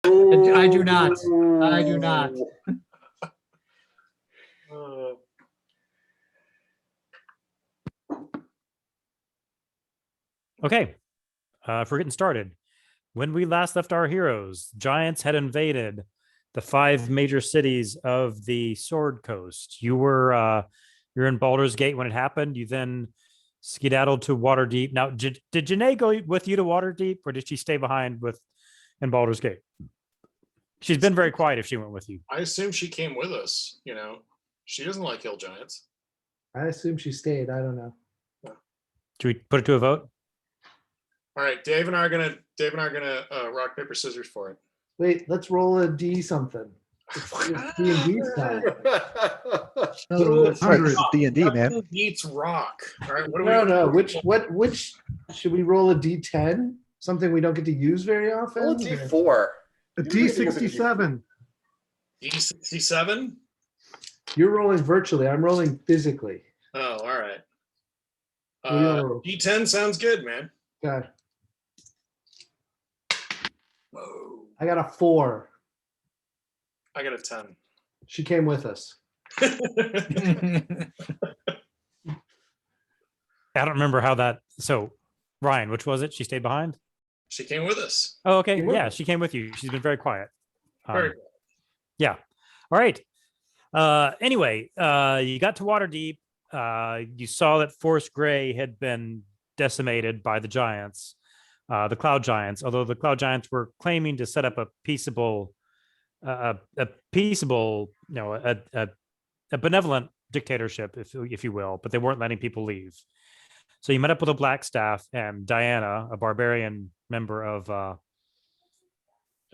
I do not. I do not. Okay, if we're getting started. When we last left our heroes, giants had invaded the 5 major cities of the Sword Coast. You're in Baldur's Gate when it happened. You then skedaddled to Waterdeep. Now, did Janae go with you to Waterdeep, or did she stay behind with in Baldur's Gate? She's been very quiet if she went with you. I assume she came with us. She doesn't like hill giants. I assume she stayed. I don't know. Should we put it to a vote? All right, Dave and I are gonna rock paper scissors for it. Wait, let's roll a D something. It's D&D style. It's D&D, man. Beats rock. All right, what do No. Which should we roll a D10? Something we don't get to use very often. Roll a D4. A D67. D67? You're rolling virtually. I'm rolling physically. Oh, all right. What do you wanna roll? D10 sounds good, man. Okay. Whoa. I got a 4. I got a 10. She came with us. I don't remember how that. So, Ryan, which was it? She stayed behind? She came with us. Oh, okay. Yeah, she came with you. She's been very quiet. Very good. Yeah. All right. Anyway, you got to Waterdeep. You saw that Forest Grey had been decimated by the giants, the Cloud Giants. Although the Cloud Giants were claiming to set up a peaceable, a benevolent dictatorship, if you will, but they weren't letting people leave. So you met up with a Blackstaff and Diana, a barbarian member of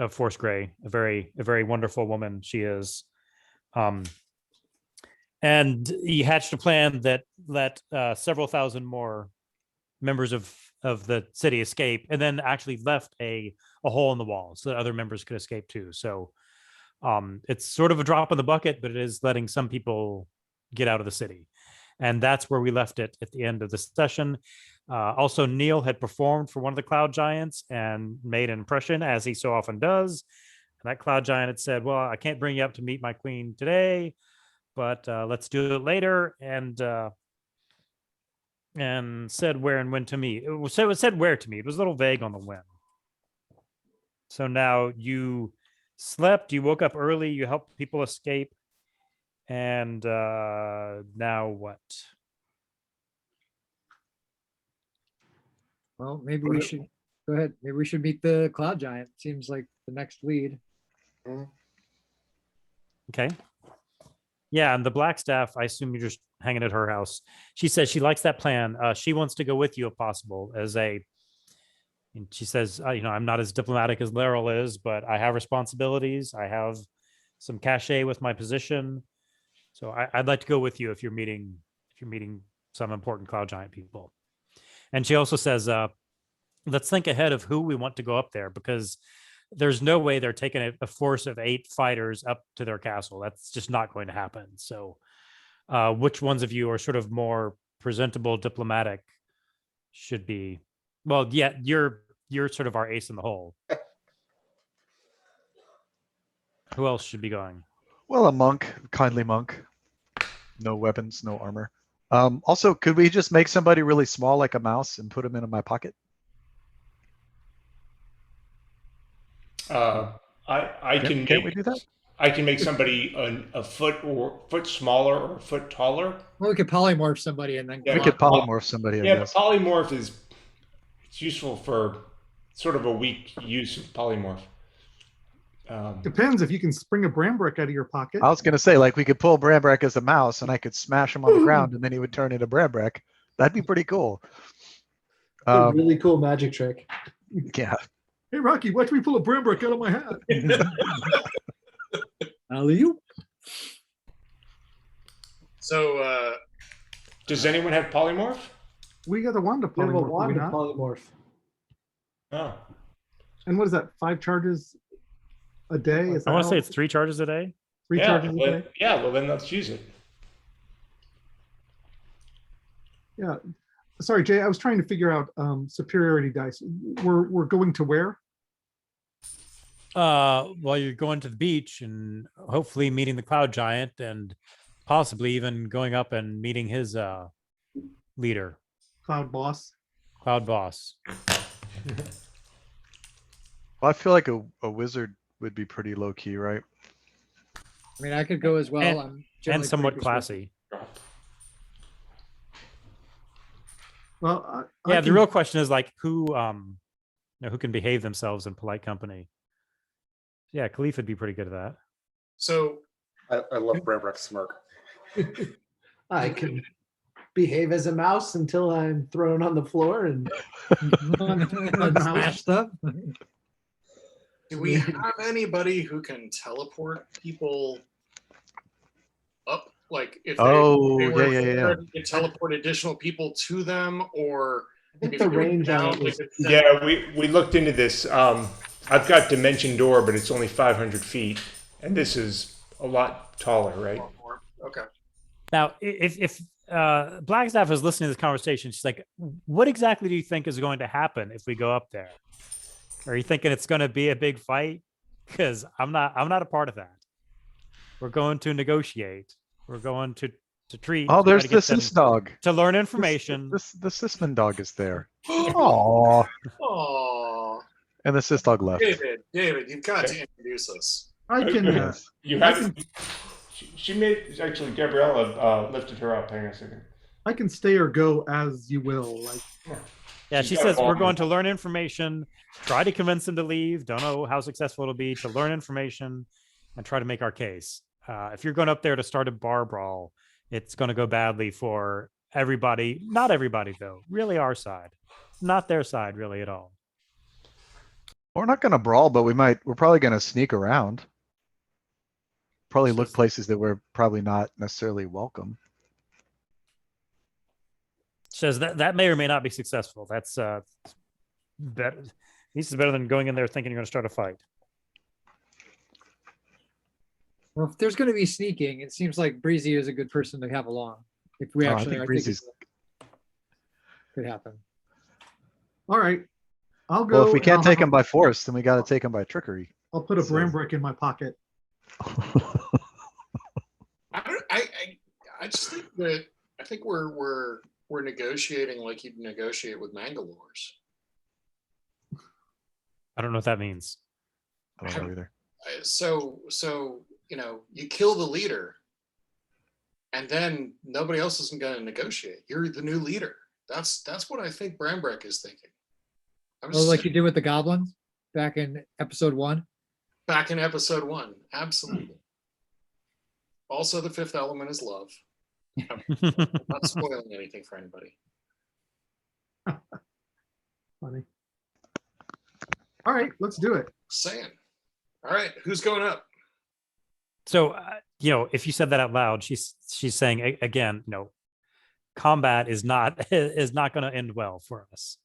Force Grey, a very wonderful woman she is. And he hatched a plan that let several thousand more members of the city escape, and then actually left a hole in the wall so that other members could escape too. So it's sort of a drop in the bucket, but it is letting some people get out of the city. And that's where we left it at the end of the session. Also, Neil had performed for one of the Cloud Giants and made an impression, as he so often does. And that Cloud Giant had said, well, I can't bring you up to meet my queen today, but let's do it later. And said where and when to meet. It said where to meet. It was a little vague on the when. So now you slept, you woke up early, you helped people escape. And now what? Well, maybe we should go ahead. Maybe we should meet the Cloud Giant. Seems like the next lead. Okay. Yeah, and the Blackstaff, I assume you're just hanging at her house. She says she likes that plan. She wants to go with you if possible. And she says, I'm not as diplomatic as Laryl is, but I have responsibilities. I have some cachet with my position. So I'd like to go with you if you're meeting some important Cloud Giant people. And she also says, let's think ahead of who we want to go up there, because there's no way they're taking a force of 8 fighters up to their castle. That's just not going to happen. So which ones of you are sort of more presentable, diplomatic should be, well, yeah, you're sort of our ace in the hole. Who else should be going? Well, a monk, kindly monk. No weapons, no armor. Also, could we just make somebody really small like a mouse and put them into my pocket? Can't we do that? I can make somebody a foot smaller or a foot taller. Well, we could polymorph somebody and then We could polymorph somebody, I Yeah, guess. but polymorph it's useful for sort of a weak use of polymorph. Depends if you can spring a Brambrick out of your pocket. I was going to say, like, we could pull Brambrack as a mouse and I could smash him on the ground and then he would turn into Brambrack. That'd be pretty cool. A really cool magic trick. Yeah. Hey, Rocky, watch me pull a Brambrick out of my hat. Alley-oop. So, does anyone have polymorph? We got the wand of We have a polymorph. do we wand of not? polymorph. Oh, And what is that? 5 charges a day? Is I want that to say how- it's 3 charges a day. 3 yeah. charges a Well, day? yeah. Well, then let's use it. Yeah. Sorry, Jay, I was trying to figure out superiority dice. We're going to where? while you're going to the beach and hopefully meeting the cloud giant and possibly even going up and meeting his leader, Cloud boss. cloud boss. Well, I feel like a wizard would be pretty low key, right? I mean, I could go as well. And- I'm And generally somewhat pretty persuasive. classy. Well, Yeah, the real question is like who who can behave themselves in polite company. Yeah, Khalif would be pretty good at that. So I love Brambrecht's smirk. I can behave as a mouse until I'm thrown on the floor and Smash stuff. do we have anybody who can teleport people up? Like if they, Oh, they were yeah. there, you could teleport additional people to them, or I think if the you were range on down, it they was could send- Yeah, we looked into this. I've got Dimension Door, but it's only 500 feet, and this is a lot taller, right? Okay. Now, if Blackstaff is listening to this conversation, she's like, "What exactly do you think is going to happen if we go up there? Are you thinking it's going to be a big fight? Because I'm not a part of that. We're going to negotiate. We're going to treat. Oh, try there's to the get them Sis dog. to learn information. The Sisman dog is there. Oh, Oh, and the Sis dog left. David, you've got to introduce us. I can. Yes. You have. She made actually. Gabriella lifted her up. Hang on a second. I can stay or go as you will. Like Yeah, She's she got a says we're ball. going to learn information, try to convince them to leave. Don't know how successful it'll be to learn information and try to make our case. If you're going up there to start a bar brawl, it's going to go badly for everybody. Not everybody, though. Really, our side, not their side, really at all. We're not gonna brawl, but we're probably gonna sneak around. Probably look places that we're probably not necessarily welcome. Says that may or may not be successful. That's better. This is better than going in there thinking you're going to start a fight. Well, if there's going to be sneaking, it seems like Breezy is a good person to have along. If we Oh, I actually, think I think Breezy's- it could happen. all right, I'll go. Well, if we and can't I'll take have him by force, then we gotta take him by trickery. I'll put a so- Brambrick in my pocket. I just think that I think we're negotiating like you'd negotiate with Mangalores. I don't know what that means. I don't know either. So you kill the leader, and then nobody else isn't going to negotiate. You're the new leader. That's what I think Brambrick is thinking. I Or was like you did with the goblins back in episode 1. back in episode 1. Absolutely. Also, the fifth element is love. Not spoiling anything for anybody. Funny. All right, let's do it. Saying. All right, who's going up? So, if you said that out loud, she's saying again, combat is not going to end well for us.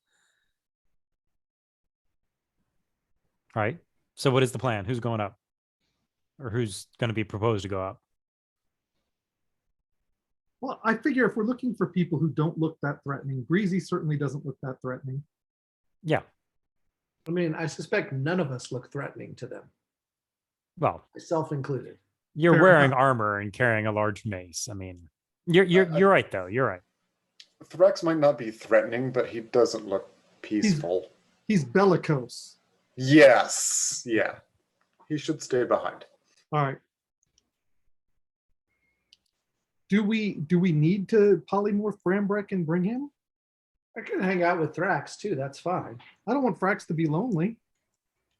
All right. So, what is the plan? Who's going up, or who's going to be proposed to go up? Well, I figure if we're looking for people who don't look that threatening, Breezy certainly doesn't look that threatening. Yeah. I mean, I suspect none of us look threatening to them, Well, myself included. you're Fair wearing enough. armor and carrying a large mace. I mean, you're right though. You're right. Thrax might not be threatening, but he doesn't look peaceful. He's bellicose. Yes. Yeah. He should stay behind. All right. Do we need to polymorph Brambrick and bring him? I can hang out with Thrax too. That's fine. I don't want Thrax to be lonely.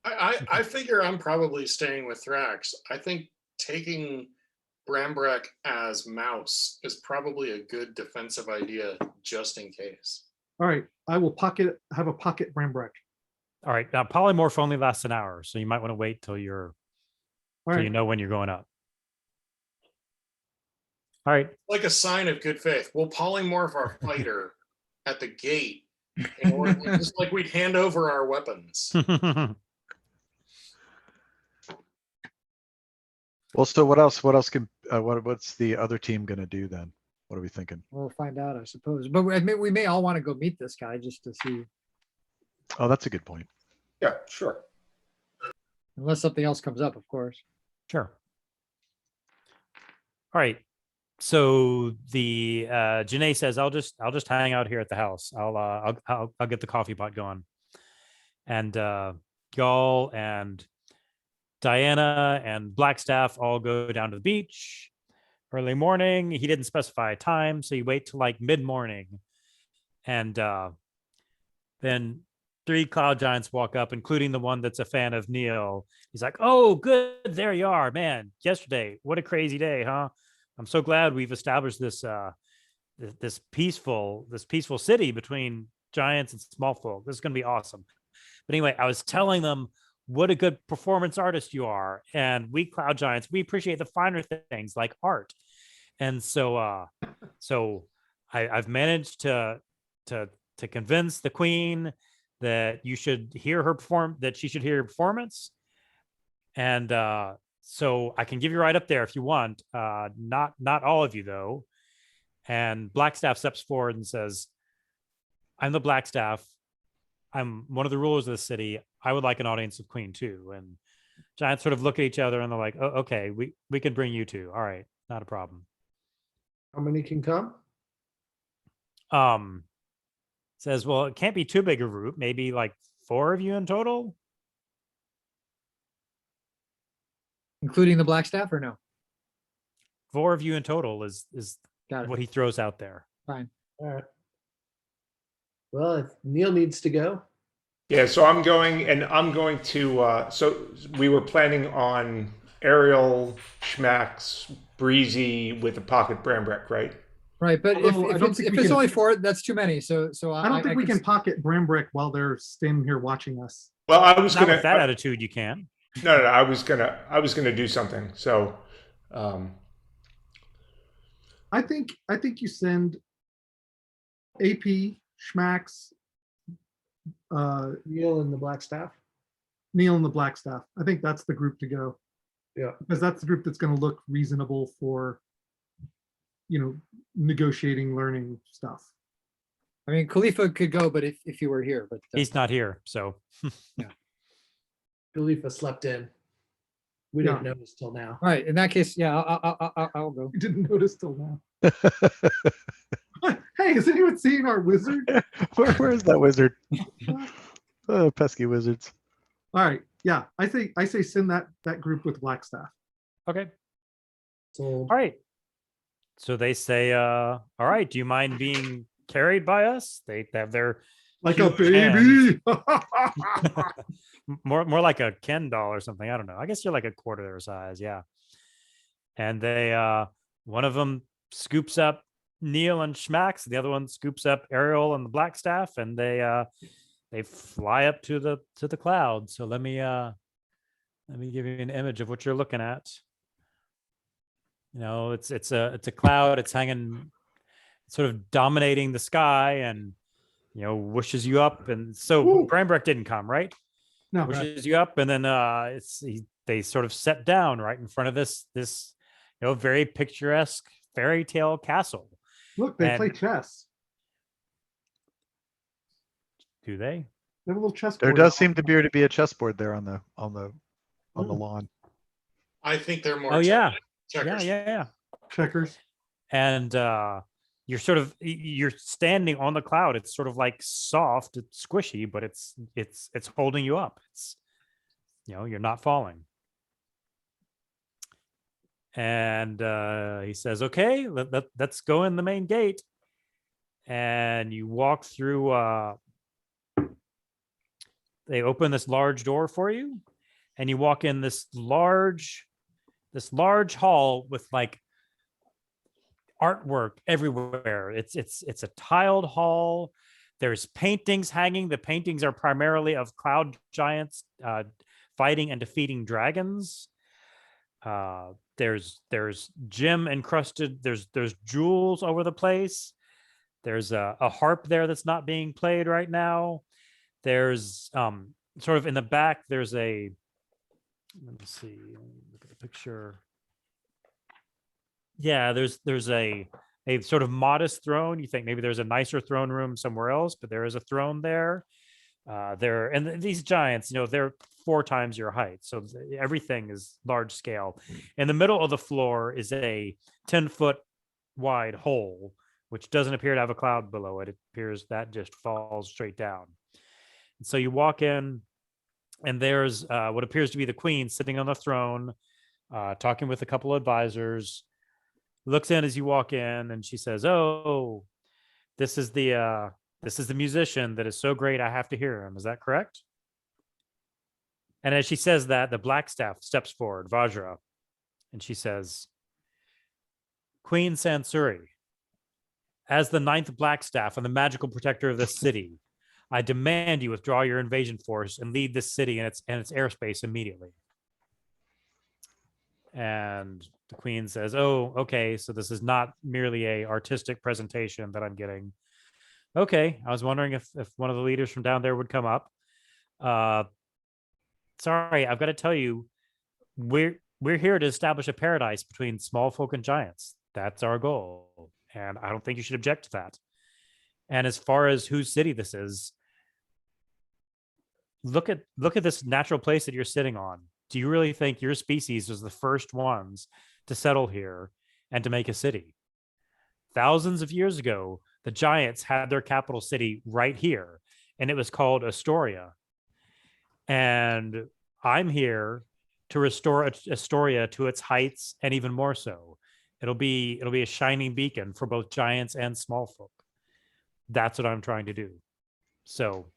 I figure I'm probably staying with Thrax. I think taking Brambrick as mouse is probably a good defensive idea just in case. All right, I will have a pocket Brambrick. All right. Now, polymorph only lasts an hour, so you might want to wait till All you right. know when you're going up. All right. Like a sign of good faith, we'll polymorph our fighter at the gate, in order, just like we'd hand over our weapons. Well, so what else? What else can? What's the other team gonna do then? What are we thinking? We'll find out, I suppose. But we may all want to go meet this guy just to see. Oh, that's a good point. Yeah, sure. Unless something else comes up, of course. Sure. All right. So the Janae says, I'll just hang out here at the house. I'll get the coffee pot going. And y'all and Diana and Blackstaff all go down to the beach early morning. He didn't specify a time, so you wait till like mid-morning. And then 3 cloud giants walk up, including the one that's a fan of Neil. He's like, oh, good. There you are, man. Yesterday. What a crazy day, huh? I'm so glad we've established this this peaceful city between giants and small folk. This is going to be awesome. But anyway, I was telling them what a good performance artist you are. And we cloud giants, we appreciate the finer things like art. And so I've managed to convince the queen that you should hear her perform, that she should hear your performance. And so I can give you right up there if you want. Not all of you though. And Blackstaff steps forward and says, I'm the Blackstaff. I'm one of the rulers of the city. I would like an audience with Queen too. And giants sort of look at each other and they're like, oh, okay, we can bring you two. All right, not a problem. How many can come? Says, well, it can't be too big a group. Maybe like 4 of you in total. Including the Blackstaff or no? 4 of you in total is Got it. what he throws out there. Fine. All right. Well, if Neil needs to go. Yeah, so I'm going to, so we were planning on Ariel, Schmax, Breezy with a pocket Brambrek, right? Right, but if, Although I if don't it's, think if we it's can- only 4, that's too many. So I don't think we could can pocket Brambrick while they're standing here watching us. Well, I was Not gonna, with that attitude, you can. no, I was gonna do something. So, I think you send AP, Schmax, Neil and the Blackstaff. Neil and the Blackstaff. I think that's the group to go. Yeah. Because that's the group that's going to look reasonable for, negotiating, learning stuff. I mean, Khalifa could go, but if you were here, but He's not here, so Khalifa slept in. We didn't notice till now. all right. In that case, yeah, I'll go. We didn't notice till now. Hey, has anyone seen our wizard? Where is that wizard? Oh, pesky wizards. All right. Yeah, I say send that group with Blackstaff. okay. So All right. So they say, all right, do you mind being carried by us? They have their Like a huge baby. more like a Ken doll or something. I don't know. I guess you're like a quarter their size, yeah. And they one of them scoops up Neil and Schmax, the other one scoops up Ariel and the Blackstaff, and they fly up to the clouds. So let me give you an image of what you're looking at. It's a cloud. It's hanging, sort of dominating the sky, and whooshes you up. And so Woo. Brambrek didn't come, right? No, Wishes you up, and then they sort of set down right in front of this very picturesque fairy tale castle. look, they and- play chess. Do they? They have a little chess There board. does seem to be a chessboard there on the lawn. I think they're more. Oh yeah, checkers. yeah. checkers. And you're standing on the cloud. It's sort of like soft, it's squishy, but it's holding you up. It's you're not falling. And he says, okay, let's go in the main gate. And you walk through, they open this large door for you, and you walk in this large hall with like artwork everywhere. It's a tiled hall. There's paintings hanging. The paintings are primarily of cloud giants fighting and defeating dragons. There's gem encrusted. There's jewels over the place. There's a harp there that's not being played right now. There's sort of in the back. There's a, let me see. Look at the picture. Yeah, there's a sort of modest throne. You think maybe there's a nicer throne room somewhere else, but there is a throne there. These giants, they're 4 times your height, so everything is large scale. In the middle of the floor is a 10-foot wide hole, which doesn't appear to have a cloud below it. It appears that just falls straight down. And so you walk in, and there's what appears to be the queen sitting on the throne, talking with a couple of advisors. Looks in as you walk in, and she says, "Oh, this is the musician that is so great I have to hear him. Is that correct?" And as she says that, the Blackstaff steps forward, Vajra, and she says, "Queen Sansuri, as the 9th Blackstaff and the magical protector of this city, I demand you withdraw your invasion force and leave this city and its airspace immediately." And the queen says, "Oh, okay, so this is not merely a artistic presentation that I'm getting. Okay, I was wondering if one of the leaders from down there would come up. Sorry, I've got to tell you, we're here to establish a paradise between small folk and giants. That's our goal, and I don't think you should object to that. And as far as whose city this is, look at this natural place that you're sitting on. Do you really think your species was the first ones to settle here and to make a city? Thousands of years ago, the giants had their capital city right here, and it was called Astoria. And I'm here to restore Astoria to its heights, and even more so. It'll be a shining beacon for both giants and small folk. That's what I'm trying to do. So,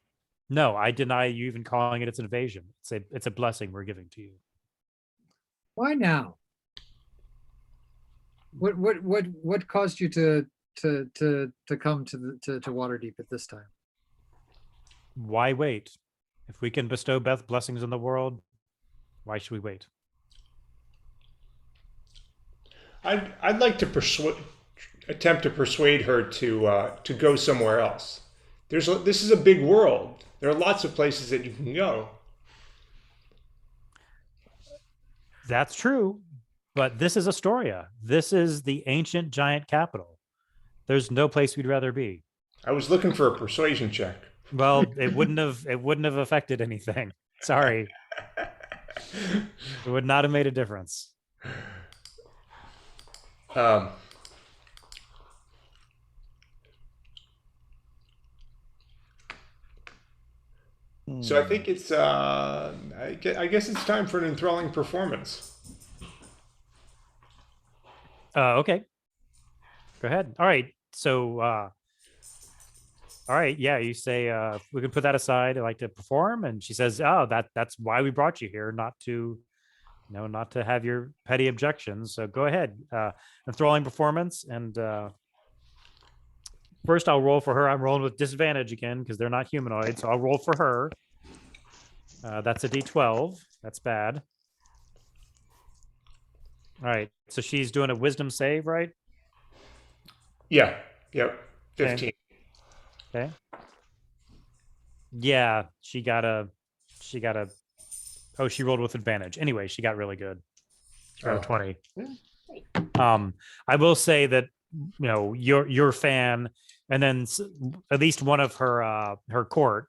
no, I deny you even calling it its invasion. It's a blessing we're giving to you." Why now? What caused you to come to Waterdeep at this time? Why wait? If we can bestow blessings on the world, why should we wait? I'd like to attempt to persuade her to go somewhere else. This is a big world. There are lots of places that you can go. That's true, but this is Astoria. This is the ancient giant capital. There's no place we'd rather be. I was looking for a persuasion check. Well, it wouldn't have affected anything. Sorry. It would not have made a difference. So I think it's I guess it's time for an enthralling performance. Okay. Go ahead. All right. So all right, yeah, you say we can put that aside. I like to perform, and she says, "Oh, that's why we brought you here, not to have your petty objections. So go ahead, enthralling performance." And first, I'll roll for her. I'm rolling with disadvantage again because they're not humanoid, so I'll roll for her. That's a D12. That's bad. All right, so she's doing a wisdom save, right? Yeah. Yep. 15. Okay. Yeah, she got a. Oh, she rolled with advantage. Anyway, she got really good. She got a 20. I will say that your fan, and then at least one of her court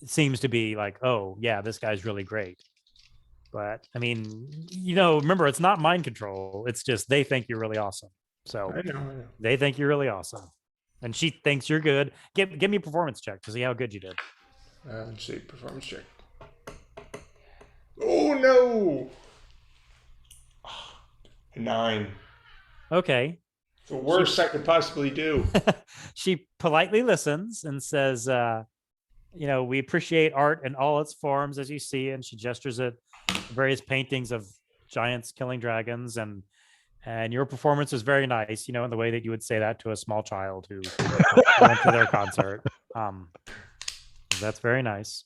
seems to be like, "Oh yeah, this guy's really great." But I mean, remember, it's not mind control. It's just they think you're really awesome. So I know. they think you're really awesome. And she thinks you're good. Give me a performance check to see how good you did. Let's see, performance check. Oh no! 9. Okay. The worst I could possibly do. She politely listens and says, we appreciate art in all its forms as you see. And she gestures at various paintings of giants killing dragons. And your performance was very nice, in the way that you would say that to a small child who went to their concert. That's very nice.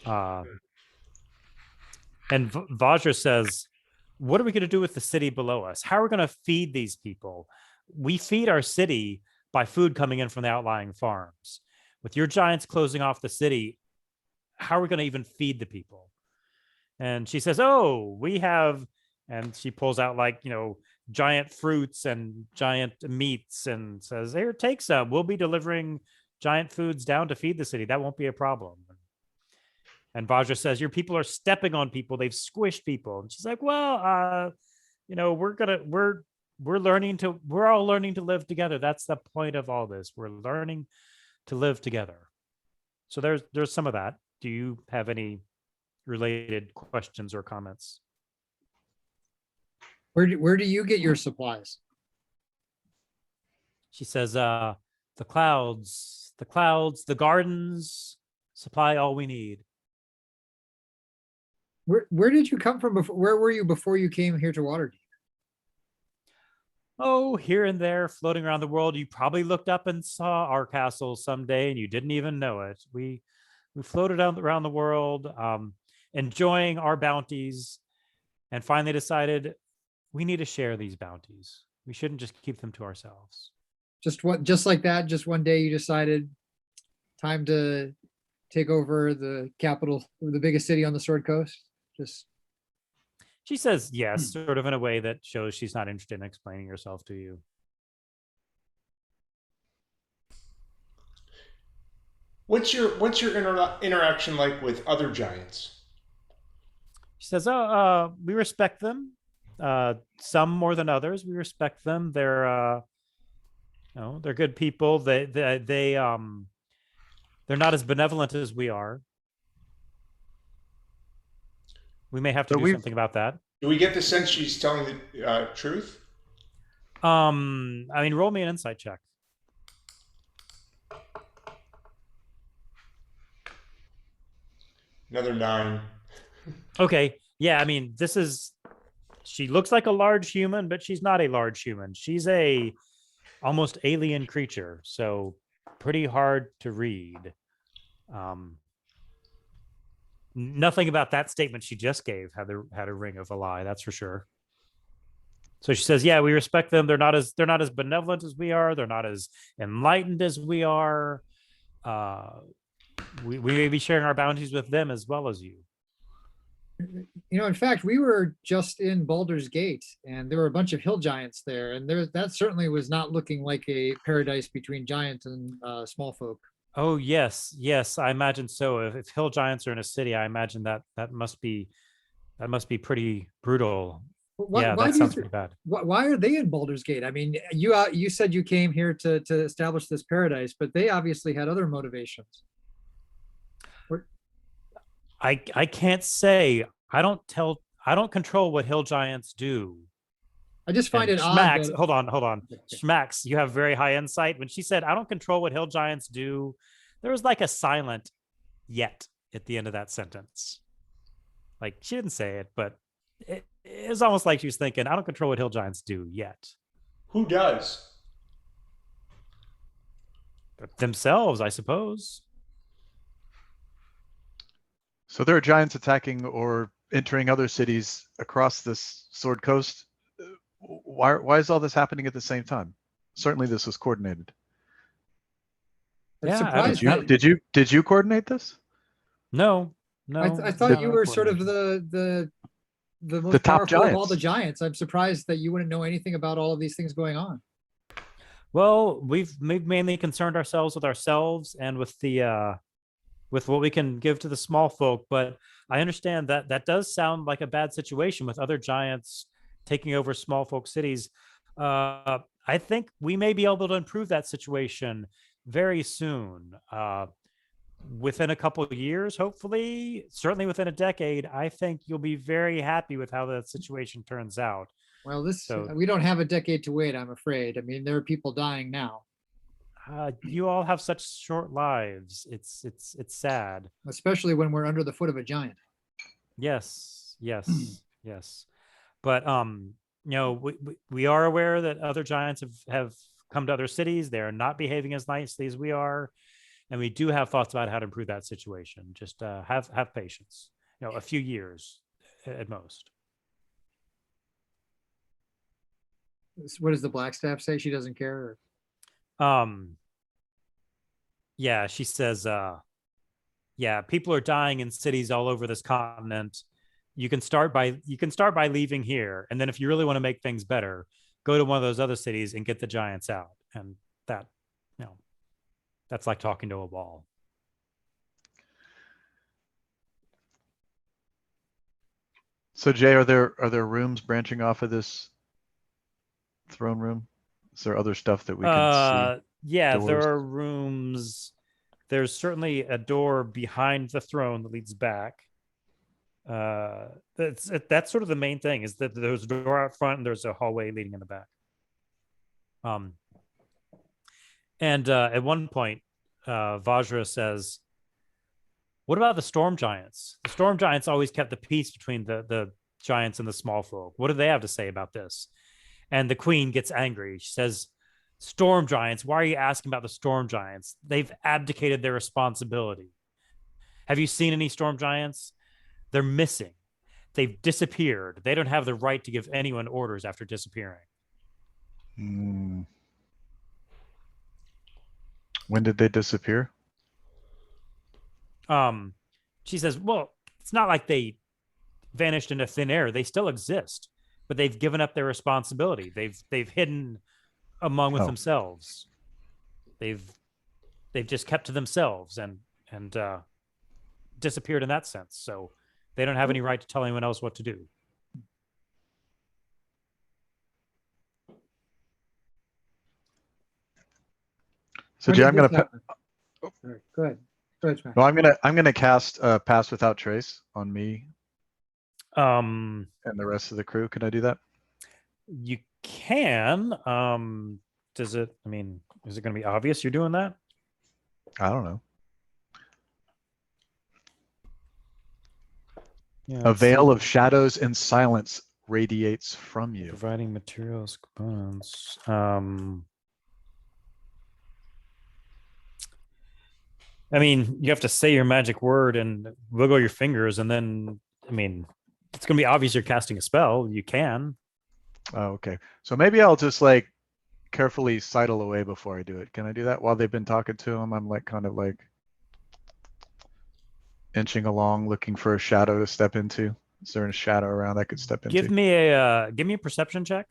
And Vajra says, "What are we going to do with the city below us? How are we going to feed these people? We feed our city by food coming in from the outlying farms. With your giants closing off the city, how are we going to even feed the people?" And she says, "Oh, we have," and she pulls out giant fruits and giant meats and says, "Here, take some. We'll be delivering giant foods down to feed the city. That won't be a problem. And Vajra says, your people are stepping on people. They've squished people. And she's like, well, you know, we're all learning to live together. That's the point of all this. We're learning to live together. So there's some of that. Do you have any related questions or comments? Where do you get your supplies? She says, the clouds, the gardens supply all we need. Where did you come from before? Where were you before you came here to Waterdeep? Oh, here and there, floating around the world. You probably looked up and saw our castle someday and you didn't even know it. We floated around the world, enjoying our bounties, and finally decided we need to share these bounties. We shouldn't just keep them to ourselves. Just like that, just one day you decided time to take over the capital, the biggest city on the Sword Coast. She says yes, sort of in a way that shows she's not interested in explaining herself to you. What's your interaction like with other giants? She says, we respect them. Some more than others. We respect them. They're good people. They're not as benevolent as we are. We may have to do something about that. Do we get the sense she's telling the truth? I mean, roll me an insight check. Another 9. Okay. Yeah, I mean, she looks like a large human, but she's not a large human. She's a almost alien creature, so pretty hard to read. Nothing about that statement she just gave had a ring of a lie, that's for sure. So she says, yeah, we respect them. They're not as benevolent as we are. They're not as enlightened as we are. We may be sharing our bounties with them as well as you. In fact, we were just in Baldur's Gate and there were a bunch of hill giants there, and that certainly was not looking like a paradise between giants and small folk. Oh, yes, I imagine so. If hill giants are in a city, I imagine that must be pretty brutal. That sounds pretty bad. Why are they in Baldur's Gate? I mean, you said you came here to establish this paradise, but they obviously had other motivations. I can't say. I don't control what hill giants do. I just find it Schmax, odd. hold on. Schmax, you have very high insight. When she said, I don't control what hill giants do, there was like a silent yet at the end of that sentence. Like, she didn't say it, but it was almost like she was thinking, I don't control what hill giants do yet. Who does? Themselves, I suppose. So there are giants attacking or entering other cities across this Sword Coast. Why is all this happening at the same time? Certainly this was coordinated. Did you coordinate this? No. I thought you were sort of the most top powerful of all giants. the giants. I'm surprised that you wouldn't know anything about all of these things going on. Well, we've mainly concerned ourselves and with what we can give to the small folk, but I understand that does sound like a bad situation with other giants taking over small folk cities. I think we may be able to improve that situation very soon. Within a couple of years, hopefully, certainly within a decade, I think you'll be very happy with how that situation turns out. Well, we don't have a decade to wait, I'm afraid. I mean, there are people dying now. You all have such short lives. It's sad. Especially when we're under the foot of a giant. Yes. But we are aware that other giants have come to other cities. They're not behaving as nicely as we are, and we do have thoughts about how to improve that situation. Just have patience. A few years at most. What does the Blackstaff say? She doesn't care. Yeah, she says, people are dying in cities all over this continent. You can start by leaving here, and then if you really want to make things better, go to one of those other cities and get the giants out. And that, That's like talking to a wall. So Jay, are there rooms branching off of this throne room? Is there other stuff that we can see? Yeah, Doors? there are rooms. There's certainly a door behind the throne that leads back. That's sort of the main thing, is that there's a door out front and there's a hallway leading in the back. And at one point, Vajra says, "What about the storm giants? The storm giants always kept the peace between the giants and the small folk. What do they have to say about this?" And the queen gets angry. She says, "Storm giants, why are you asking about the storm giants? They've abdicated their responsibility. Have you seen any storm giants? They're missing. They've disappeared. They don't have the right to give anyone orders after disappearing." Hmm. When did they disappear? She says, "Well, it's not like they vanished into thin air. They still exist, but they've given up their responsibility. They've hidden among with Oh. themselves. They've just kept to themselves and disappeared in that sense. So they don't have any right to tell anyone else what to do." So When Jay, did I'm gonna this happen? Sorry, go ahead. Go ahead, Smash. no, I'm gonna cast Pass Without Trace on me and the rest of the crew. Can I do that? You can. Does it? I mean, is it going to be obvious you're doing that? I don't know. Yeah, A veil of shadows and silence radiates from you. providing materials, components. I mean, you have to say your magic word and wiggle your fingers, and then, I mean, it's going to be obvious you're casting a spell. You can. Oh, okay. So maybe I'll just like carefully sidle away before I do it. Can I do that while they've been talking to him? I'm like kind of like inching along, looking for a shadow to step into. Is there a shadow around I could step into? Give me a perception check.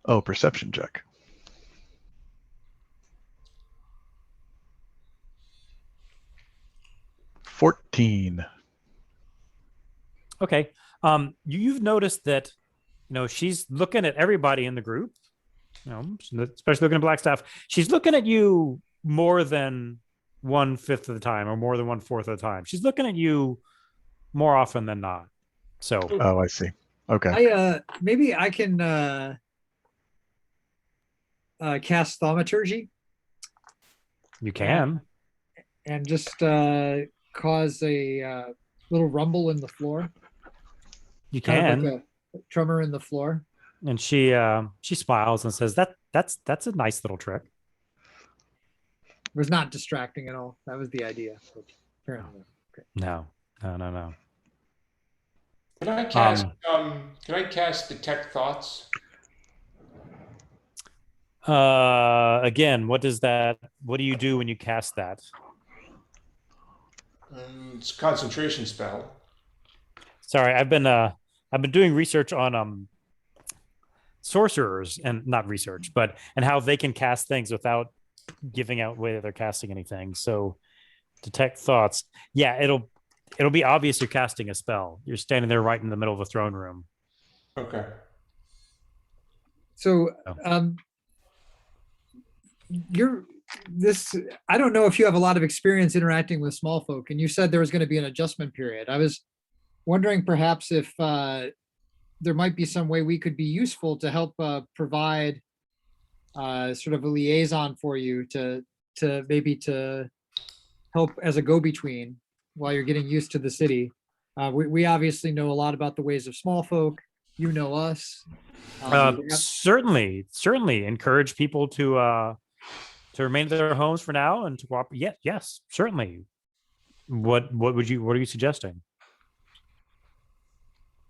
Oh, perception check. $14. Okay. You've noticed that, she's looking at everybody in the group, especially looking at Blackstaff. She's looking at you more than 1/5 of the time, or more than 1/4 of the time. She's looking at you more often than not. So Oh, I see. Okay. Maybe I can cast thaumaturgy you can. and just cause a little rumble in the floor. You Kind can. of like a tremor in the floor. And she smiles and says, that's a nice little trick. It was not distracting at all. That was the idea. But apparently. Okay. No. Can I cast detect thoughts? Again, what do you do when you cast that? It's a concentration spell. Sorry, I've been doing research on sorcerers, and not research, and how they can cast things without giving out way that they're casting anything. So detect thoughts. Yeah, it'll be obvious you're casting a spell. You're standing there right in the middle of the throne room. Okay. So I don't know if you have a lot of experience interacting with small folk, and you said there was going to be an adjustment period. I was wondering perhaps if there might be some way we could be useful to help provide sort of a liaison for you to help as a go-between while you're getting used to the city. We obviously know a lot about the ways of small folk. You know us. Certainly encourage people to remain in their homes for now and to cooperate. Yeah, yes, certainly. What are you suggesting?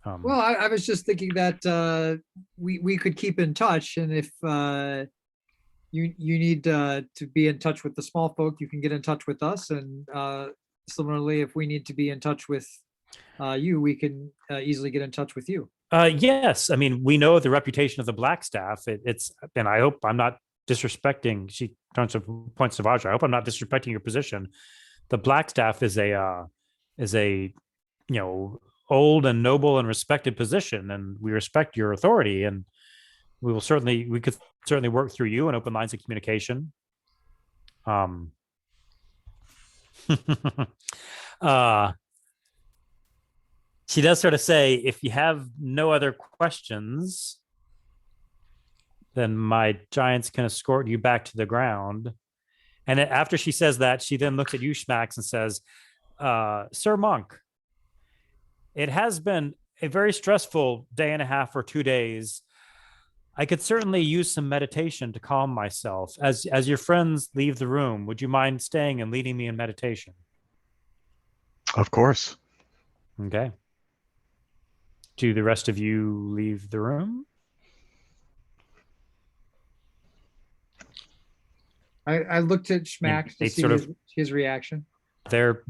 Well, I was just thinking that we could keep in touch, and if you need to be in touch with the small folk, you can get in touch with us, and similarly, if we need to be in touch with you, we can easily get in touch with you. Yes, I mean, we know the reputation of the Blackstaff. And I hope I'm not disrespecting. She turns to points to Vajra. I hope I'm not disrespecting your position. The Blackstaff is a old and noble and respected position, and we respect your authority, and we could certainly work through you and open lines of communication. She does sort of say, if you have no other questions, then my giants can escort you back to the ground. And after she says that, she then looks at you, Schmax, and says, Sir Monk, it has been a very stressful day and a half or 2 days. I could certainly use some meditation to calm myself. As your friends leave the room, would you mind staying and leading me in meditation? Of course. Okay. Do the rest of you leave the room? I looked at Schmack to they see sort of- his reaction. They're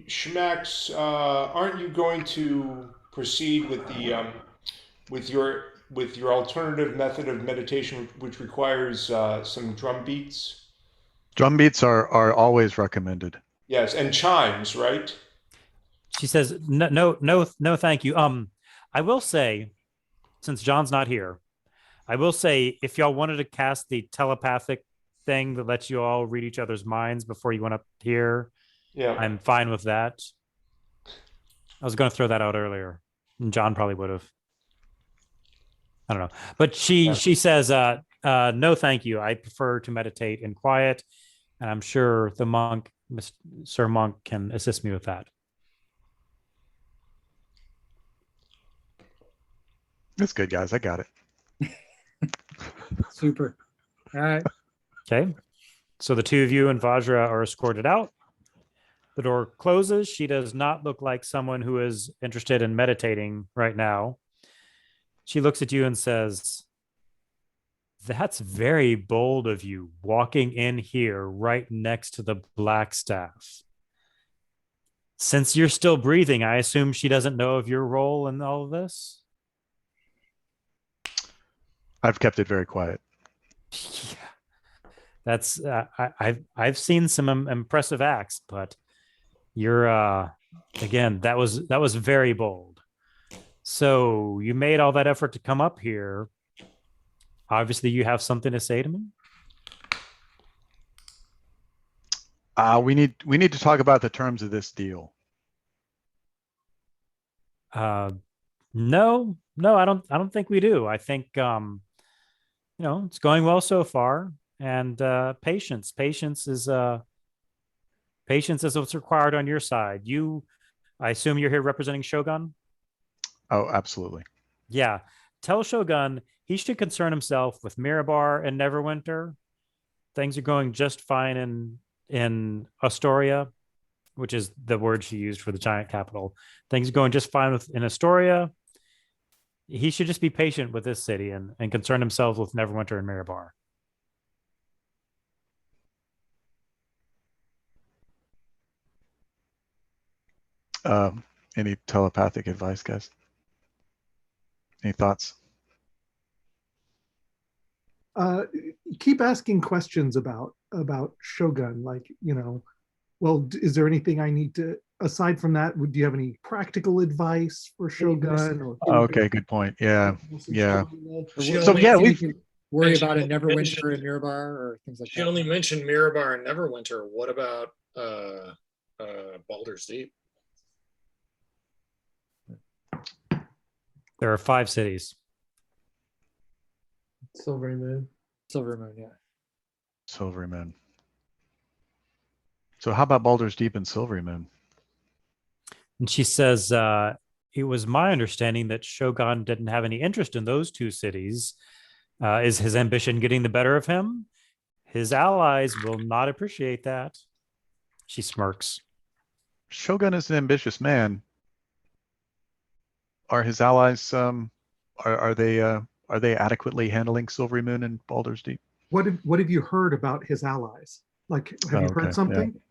Schmax, aren't you going to proceed with the with your alternative method of meditation, which requires some drum beats? Drum beats are always recommended. Yes, and chimes, right? She says, no, thank you. I will say, since John's not here, I will say, if y'all wanted to cast the telepathic thing that lets you all read each other's minds before you went up here, Yeah. I'm fine with that. I was going to throw that out earlier, and John probably would have. I don't know, but she says, no, thank you. I prefer to meditate in quiet, and I'm sure the monk, Sir Monk, can assist me with that. That's good, guys. I got it. Super. All right. Okay. So the two of you and Vajra are escorted out. The door closes. She does not look like someone who is interested in meditating right now. She looks at you and says, that's very bold of you, walking in here right next to the Blackstaff. Since you're still breathing, I assume she doesn't know of your role in all of this? I've kept it very quiet. Yeah. That's I've seen some impressive acts, but you're again, that was very bold. So you made all that effort to come up here. Obviously, you have something to say to me. We need to talk about the terms of this deal. No, I don't think we do. I think it's going well so far, and patience is what's required on your side. I assume you're here representing Shogun? Oh, absolutely. Yeah. Tell Shogun he should concern himself with Mirabar and Neverwinter. Things are going just fine in Astoria, which is the word she used for the giant capital. Things are going just fine in Astoria. He should just be patient with this city and concern himself with Neverwinter and Mirabar. Any telepathic advice, guys? Any thoughts? Keep asking questions about Shogun, like, well, is there anything I need to, aside from that, do you have any practical advice for Shogun? Or Okay, good point. Yeah. So yeah, we we've can worry mentioned- about a Neverwinter mentioned- and Mirabar or things like She that. only mentioned Mirabar and Neverwinter. What about Baldur's Deep? There are 5 cities. Silvery Moon. Silver Moon, yeah. Silvery Moon. So how about Baldur's Deep and Silvery Moon? And she says, it was my understanding that Shogun didn't have any interest in those 2 cities. Is his ambition getting the better of him? His allies will not appreciate that. She smirks. Shogun is an ambitious man. Are his allies are they adequately handling Silvery Moon and Baldur's Deep? what have you heard about his allies? Like, have you Okay, heard something?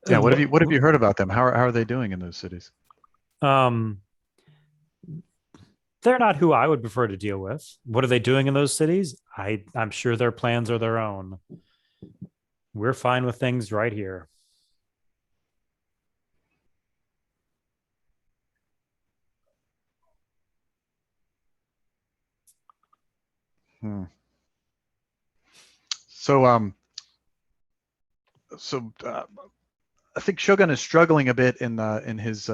Yeah, what have you heard about them? How are they doing in those cities? they're not who I would prefer to deal with. What are they doing in those cities? I'm sure their plans are their own. We're fine with things right here. Hmm. So, I think Shogun is struggling a bit in his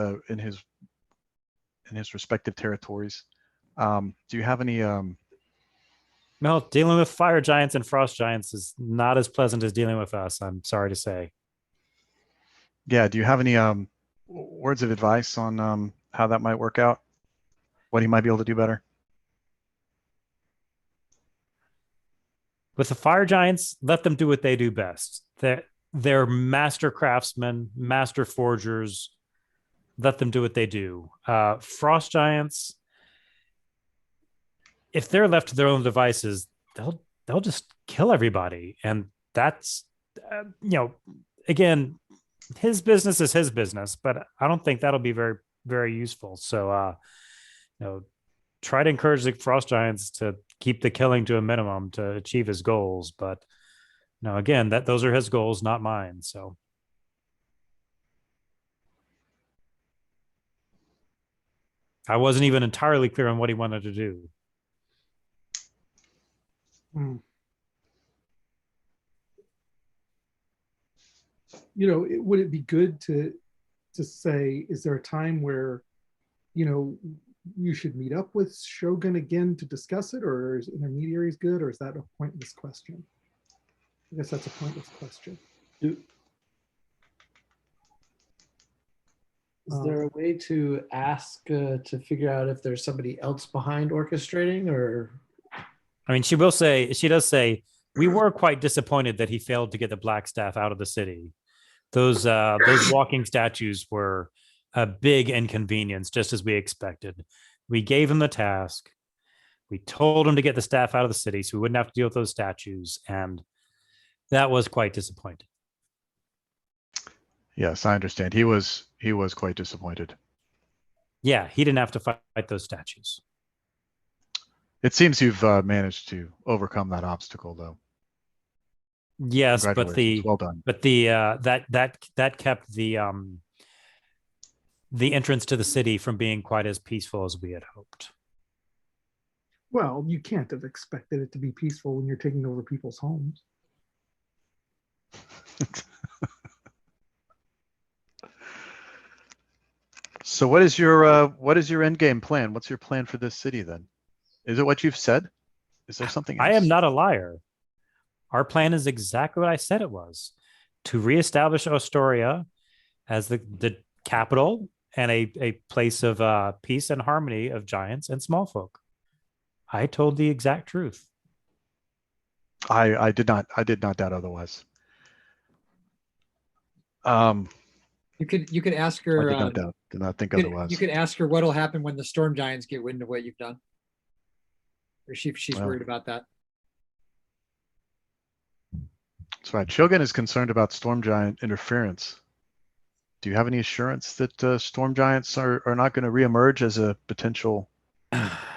respective territories. Do you have any? Well, dealing with fire giants and frost giants is not as pleasant as dealing with us, I'm sorry to say. Yeah. Do you have any words of advice on how that might work out? What he might be able to do better? With the fire giants, let them do what they do best. They're master craftsmen, master forgers. Let them do what they do. Frost giants, if they're left to their own devices, they'll just kill everybody, and that's again, his business is his business, but I don't think that'll be very very useful. So try to encourage the frost giants to keep the killing to a minimum to achieve his goals. But again, those are his goals, not mine. So I wasn't even entirely clear on what he wanted to do. Hmm. Would it be good to say, is there a time where, you should meet up with Shogun again to discuss it, or is intermediaries good, or is that a pointless question? I guess that's a pointless question. Is there a way to ask to figure out if there's somebody else behind orchestrating, or? I mean, she does say, we were quite disappointed that he failed to get the Black Staff out of the city. Those walking statues were a big inconvenience, just as we expected. We gave him the task. We told him to get the staff out of the city so we wouldn't have to deal with those statues. And that was quite disappointing. Yes, I understand. He was quite disappointed. Yeah, he didn't have to fight those statues. It seems you've managed to overcome that obstacle, though. Yes, but Congratulations. Well done. But that kept the entrance to the city from being quite as peaceful as we had hoped. Well, you can't have expected it to be peaceful when you're taking over people's homes. So what is your end game plan? What's your plan for this city then? Is it what you've said? Is there something else? I am not a liar. Our plan is exactly what I said it was: to reestablish Astoria as the capital and a place of peace and harmony of giants and small folk. I told the exact truth. I did not doubt otherwise. You could ask her. I did not doubt. Did not think otherwise. You could ask her what'll happen when the storm giants get wind of what you've done. Or she's Well, worried about that. That's right. Shogun is concerned about storm giant interference. Do you have any assurance that storm giants are not going to reemerge as a potential?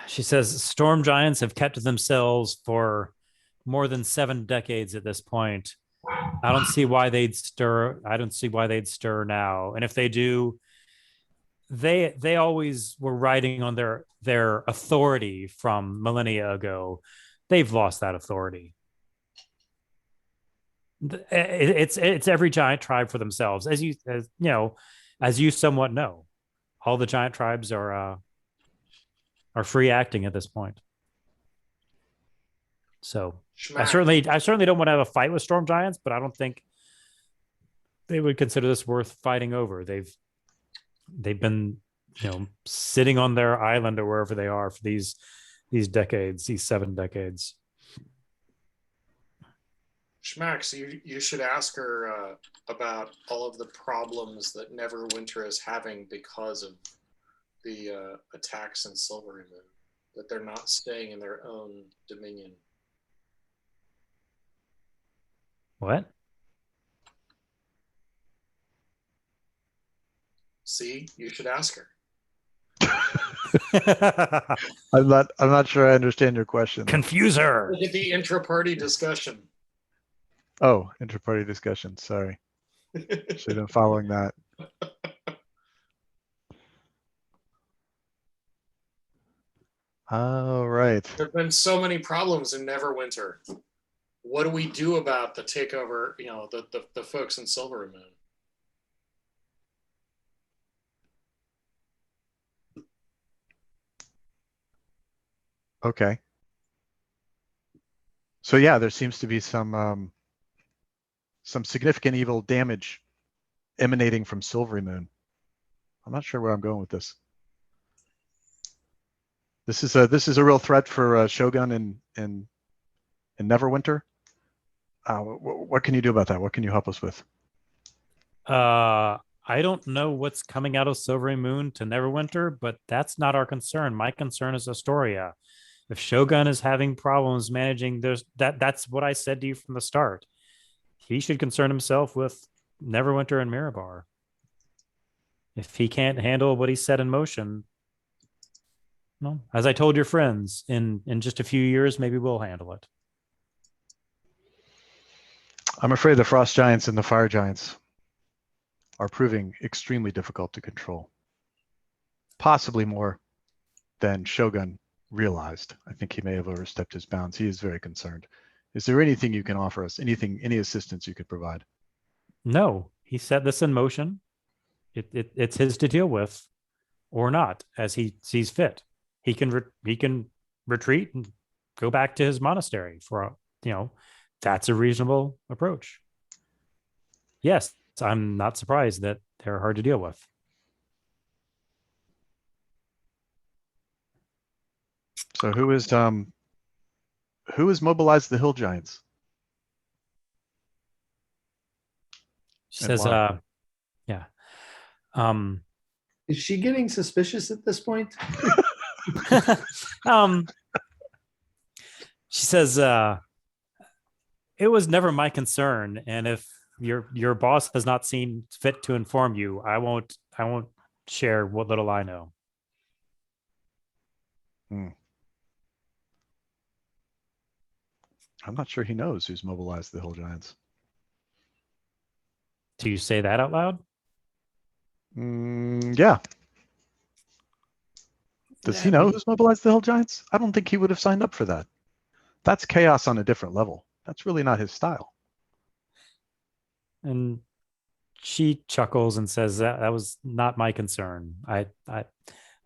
She says storm giants have kept to themselves for more than 7 decades at this point. I don't see why they'd stir. I don't see why they'd stir now. And if they do, they always were riding on their authority from millennia ago. They've lost that authority. It's every giant tribe for themselves, as you somewhat know. All the giant tribes are free acting at this point. So I Schmack. certainly don't want to have a fight with storm giants, but I don't think they would consider this worth fighting over. They've been sitting on their island or wherever they are for these decades, these 7 decades. Schmax, you should ask her about all of the problems that Neverwinter is having because of the attacks in Silverymoon, that they're not staying in their own dominion. What? See, you should ask her. I'm not sure I understand your question. Confuser. Look at the intra-party discussion. Oh, inter-party discussion. Sorry. Should have been following that. All right. There've been so many problems in Neverwinter. What do we do about the takeover, the folks in Silver Moon? Okay. So yeah, there seems to be some significant evil damage emanating from Silvery Moon. I'm not sure where I'm going with this. This is a real threat for Shogun in Neverwinter. What can you do about that? What can you help us with? I don't know what's coming out of Silvery Moon to Neverwinter, but that's not our concern. My concern is Astoria. If Shogun is having problems managing that's what I said to you from the start. He should concern himself with Neverwinter and Mirabar. If he can't handle what he set in motion, no, as I told your friends, in just a few years, maybe we'll handle it. I'm afraid the Frost Giants and the Fire Giants are proving extremely difficult to control. Possibly more than Shogun realized. I think he may have overstepped his bounds. He is very concerned. Is there anything you can offer us? Any assistance you could provide? No, he set this in motion. It's his to deal with, or not, as he sees fit. He can retreat and go back to his monastery for that's a reasonable approach. Yes, I'm not surprised that they're hard to deal with. So who is mobilized the Hill Giants? She And says, why? yeah. Is she getting suspicious at this point? She says, it was never my concern, and if your boss has not seen fit to inform you, I won't share what little I know. I'm not sure he knows who's mobilized the Hill Giants. Do you say that out loud? Yeah. Does he know who's mobilized the Hill Giants? I don't think he would have signed up for that. That's chaos on a different level. That's really not his style. And she chuckles and says, that was not my concern. I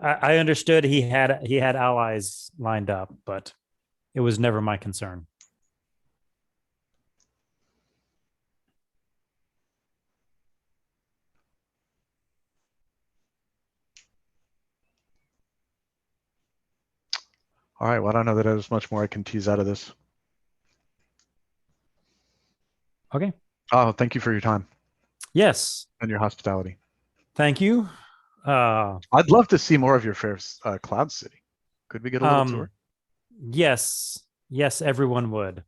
understood he had allies lined up, but it was never my concern. All right, well, I don't know that there's much more I can tease out of this. Okay. Oh, thank you for your time Yes. and your hospitality. Thank you. I'd love to see more of your fair Cloud City. Could we get a little tour? Yes, everyone would.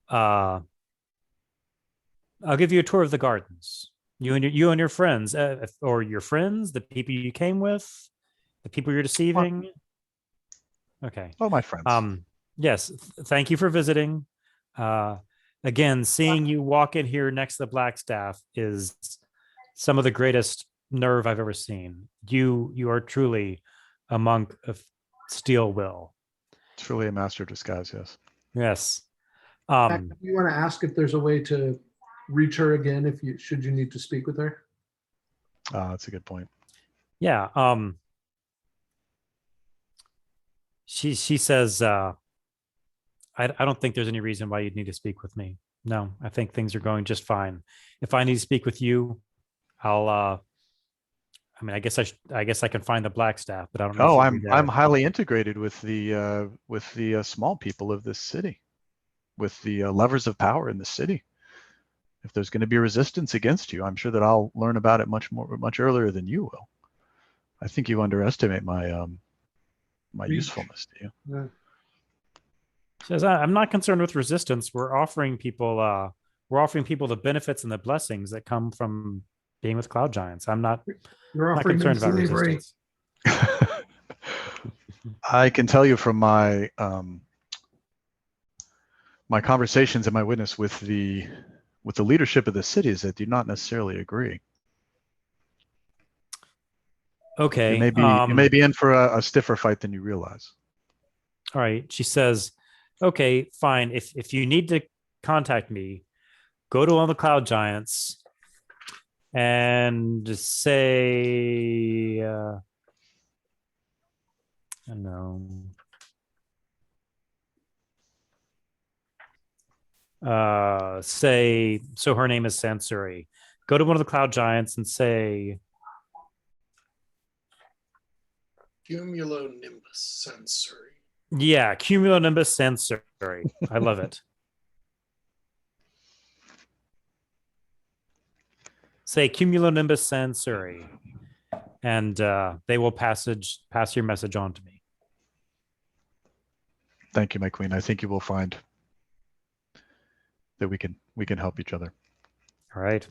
I'll give you a tour of the gardens. You and your friends, or your friends, the people you came with, the people you're deceiving. Okay. Oh, my friends. Yes. Thank you for visiting. Again, seeing you walk in here next to the Blackstaff is some of the greatest nerve I've ever seen. You are truly a monk of steel will. Truly a master of disguise, yes. Yes. You want to ask if there's a way to reach her again should you need to speak with her? That's a good point. Yeah. She says, I don't think there's any reason why you'd need to speak with me. No, I think things are going just fine. If I need to speak with you, I'll I guess I can find the Blackstaff, but I don't know. Oh, if you'll be there. I'm highly integrated with the small people of this city, with the levers of power in the city. If there's going to be resistance against you, I'm sure that I'll learn about it much earlier than you will. I think you underestimate my usefulness to you. Yeah. Says, I'm not concerned with resistance. We're offering people the benefits and the blessings that come from being with Cloud Giants. I'm not You're not offering them concerned about slavery. resistance. I can tell you from my my conversations and my witness with the leadership of the cities that do not necessarily agree. Okay. You may be in for a stiffer fight than you realize. All right. She says, okay, fine. If you need to contact me, go to one of the cloud giants and say, I don't know. Say, so her name is Sansuri. Go to one of the cloud giants and say, Cumulonimbus sensory. yeah, cumulonimbus sensory. I love it. Say cumulonimbus sensory, and they will pass your message on to me. Thank you, my queen. I think you will find that we can help each other. All right.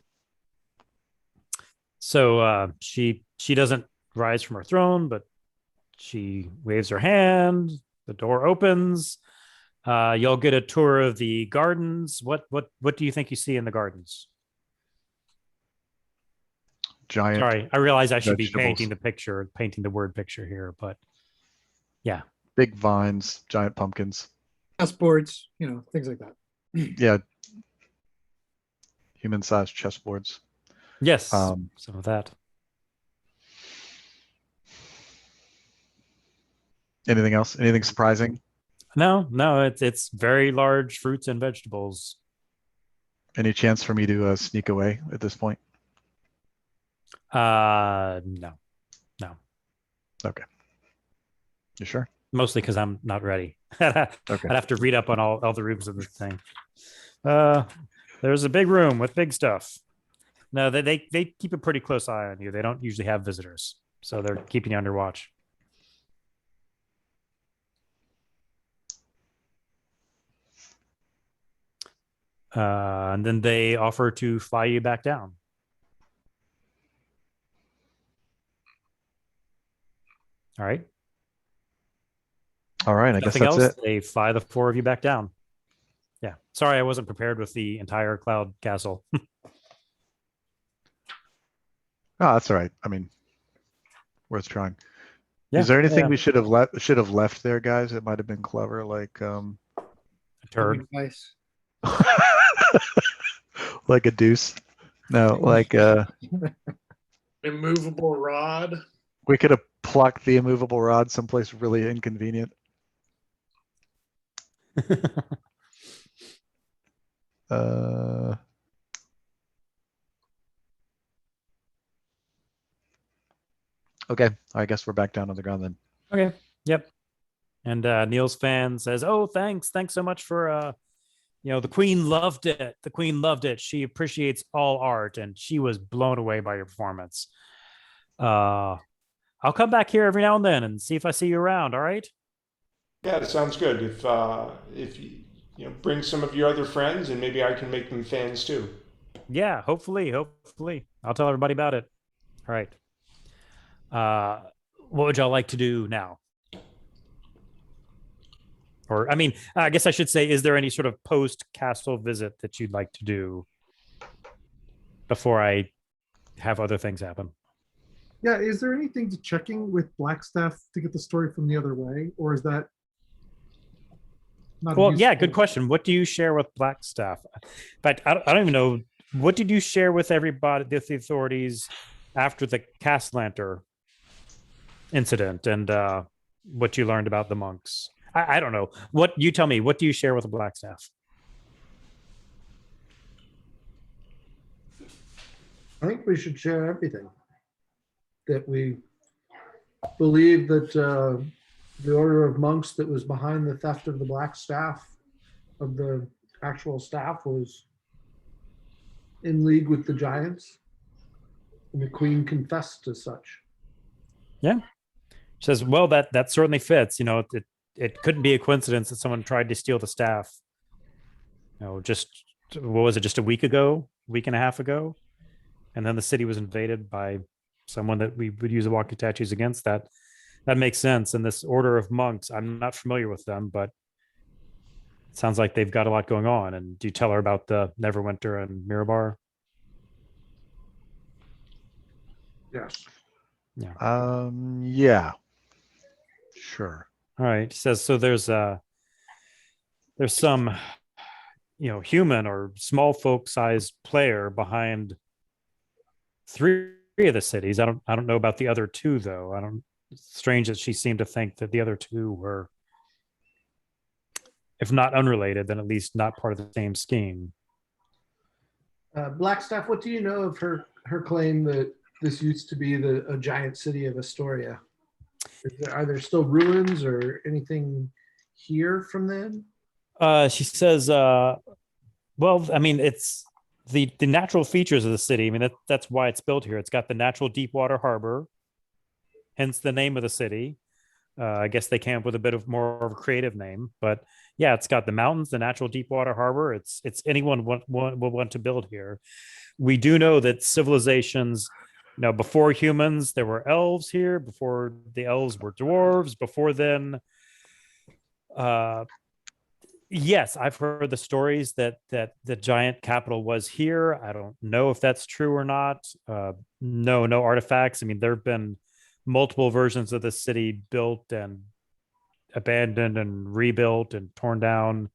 So she doesn't rise from her throne, but she waves her hand. The door opens. You'll get a tour of the gardens. What do you think you see in the gardens? Giant. Sorry, I realize I should be vegetables. painting the word picture here, but yeah. Big vines, giant pumpkins. Chessboards, things like that. Yeah. Human-sized chessboards. Yes, some of that. Anything else? Anything surprising? No, it's very large fruits and vegetables. Any chance for me to sneak away at this point? No. Okay. You sure? Mostly because I'm not ready. Okay. I'd have to read up on all the rooms of the thing. There's a big room with big stuff. No, they keep a pretty close eye on you. They don't usually have visitors, so they're keeping you under watch. And then they offer to fly you back down. All right. All right. I guess Nothing that's else. it. They fly the four of you back down. Yeah. Sorry, I wasn't prepared with the entire cloud castle. Oh, that's all right. I mean, worth trying. Yeah, Is there anything yeah. we should have left there, guys? It might have been clever, like A turd. Advice. like a deuce. No, like Immovable rod. we could have plucked the immovable rod someplace really inconvenient. Okay, I guess we're back down on the ground then. Okay. Yep. And Neil's fan says, "Oh, thanks so much for the Queen loved it. The Queen loved it. She appreciates all art, and she was blown away by your performance. I'll come back here every now and then and see if I see you around. All right." Yeah, that sounds good. If you bring some of your other friends, and maybe I can make them fans too. Yeah, hopefully. I'll tell everybody about it. All right. What would y'all like to do now? Or, I mean, I guess I should say, is there any sort of post-castle visit that you'd like to do before I have other things happen? Yeah, is there anything to checking with Blackstaff to get the story from the other way, or is that not? Well, yeah, good question. What do you share with Blackstaff? But I don't even know. What did you share with everybody, the authorities, after the Castlanter incident, and what you learned about the monks? I don't know. What you tell me? What do you share with the Blackstaff? I think we should share everything. That we believe that the order of monks that was behind the theft of the black staff, of the actual staff, was in league with the giants. And the queen confessed as such. Yeah. She says, well, that certainly fits. It couldn't be a coincidence that someone tried to steal the staff. Just what was it? Just a week and a half ago, and then the city was invaded by someone that we would use the walkie tattoos against. That makes sense. And this order of monks, I'm not familiar with them, but it sounds like they've got a lot going on. And do you tell her about the Neverwinter and Mirabar? Yes. Yeah, sure. All right. He says, so there's some, human or small folk sized player behind three of the cities. I don't know about the other two though. It's strange that she seemed to think that the other two were, if not unrelated, then at least not part of the same scheme. Blackstaff, what do you know of her claim that this used to be a giant city of Astoria? Are there still ruins or anything here from then? She says, well, I mean, it's the natural features of the city. I mean, that's why it's built here. It's got the natural deep water harbor, hence the name of the city. I guess they came up with a bit of more of a creative name, but yeah, it's got the mountains, the natural deep water harbor. It's anyone will want to build here. We do know that civilizations, before humans, there were elves here. Before the elves were dwarves. Before then, yes, I've heard the stories that the giant capital was here. I don't know if that's true or not. No artifacts. I mean, there have been multiple versions of the city built and abandoned and rebuilt and torn down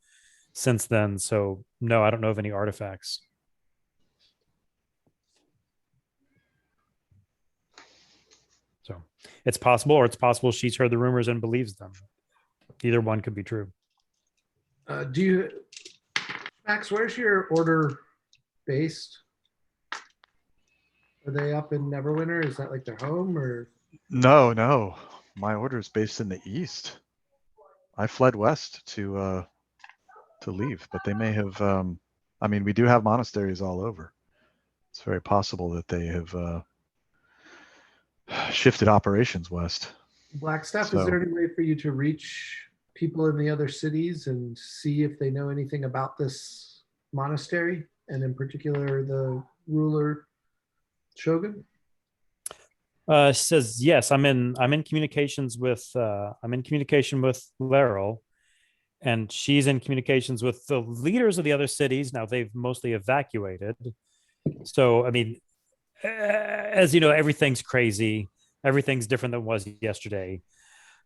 since then. So no, I don't know of any artifacts. So it's possible, or it's possible she's heard the rumors and believes them. Either one could be true. Max, where's your order based? Are they up in Neverwinter? Is that like their home or? No. My order is based in the east. I fled west to leave, but they may have. I mean, we do have monasteries all over. It's very possible that they have shifted operations west. Blackstaff, So- is there any way for you to reach people in the other cities and see if they know anything about this monastery, and in particular the ruler Shogun? She says, yes, I'm in communications with Laryl, and she's in communications with the leaders of the other cities. Now they've mostly evacuated. So, I mean, as you know, everything's crazy. Everything's different than it was yesterday.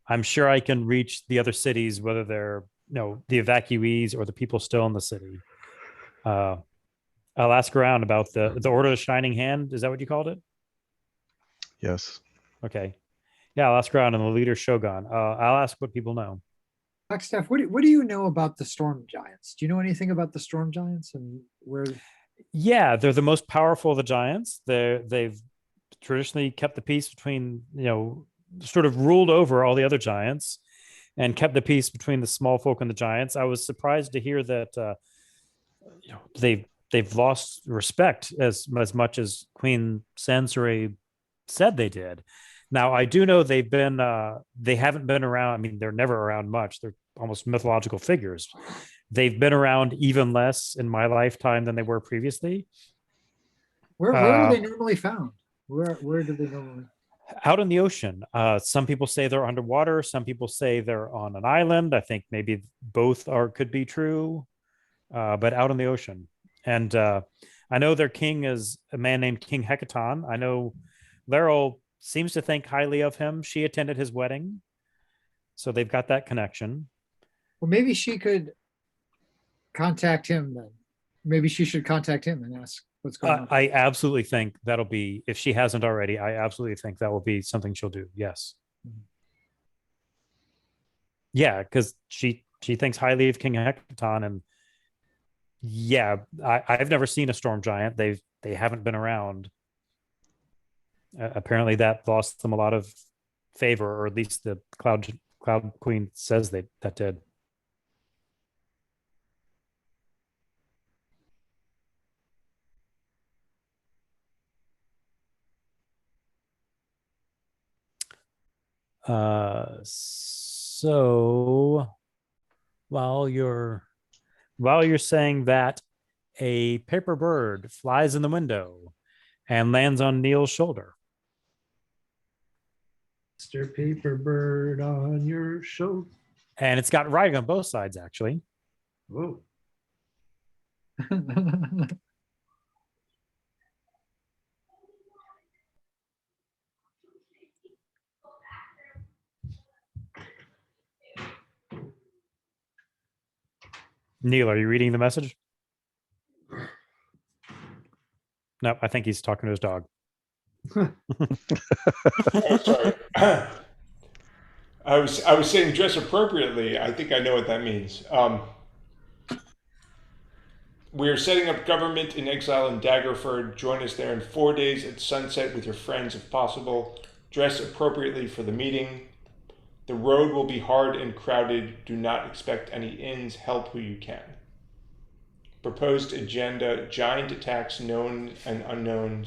I'm sure I can reach the other cities, whether they're, the evacuees or the people still in the city. I'll ask around about the Order of the Shining Hand. Is that what you called it? Yes. Okay. Yeah, I'll ask around, and the leader Shogun. I'll ask what people know. Blackstaff, what do you know about the storm giants? Do you know anything about the storm giants and where? Yeah, they're the most powerful of the giants. They've traditionally kept the peace between, sort of ruled over all the other giants and kept the peace between the small folk and the giants. I was surprised to hear that they've lost respect as much as Queen Sansui said they did. Now, I do know they haven't been around. I mean, they're never around much. They're almost mythological figures. They've been around even less in my lifetime than they were previously. Where are they normally found? Where do they normally? Out in the ocean. Some people say they're underwater. Some people say they're on an island. I think maybe both could be true, but out in the ocean. And I know their king is a man named King Hecaton. I know Laryl seems to think highly of him. She attended his wedding, so they've got that connection. Well, maybe she could contact him then. Maybe she should contact him and ask what's going on. I absolutely think that'll be, if she hasn't already, I absolutely think that will be something she'll do. Yes. Yeah, because she thinks highly of King Hecaton, and yeah, I've never seen a storm giant. They haven't been around. Apparently that lost them a lot of favor, or at least the Cloud Queen says that did. So while you're saying that, a paper bird flies in the window and lands on Neil's shoulder. Mr. Paperbird on your show. And it's got writing on both sides, actually. Whoa. Neil, are you reading the message? No, I think he's talking to his dog. Oh, sorry. I was saying dress appropriately. I think I know what that means. We are setting up government in exile in Daggerford. Join us there in 4 days at sunset with your friends if possible. Dress appropriately for the meeting. The road will be hard and crowded. Do not expect any inns. Help who you can. Proposed agenda: giant attacks known and unknown,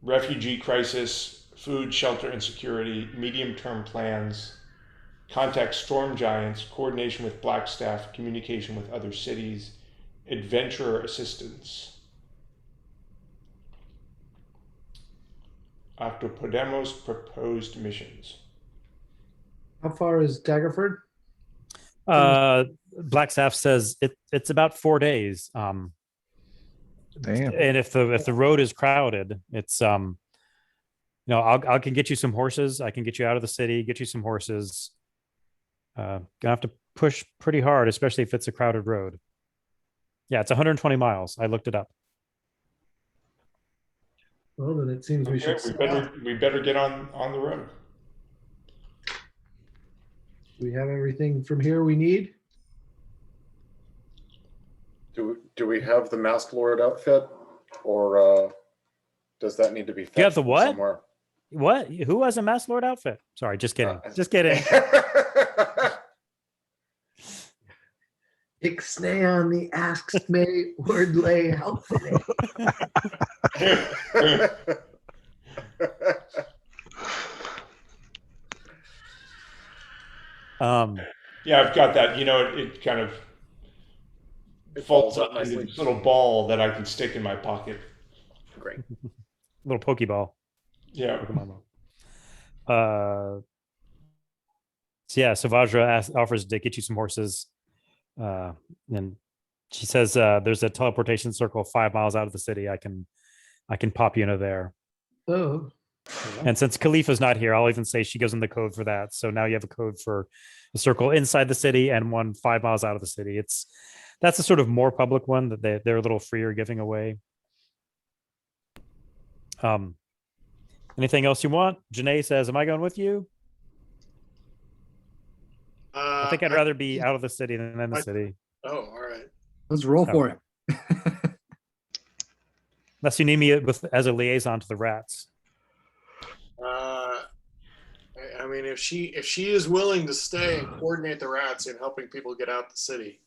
refugee crisis, food, shelter, and security, medium-term plans, contact storm giants, coordination with Blackstaff, communication with other cities, adventurer assistance. Octopodemos proposed missions. How far is Daggerford? Blackstaff says it's about 4 days. Damn. And if the road is crowded, it's I can get you some horses. I can get you out of the city, get you some horses. Gonna have to push pretty hard, especially if it's a crowded road. Yeah, it's 120 miles. I looked it up. Well, then it seems we Okay, should. we better get on the road. We have everything from here we need. Do we have the Mask Lord outfit, or does that need to be? You have the fetched what? Somewhere? What? Who has a Mask Lord outfit? Sorry, just kidding. Just kidding. Ixnay on the asks me word lay outfit. Yeah, I've got that. It kind of It folds falls out up into nicely. this little ball that I can stick in my pocket. Great. Little Pokeball. Yeah. Pokemon ball. So yeah, so Vajra offers to get you some horses. And she says there's a teleportation circle 5 miles out of the city. I can pop you into there. Oh, And since Khalifa's not here, I'll even say she gives him the code for that. So now you have a code for a circle inside the city and one 5 miles out of the city. That's a sort of more public one that they're a little freer giving away. Anything else you want? Janae says, am I going with you? I think I'd rather be out of the city than in the city. Oh, all right. Let's roll for it. Unless you need me as a liaison to the rats. I mean, if she is willing to stay and coordinate the rats in helping people get out the city,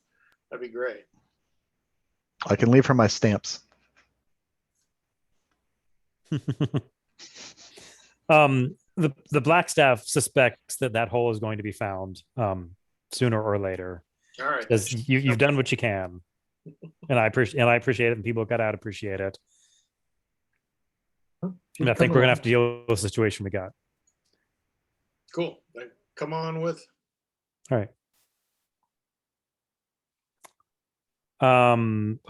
that'd be great. I can leave her my stamps. The Blackstaff suspects that hole is going to be found sooner or later. All right. Because you've done what you can, and I appreciate it, and people got out appreciate it. And I think we're gonna have to deal with the situation we got. Cool. Then come on with. All right.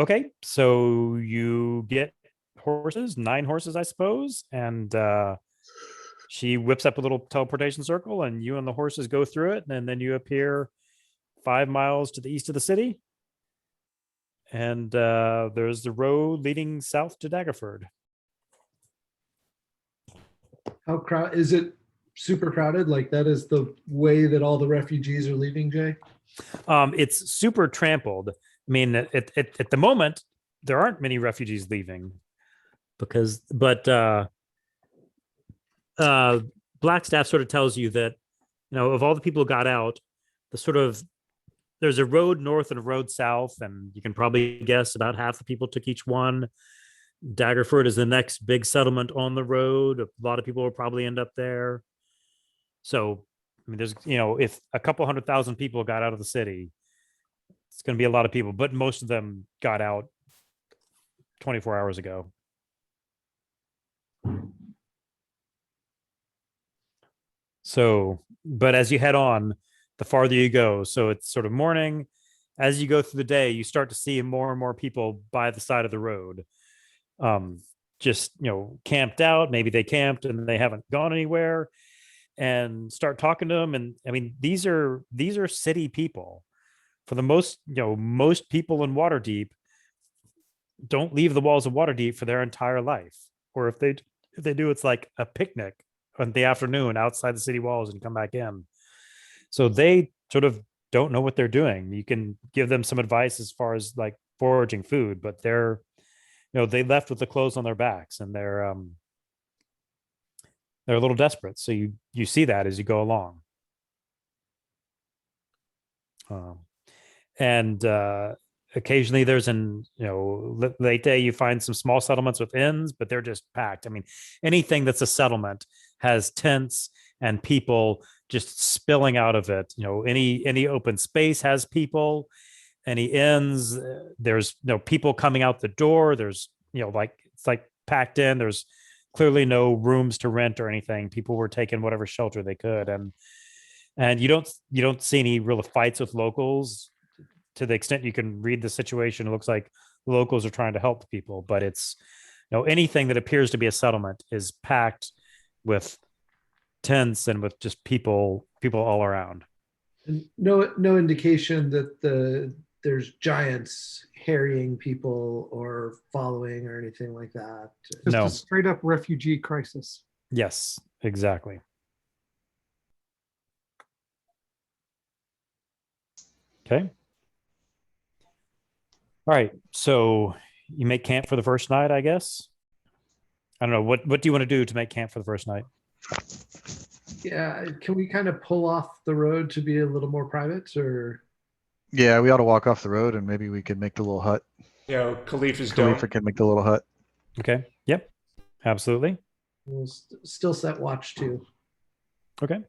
Okay, so you get horses, 9 horses, I suppose, and she whips up a little teleportation circle, and you and the horses go through it, and then you appear 5 miles to the east of the city, and there's the road leading south to Daggerford. how crowd is it? Super crowded? Like that is the way that all the refugees are leaving, Jay? It's super trampled. I mean, at the moment, there aren't many refugees leaving but Blackstaff sort of tells you that, of all the people who got out, there's a road north and a road south, and you can probably guess about half the people took each one. Daggerford is the next big settlement on the road. A lot of people will probably end up there. So, I mean, there's, if a couple 100,000 people got out of the city, it's going to be a lot of people, but most of them got out 24 hours ago. So, but as you head on, the farther you go, so it's sort of morning. As you go through the day, you start to see more and more people by the side of the road, um, just camped out. Maybe they camped and they haven't gone anywhere, and start talking to them. And I mean, these are city people. For the most people in Waterdeep don't leave the walls of Waterdeep for their entire life, or if they do, it's like a picnic in the afternoon outside the city walls and come back in. So they sort of don't know what they're doing. You can give them some advice as far as like foraging food, but they left with the clothes on their backs, and they're a little desperate. So you see that as you go along. And occasionally there's late day, you find some small settlements with inns, but they're just packed. I mean, anything that's a settlement has tents and people just spilling out of it. Any open space has people. Any inns, there's people coming out the door. There's it's like packed in. There's clearly no rooms to rent or anything. People were taking whatever shelter they could, and you don't see any real fights with locals. To the extent you can read the situation, it looks like locals are trying to help the people, but it's anything that appears to be a settlement is packed with tents and with just people all around. And no indication that there's giants harrying people or following or anything like that. Just No. a straight up refugee crisis. Yes, exactly. Okay. All right. So you make camp for the first night, I guess. I don't know. What do you want to do to make camp for the first night? Yeah, can we kind of pull off the road to be a little more private, or? Yeah, we ought to walk off the road and maybe we can make the little hut. Khalifa's dome. Khalifa can make the little hut. Okay. Yep. Absolutely. We'll still set watch too. Okay.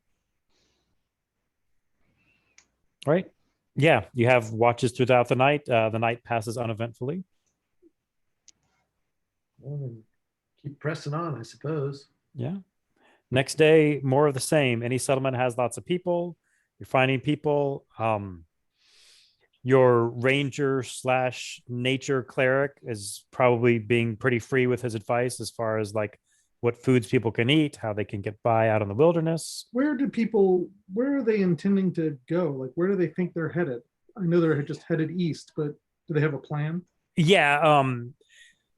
All right. Yeah, you have watches throughout the night. The night passes uneventfully. Well, then keep pressing on, I suppose. Yeah. Next day, more of the same. Any settlement has lots of people. You're finding people. Your ranger / nature cleric is probably being pretty free with his advice as far as like what foods people can eat, how they can get by out in the wilderness. Where are they intending to go? Like, where do they think they're headed? I know they're just headed east, but do they have a plan? Yeah.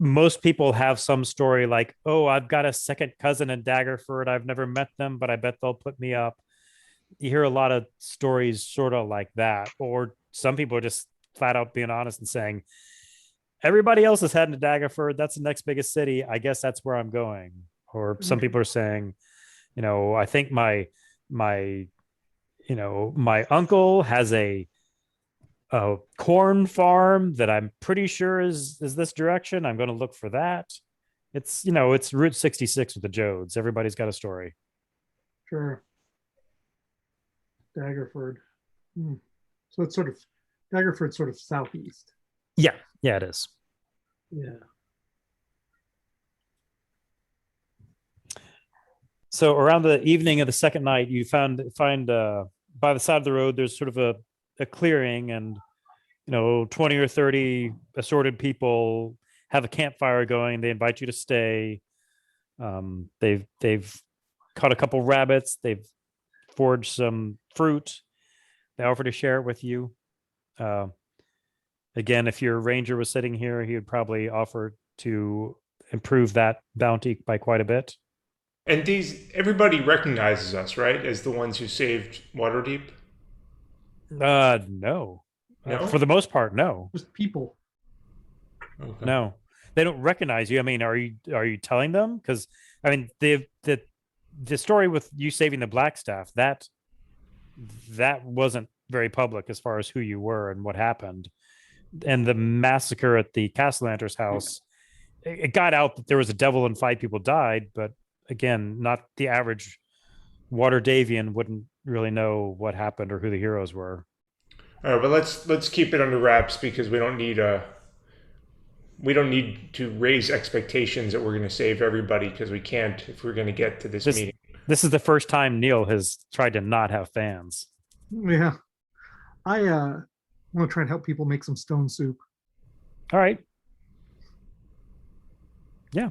Most people have some story like, oh, I've got a second cousin in Daggerford. I've never met them, but I bet they'll put me up. You hear a lot of stories sort of like that. Or some people are just flat out being honest and saying, everybody else is heading to Daggerford. That's the next biggest city. I guess that's where I'm going. Or some people are saying, I think my uncle has a corn farm that I'm pretty sure is this direction. I'm going to look for that. It's Route 66 with the Jodes. Everybody's got a story. Sure. Daggerford. So it's Daggerford's sort of southeast. Yeah, it is. Yeah. So around the evening of the second night, you find by the side of the road, there's sort of a clearing, and 20 or 30 assorted people have a campfire going. They invite you to stay. They've caught a couple rabbits. They've foraged some fruit. They offer to share it with you. Again, if your ranger was sitting here, he would probably offer to improve that bounty by quite a bit. And everybody recognizes us, right, as the ones who saved Waterdeep? No. No? For the most part, no. Just people. Okay. No, they don't recognize you. I mean, are you telling them? Because I mean, the story with you saving the Blackstaff, that wasn't very public as far as who you were and what happened, and the massacre at the Castellanter's house. It got out that there was a devil and 5 people died, but again, not the average Waterdavian wouldn't really know what happened or who the heroes were. All right, but let's keep it under wraps because we don't need to raise expectations that we're going to save everybody, because we can't if we're going to get to this meeting. This is the first time Neil has tried to not have fans. Yeah. I want to try and help people make some stone soup. All right. Yeah.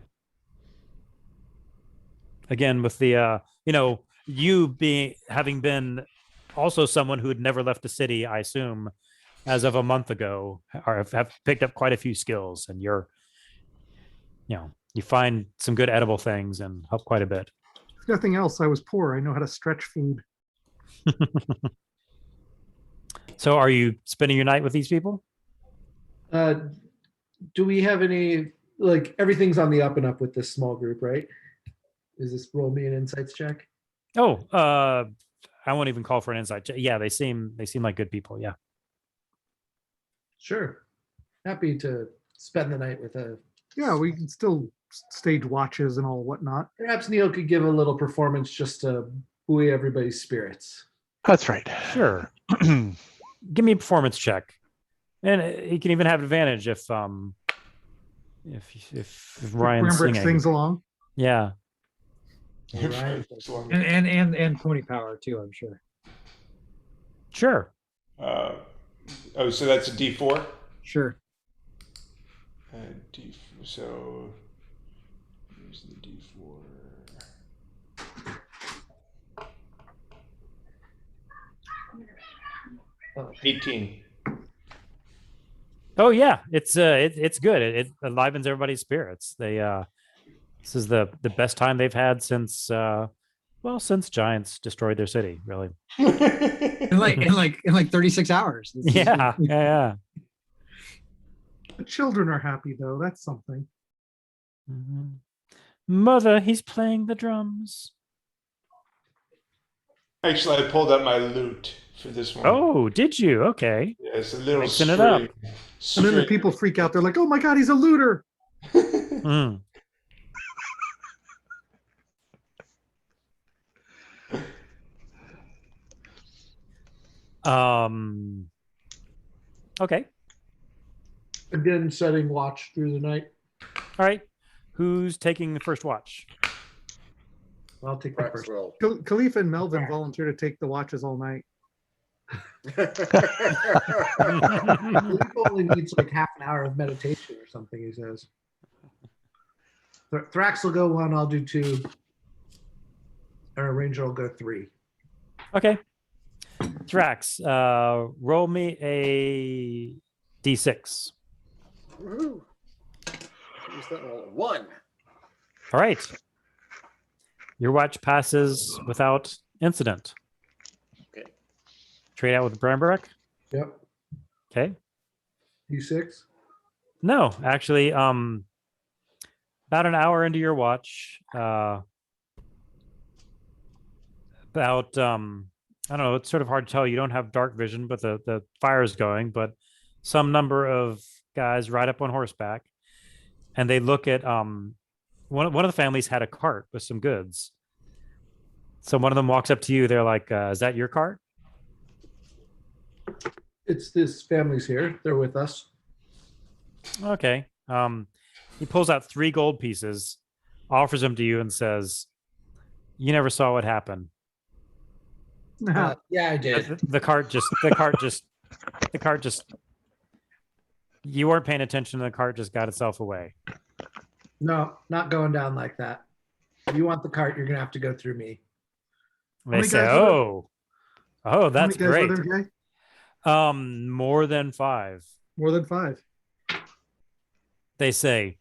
Again, with the you having been also someone who had never left the city, I assume, as of a month ago, or have picked up quite a few skills, and you find some good edible things and help quite a bit. If nothing else, I was poor. I know how to stretch food. So are you spending your night with these people? Do we have any, like, everything's on the up and up with this small group, right? Is this roll me an insights check? Oh, I won't even call for an insight check. Yeah, they seem like good people. Yeah. Sure. Happy to spend the night with a. Yeah, we can still stage watches and all whatnot. Perhaps Neil could give a little performance just to buoy everybody's spirits. That's right. Sure. Give me a performance check, and he can even have advantage if Ryan's Brambrick singing. sings along. Yeah. Right. And pony power too, I'm sure. Sure. So that's a D4. Sure. So here's the D4. Oh. 18. Oh yeah, it's good. It enlivens everybody's spirits. This is the best time they've had since since giants destroyed their city, really. In like 36 hours. This is- Yeah. The children are happy though. That's something. Mhm. Mother, he's playing the drums. Actually, I pulled out my lute for this one. Oh, did you? Okay. Yeah, it's a little Mixing it up. And then the people freak out. They're like, "Oh my God, he's a looter!" Mm. Okay. Again, setting watch through the night. All right. Who's taking the first watch? I'll take the Rex first. will. Khalifa and Melvin volunteer to take the watches all night. Philippe only needs like half an hour of meditation or something, he says. Thrax will go 1, I'll do 2. Our Ranger will go 3. Okay. Thrax, roll me a d6. Woohoo. Use that roll. 1. All right. Your watch passes without incident. Okay. Trade out with Bramberg. Yep. Okay. D6. No, actually, about an hour into your watch, I don't know, it's sort of hard to tell. You don't have dark vision, but the fire is going, but some number of guys ride up on horseback and they look at one of the families had a cart with some goods. So one of them walks up to you. They're like, is that your cart? It's this family's here. They're with us. Okay. He pulls out 3 gold pieces, offers them to you, and says, "You never saw what happened. Yeah, I did. The cart just you weren't paying attention, and the cart just got itself away." No, not going down like that. If you want the cart, you're gonna have to go through me. And they many say, guys are there? "Oh, How that's many guys great." are there, Jay? More than 5. More than 5. They say,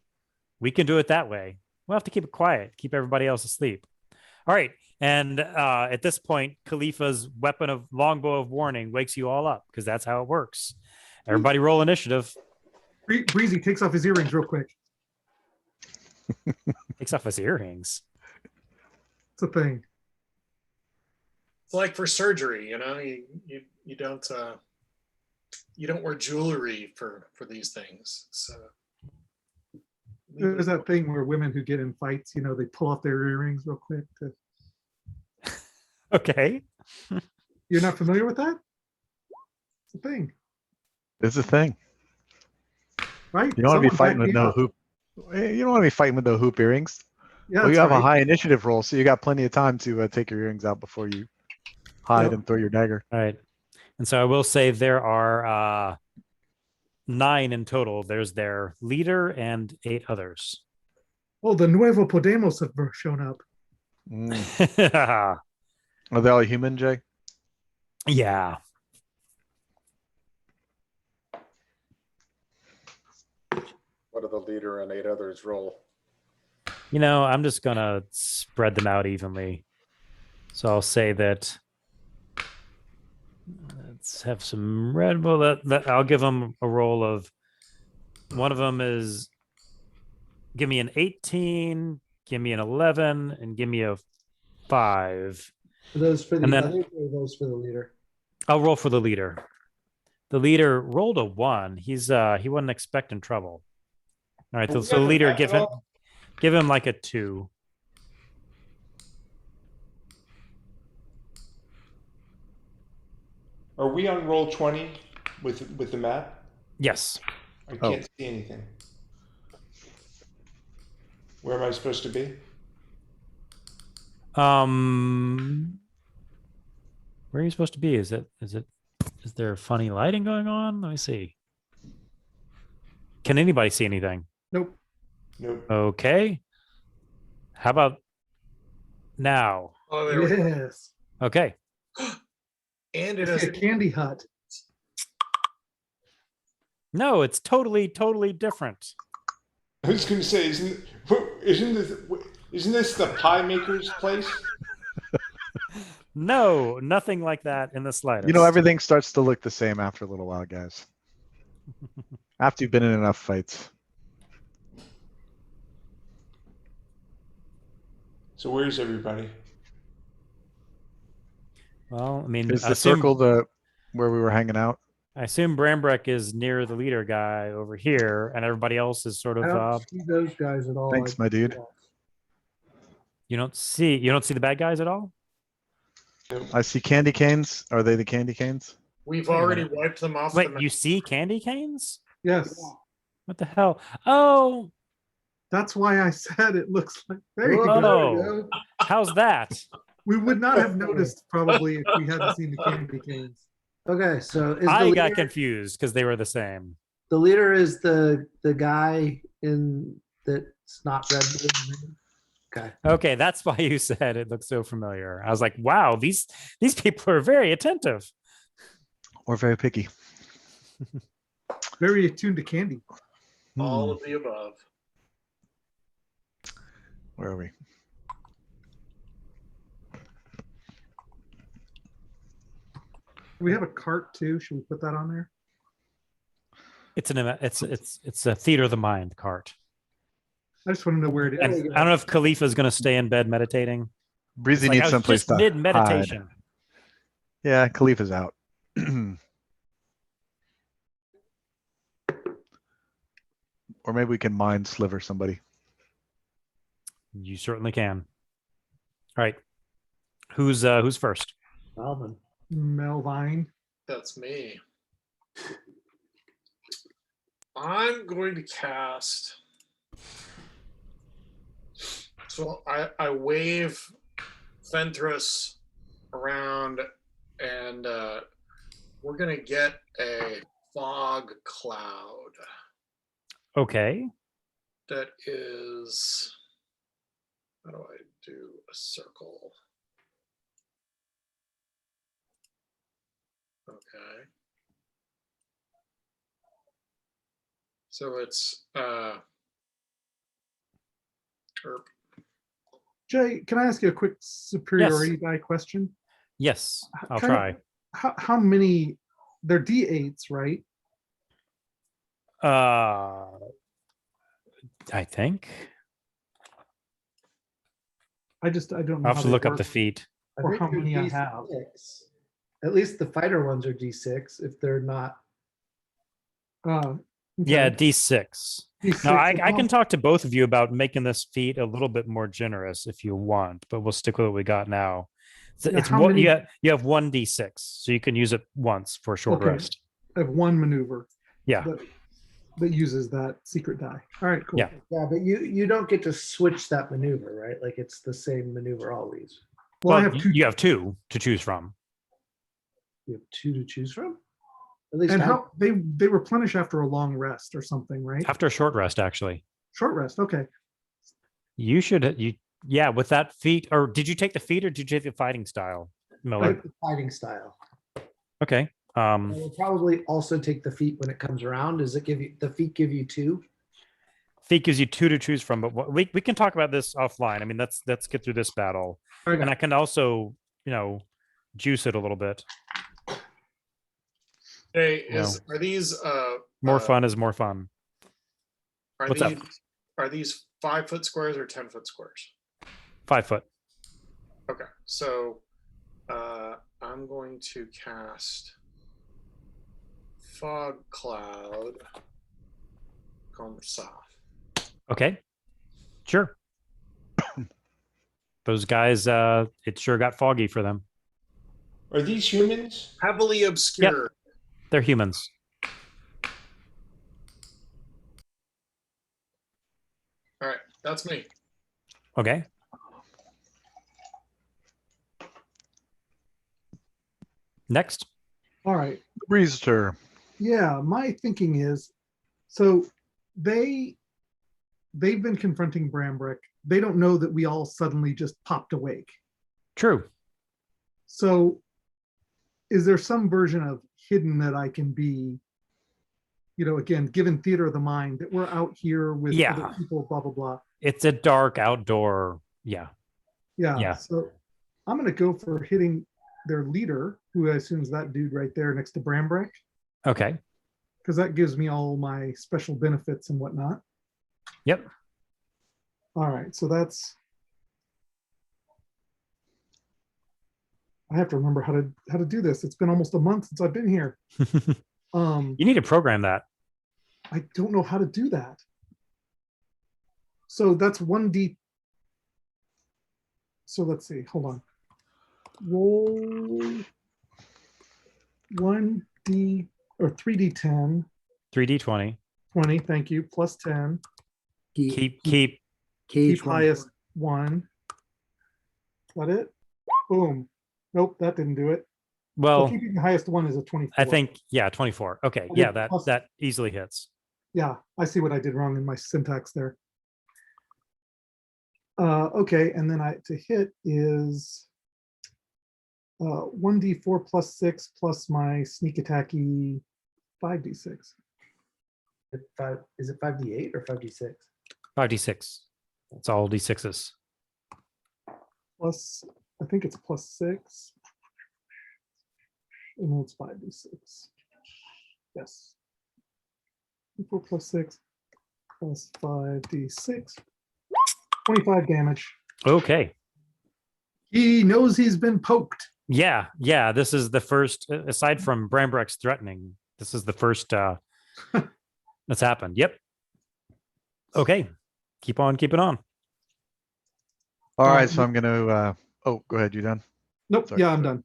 "We can do it that way. We'll have to keep it quiet, keep everybody else asleep." All right. And at this point, Khalifa's weapon of longbow of warning wakes you all up because that's how it works. Everybody roll initiative. Breezy takes off his earrings real quick. Takes off his earrings. It's a thing. It's like for surgery, you don't wear jewelry for these things. So There's that thing where women who get in fights, they pull off their earrings real quick. Okay. You're not familiar with that? It's a thing, It's a thing. right? You don't want to be Someone fighting back with me no up. hoop. You don't want to be fighting with no hoop earrings. Yeah, Well, you that's have a right. high initiative roll, so you got plenty of time to take your earrings out before you hide Yep. and throw your dagger. All right. And so I will say there are 9 in total. There's their leader and 8 others. Oh, the Nuevo Podemos have shown up. Mm. Are they all human, Jay? Yeah. What do the leader and 8 others roll? You know, I'm just going to spread them out evenly. So I'll say that let's have some red. Well, I'll give them a roll of one of them is give me an 18, give me an 11, and give me a 5. Are those for the And then- others or are those for the leader? I'll roll for the leader. The leader rolled a 1. He wasn't expecting trouble. All right, so the leader give him like a 2. Are we on roll 20 with the map? Yes. I Oh. can't see anything. Where am I supposed to be? Where are you supposed to be? Is there funny lighting going on? Let me see. Can anybody see anything? Nope. Nope. Okay. How about now? Oh, there we go. Yes. Okay. And it I see has a candy hut. No, it's totally different. I was going to say, isn't this the pie maker's place? No, nothing like that in the slightest. You know, everything starts to look the same after a little while, guys. After you've been in enough fights. So where's everybody? Well, I mean, Is I the assume, circle where we were hanging out? I assume Brambrek is near the leader guy over here, and everybody else is sort I of. don't see those guys at all. Thanks, my dude. You don't see the bad guys at all. I see candy canes. Are they the candy canes? we've Wait a already minute. wiped them off. Wait, the you see candy canes? Yes. What the hell? Oh, That's why I said it looks like. There you Oh. go. There we go. how's that? We would not have noticed probably if we hadn't seen the candy canes. Okay, so is I the got leader, confused because they were the same. the leader is the guy in that's not red. Blue? Okay. Okay, that's why you said it looks so familiar. I was like, wow, these people are very attentive. Or very picky? Very attuned to candy. all Hmm, of the above. where are we? We have a cart too. Should we put that on there? It's a theater of the mind cart. I just want to know where it is. And I don't know if Khalifa is going to stay in bed meditating. Breezy It's like, I needs was someplace just to mid hide. meditation. Yeah, Khalifa's out. Or maybe we can mind sliver somebody. You certainly can. All right, who's first? Melvin. Melvine. That's me. I'm going to cast. So I wave Fenthras around, and we're gonna get a fog cloud Okay. that is. How do I do a circle? Okay. So it's erp. Jay, can I ask you a quick superiority die question? Yes, I'll Kind of- try. How many? They're D8s, right? I think I don't know. I'll have how to they look up work. the feet. Or think how they're many I have. D6. At least the fighter ones are D6 if they're not. Okay. Yeah, D6. D6 Now, I as can well? talk to both of you about making this feat a little bit more generous if you want, but we'll stick with what we got now. So Now, it's how what many- you have one D6, so you can use it once for a short Okay. rest. I have one maneuver. Yeah. But that uses that secret die. All right, cool. Yeah. Yeah, but you don't get to switch that maneuver, right? Like it's the same maneuver always. Well, I Well, have two. you have two to choose from. You have two to choose from. At least And I- how they replenish after a long rest or something, right? After a short rest, actually. Short rest. Okay. You should, yeah, with that feat, or did you take the feat or did you take the fighting style, Miller? like the fighting style. Okay. I will probably also take the feat when it comes around. Does it give you the feat? Give you two? Feat gives you two to choose from, but we can talk about this offline. I mean, let's get through this battle, Okay. and I can also, juice it a little bit. Hey, No. are these More fun is more fun. are What's up? these 5-foot squares or 10-foot squares? 5 foot. Okay, so I'm going to cast Fog Cloud comme ça. Okay. Sure. Those guys, it sure got foggy for them. Are these humans? Heavily obscure. They're humans. All right, that's me. Okay. Next. All right. Breezer. Yeah, my thinking is, so they've been confronting Brambrick. They don't know that we all suddenly just popped awake. True. So is there some version of hidden that I can be, again, given theater of the mind, that we're out here with Yeah. other people, blah, blah, blah. It's a dark outdoor. Yeah. Yeah. Yeah. So I'm going to go for hitting their leader, who I assume is that dude right there next to Brambrick, Okay. because that gives me all my special benefits and whatnot. Yep. All right. So that's, I have to remember how to do this. It's been almost a month since I've been here. You need to program that. I don't know how to do that. So that's 1D. So let's see. Hold on. Roll 1D or 3D10. 3D20. 20. Thank you. Plus 10. Keep. Keep highest 1. Is that it? Boom. Nope, that didn't do it. So Well, keeping the highest 1 is a 24. I think, yeah, 24. Okay. I Yeah, did plus- that easily hits. Yeah, I see what I did wrong in my syntax there. Okay, and then to hit is 1d4 plus 6 plus my sneak attacky 5d6. Is it 5d8 or 5d6? 5d6. It's all d6s. Plus, I think it's plus 6. And then it's 5d6. Yes. 4 plus 6 plus 5d6. 25 damage. Okay. He knows he's been poked. Yeah. This is the first, aside from Brambrick's threatening, this is the first that's happened. Yep. Okay. Keep on keeping on. All right, so I'm going to, oh, go ahead. You done? Nope. Sorry, Yeah, I'm sorry. done.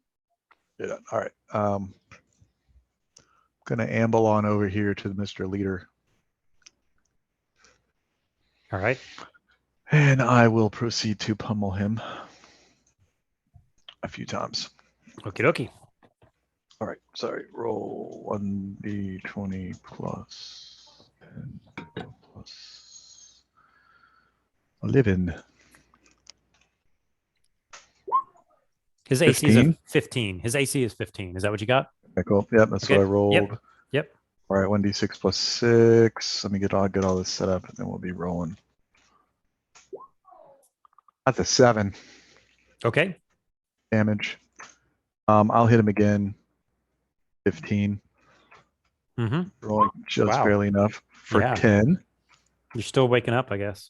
You're done. All right. Going to amble on over here to the Mr. Leader, All right. and I will proceed to pummel him a few times. Okie dokie. All right, sorry. Roll 1d20 plus 10 plus 11. His AC is 15. 15. His AC is 15. Is that what you got? Okay, cool. Yep, that's Okay. what I rolled. Yep. All right, 1d6 plus 6. Let me get all this set up, and then we'll be rolling. That's a 7 Okay. damage. I'll hit him again. 15. Mm-hmm. Rolling just Wow. barely enough for Yeah. 10. You're still waking up, I guess.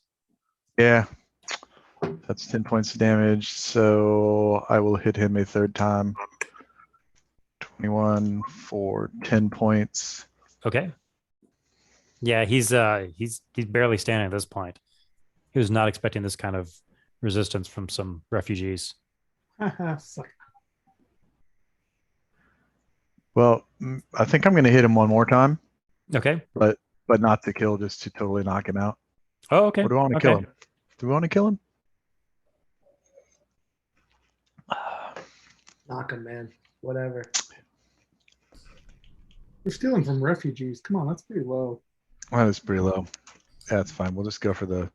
Yeah. That's 10 points of damage. So I will hit him a third time. 21 for 10 points. Okay. Yeah, he's barely standing at this point. He was not expecting this kind of resistance from some refugees. Suck. Well, I think I'm going to hit him one more time, Okay. but but not to kill, just to totally knock him out. Oh, okay. Or do we want to okay. kill him? Do we want to kill him? Knock him, man. Whatever. We're stealing from refugees. Come on, that's pretty low. That is pretty low. Yeah, that's fine. We'll just go for the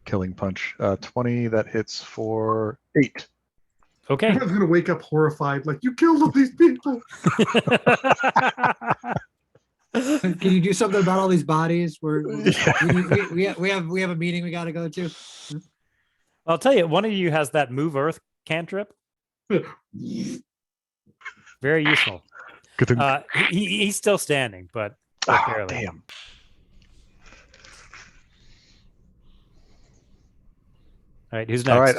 killing punch. 20, that hits for 8. Okay. Everyone's gonna wake up horrified, like you killed all these people. Can you do something about all these bodies? Yeah. We have a meeting we got to go to. I'll tell you, one of you has that move earth cantrip. Very useful. Good thing. He's still standing, but Ah, barely. damn. All right, who's next? All right,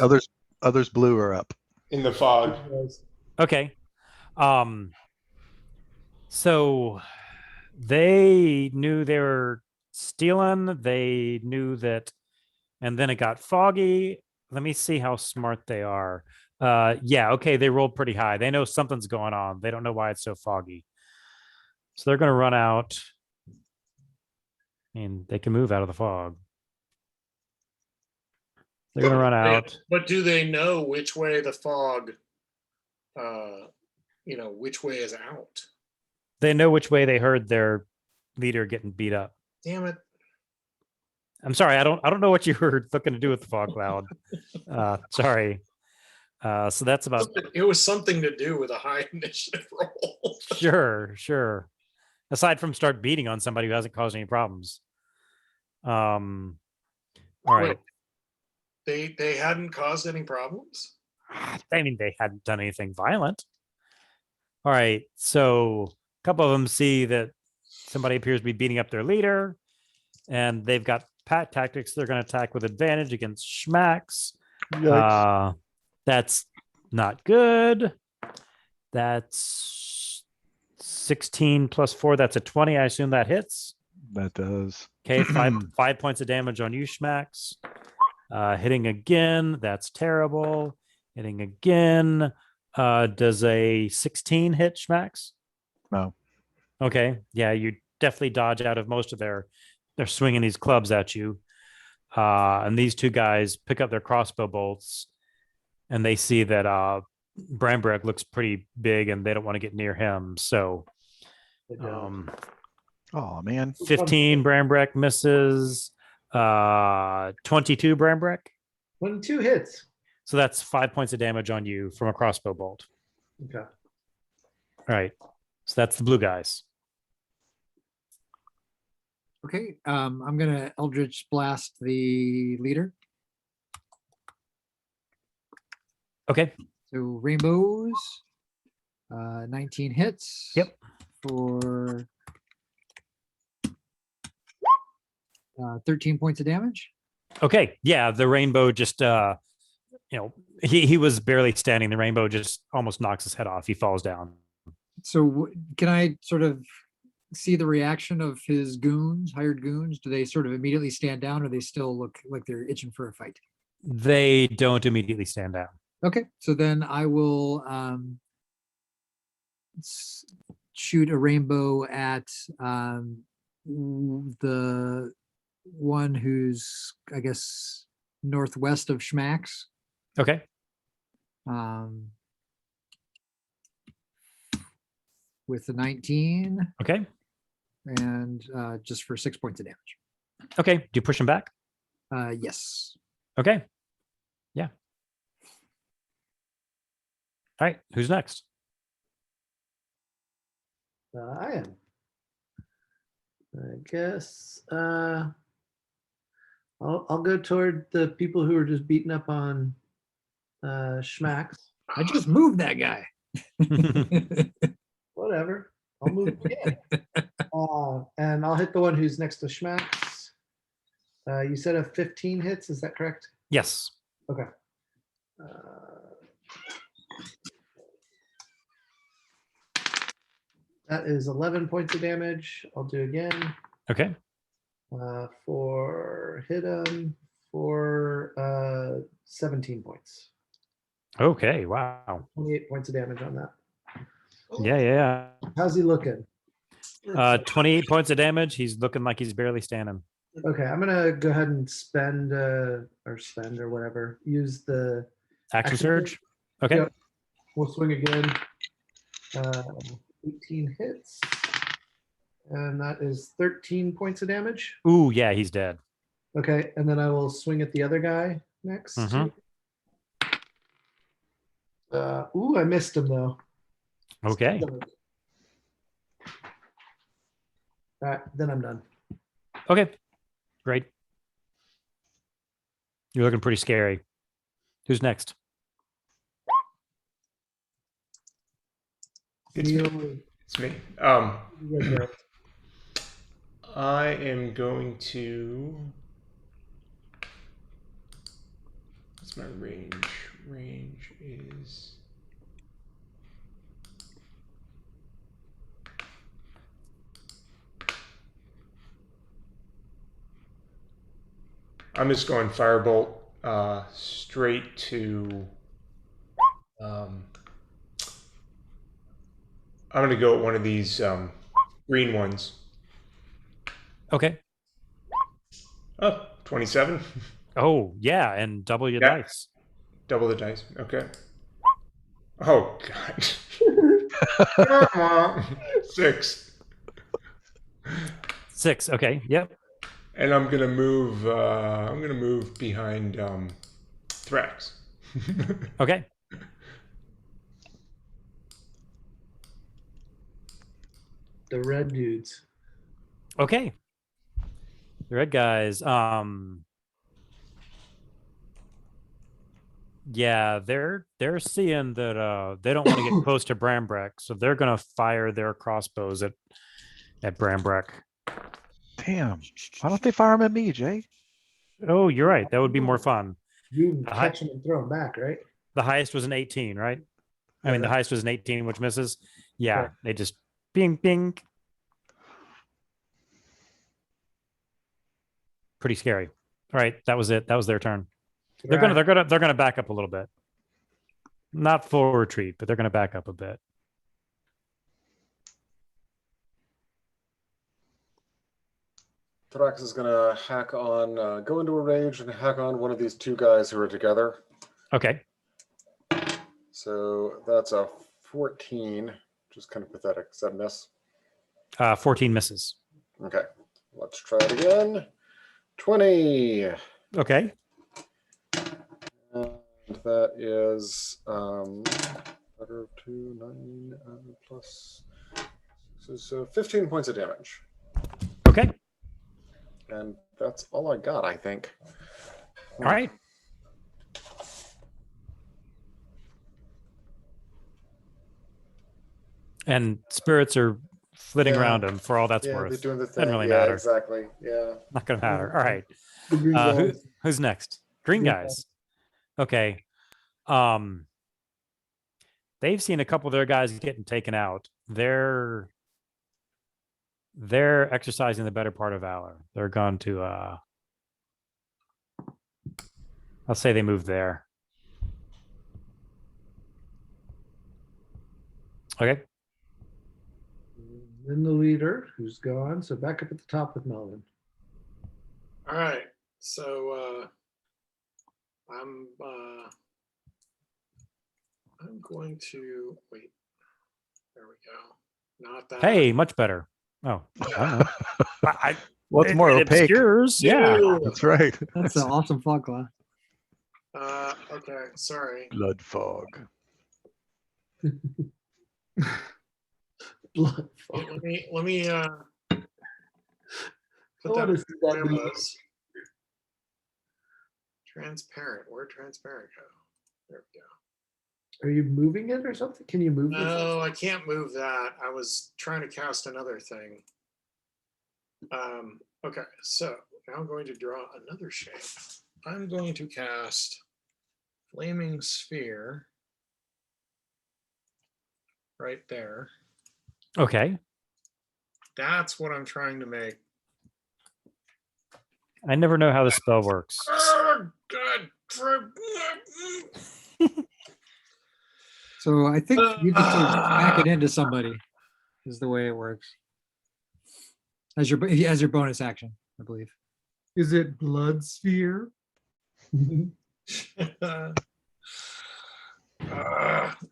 others blue are up. In the fog. Okay. So they knew they were stealing. They knew that, and then it got foggy. Let me see how smart they are. Yeah, okay, they rolled pretty high. They know something's going on. They don't know why it's so foggy. So they're going to run out, and they can move out of the fog. They're going to run out. But do they know which way the fog, which way is out? They know which way they heard their leader getting beat up. Damn it. I'm sorry, I don't know what you were looking to do with the fog cloud. Sorry. So that's about It was something to do with a high initiative roll. sure. Aside from start beating on somebody who hasn't caused any problems. All right. They hadn't caused any problems? I mean, they hadn't done anything violent. All right. So a couple of them see that somebody appears to be beating up their leader, and they've got pat tactics. They're going to attack with advantage against Schmacks. That's not good. That's 16 plus 4. That's a 20. I assume that hits. That does. Okay, 5 points of damage on you, Schmacks. Hitting again. That's terrible. Hitting again. Does a 16 hit, Schmacks? No. Okay. Yeah, you definitely dodge out of most of they're swinging these clubs at you. And these two guys pick up their crossbow bolts, and they see that Brambrek looks pretty big, and they don't want to get near him. So, Oh man. 15 Brambrek misses. 22 Brambrek. 22 hits. So that's 5 points of damage on you from a crossbow bolt. Okay. All right. So that's the blue guys. Okay, I'm gonna Eldritch Blast the leader. Okay. So rainbows, 19 hits. Yep. For 13 points of damage. Okay. Yeah. The rainbow just, he was barely standing. The rainbow just almost knocks his head off. He falls down. So can I sort of see the reaction of his goons, hired goons? Do they sort of immediately stand down, or they still look like they're itching for a fight? They don't immediately stand down. Okay, so then I will shoot a rainbow at the one who's, I guess, northwest of Schmacks. Okay. With the 19. Okay. And just for 6 points of damage. Okay. Do you push him back? Yes. Okay. Yeah. All right. Who's next? I am. I guess I'll go toward the people who are just beating up on Schmacks. I just moved that guy. Whatever. I'll move again. And I'll hit the one who's next to Schmacks. You said a 15 hits, is that correct? Yes. Okay. That is 11 points of damage. I'll do again. Okay. For hit him for 17 points. Okay. Wow. 28 points of damage on that. Yeah. How's he looking? 28 points of damage. He's looking like he's barely standing. Okay, I'm gonna go ahead and spend or whatever. Use the Action Action surge. Okay. Yep. We'll swing again. 18 hits. And that is 13 points of damage. Ooh, yeah, he's dead. Okay, and then I will swing at the other guy next. Mhm. Ooh, I missed him though. Okay. All right, then I'm done. Okay. Great. You're looking pretty scary. Who's next? It's me. Neil, It's me. Red Barrel. I am going to. What's my range? Range is. I'm just going firebolt straight to. I'm going to go at one of these green ones. Okay. Oh, 27. Oh, yeah, and double your Yeah. dice. Double the dice. Okay. Oh, God. 6. 6. Okay. Yep. And I'm gonna move. I'm gonna move behind Thrax. Okay. The red dudes. Okay. The red guys. Yeah, they're seeing that they don't want to get close to Brambrek, so they're gonna fire their crossbows at Brambrek. Damn. Why don't they fire him at me, Jay? Oh, you're right. That would be more fun. You can Uh-huh. catch them and throw them back, right? The highest was an 18, right? I mean, the Yeah. highest was an 18, which misses. Yeah, Correct. they just bing, bing. Pretty scary. All right, that was it. That was their turn. They're gonna back up a little bit. Not full retreat, but they're gonna back up a bit. Thrax is gonna hack on, go into a rage and hack on one of these two guys who are together. Okay. So that's a 14, which is kind of pathetic. Is that a miss? 14 misses. Okay, let's try it again. 20. Okay. And that is better of 2, 9 plus. So 15 points of damage. Okay. And that's all I got, I think. All right. And spirits are flitting Yeah. around him for all that's Yeah, they're worth. doing the thing. Doesn't really yeah, matter. exactly. Yeah. Not gonna matter. All right. The green guys. Who's next? Green Green guys. Okay. They've seen a couple of their guys getting taken out. They're exercising the better part of valor. They're going to I'll say they moved there. Okay. Then the leader, who's gone. So back up at the top with Melvin. All right. So I'm going to wait. There we go. Not that. Hey, much better. Oh, I don't know. What's more it opaque? obscures, yeah. That's right. That's an awesome fog glass. Okay. Sorry. Blood fog. Blood. Let me put I wanna that see that where it video. was. Transparent. Where'd transparent go? There we go. Are you moving it or something? Can you move this? No, I can't move that. I was trying to cast another thing. Okay, so now I'm going to draw another shape. I'm going to cast Flaming Sphere right there. Okay. That's what I'm trying to make. I never know how this spell works. Oh, God. So I think you need to smack it into somebody, is the way it works. as your bonus action, I believe. Is it blood sphere?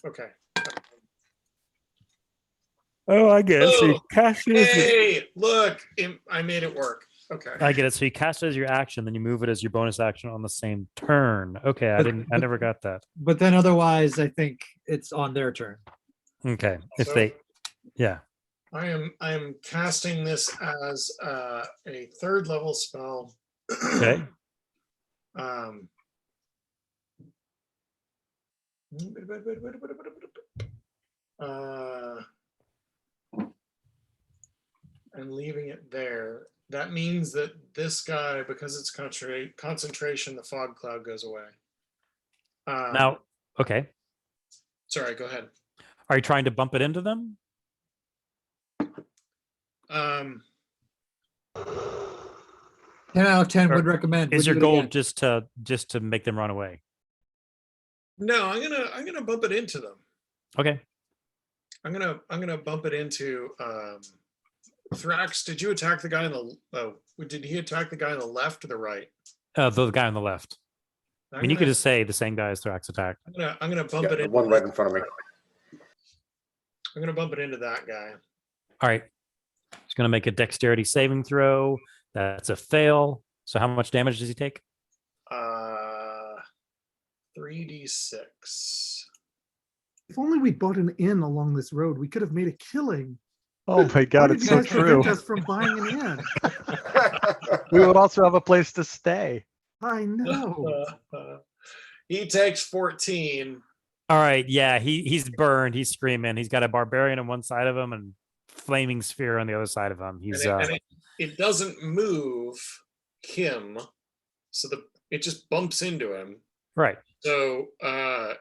Okay. Oh, I get it. So you Oh, cast it as your, Hey, look, I made it work. Okay. I get it. So you cast it as your action, then you move it as your bonus action on the same turn. Okay, I But- never got that. But then otherwise, I think it's on their turn. Okay, if So- they, yeah. I am casting this as a 3rd level spell. Okay. Um. Uh, and leaving it there. That means that this guy, because it's concentration, the fog cloud goes away. Now, okay. Sorry, go ahead. Are you trying to bump it into them? Um, 10 out of 10 Or would recommend. Is Would your do it goal again. just to make them run away? no, I'm gonna bump it into them. Okay. I'm gonna bump it into Thrax. Did you attack the guy in the? Oh, did he attack the guy on the left or the right? The guy on the left. I mean, you could gonna- just say the same guy as Thrax attack. I'm gonna bump Yeah, it the into one right in front of me. I'm gonna bump it into that guy. All right. He's going to make a dexterity saving throw. That's a fail. So how much damage does he take? 3d6. If only we bought an inn along this road, we could have made a killing. Oh my Why God, did it's you so guys prevent true. us from buying an inn? We would also have a place to stay. I know. He takes 14. All right. Yeah. He's burned. He's screaming. He's got a barbarian on one side of him and flaming sphere on the other side of him. And He's it doesn't move him, so it just bumps into him. right. So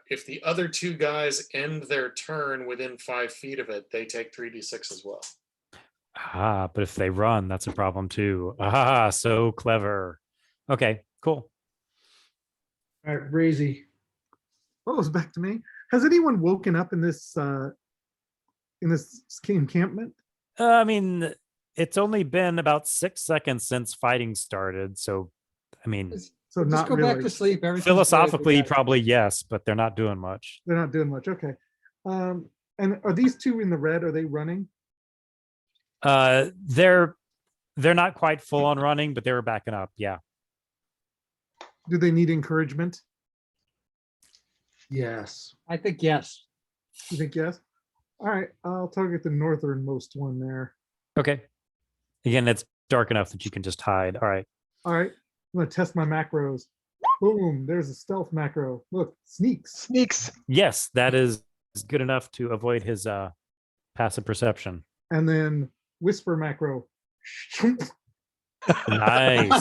if the other 2 guys end their turn within 5 feet of it, they take 3d6 as well. Ah, but if they run, that's a problem too. Ah, so clever. Okay, cool. All right, Breezy. Oh, it's back to me. Has anyone woken up in this encampment? I mean, it's only been about 6 seconds since fighting started. So, I mean, So Just not go really. back to sleep. Everything's good. philosophically, We got it. probably yes, but they're not doing much. They're not doing much. Okay. And are these 2 in the red? Are they running? They're not quite full on running, but they were backing up. Yeah. Do they need encouragement? Yes. I think yes. You think yes? All right, I'll target the northernmost one there. Okay. Again, it's dark enough that you can just hide. All right. All right, I'm gonna test my macros. Boom, there's a stealth macro. Look, sneaks. Sneaks. Yes, that is good enough to avoid his passive perception. And then whisper macro. Nice.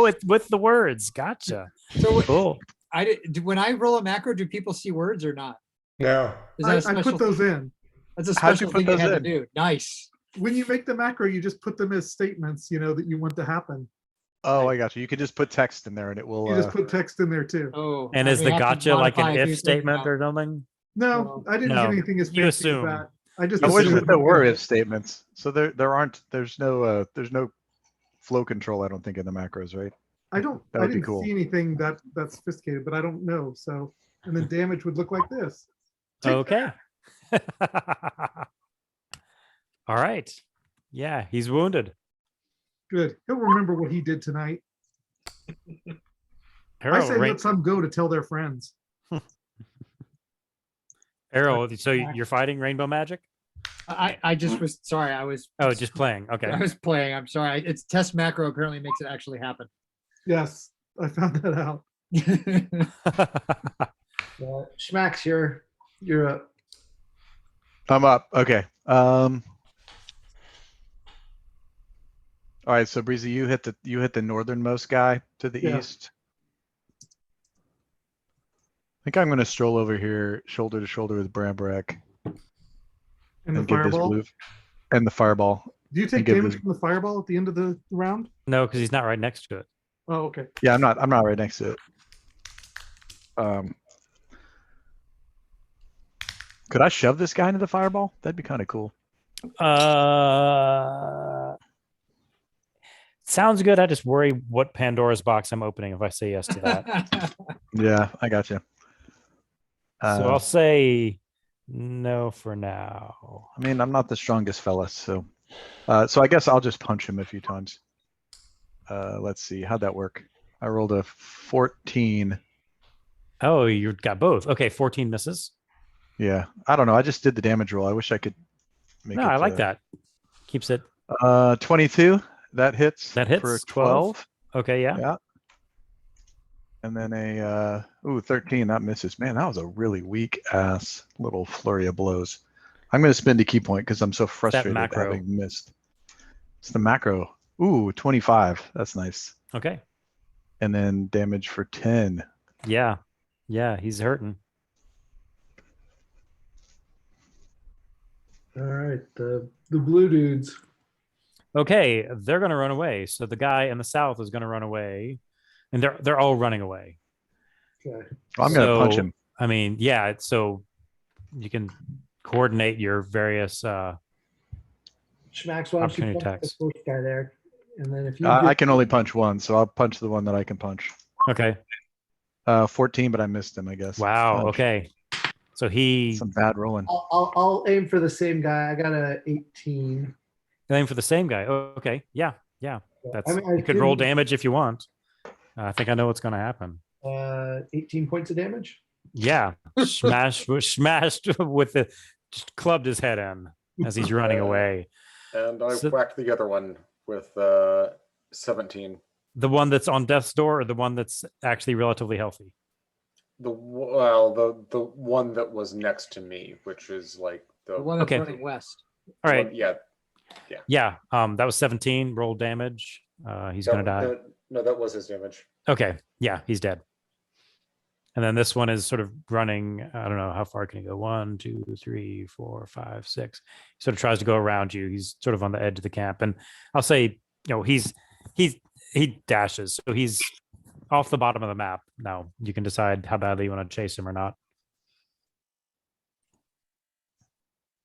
it's with the words. Gotcha. So Cool. when I roll a macro, do people see words or not? No. Is I that a special put those thing? in. That's a How'd you special put thing you those had to in? do. Nice. When you make the macro, you just put them as statements, that you want to happen. Oh, I got you. You could just put text in there and it will. You just put text in there too. Oh. And I is may the have to gotcha like modify an a few if things statement now. or something? No, I didn't No, get anything as you fancy assume. as that. I just I wish assumed that there it were was- if statements. So there's no flow control, I don't think, in the macros, right? I don't. That I would be didn't cool. see anything that sophisticated, but I don't know. So, and then damage would look like this. Take Okay. All right. Yeah, he's wounded. Good. He'll remember what he did tonight. I Arrow, say let some go to tell their friends. Arrow. So you're fighting rainbow magic? I just was sorry. I was Oh, just playing. Okay. I was playing. I'm sorry. It's test macro apparently makes it actually happen. Yes, I found that out. Schmax, you're up. I'm up. Okay. All right. So Breezy, you hit the northernmost guy to the Yeah. east. I think I'm going to stroll over here, shoulder to shoulder with Brambrack, And the and give this fireball. move and the fireball. Do you take give damage this- from the fireball at the end of the round? No, because he's not right next to it. Oh, okay. Yeah, I'm not right next to it. Could I shove this guy into the fireball? That'd be kind of cool. Sounds good. I just worry what Pandora's box I'm opening if I say yes to that. Yeah, I got you. So I'll say no for now. I mean, I'm not the strongest fella, so I guess I'll just punch him a few times. Let's see, how'd that work? I rolled a 14. Oh, you got both. Okay, 14 misses. Yeah, I don't know. I just did the damage roll. I wish I could make No, it. I like that. Keeps it. 22. That hits. That hits, for 12. Okay, yeah. Yeah. And then a 13. That misses. Man, that was a really weak ass little flurry of blows. I'm going to spend a key point because I'm so frustrated macro. having missed. It's the macro. Ooh, 25. That's nice. Okay. And then damage for 10. Yeah. Yeah, he's hurting. All right, the blue dudes. Okay, they're going to run away. So the guy in the south is going to run away, and they're all running away. Okay. I'm going to punch So, him. I mean, yeah. So you can coordinate your various. Schmax, why don't you Opportunity punch the attacks. first guy there? And then if you I get- can only punch one, so I'll punch the one that I can punch. Okay. 14, but I missed him, I guess. Wow. Punch. Okay. So he Some bad rolling. I'll aim for the same guy. I got a 18. aim for the same guy. Oh, okay. Yeah. Yeah. That's I mean, you could roll damage if you want. I think I know what's going to happen. 18 points of damage. Yeah. Smashed with the just clubbed his head in as he's running away. And I So- whacked the other one with 17. The one that's on death's door or the one that's actually relatively healthy? The one that was next to me, which is like The the one that's Okay. running west. All right. one- yeah. Yeah. That was 17. Roll damage. He's going to die. No, that was his damage. Okay. Yeah, he's dead. And then this one is sort of running. I don't know how far can he go. 1, 2, 3, 4, 5, 6. He sort of tries to go around you. He's sort of on the edge of the camp. And I'll say, he dashes. So he's off the bottom of the map. Now you can decide how badly you want to chase him or not.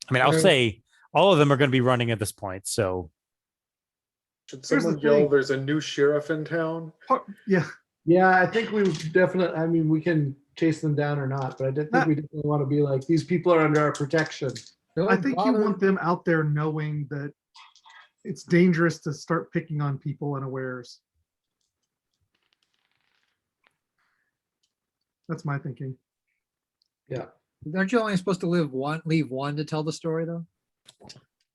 I mean, I'll say all of them are going to be running at this point. So Should Here's the someone yell, thing. "There's a new sheriff in town"? Yeah, Yeah, I think we definitely. I mean, we can chase them down or not, but I did think Not- we definitely want to be like these people are under our protection. I think you want them out there knowing that it's dangerous to start picking on people unawares. That's my thinking. Aren't you only supposed to leave one to tell the story though?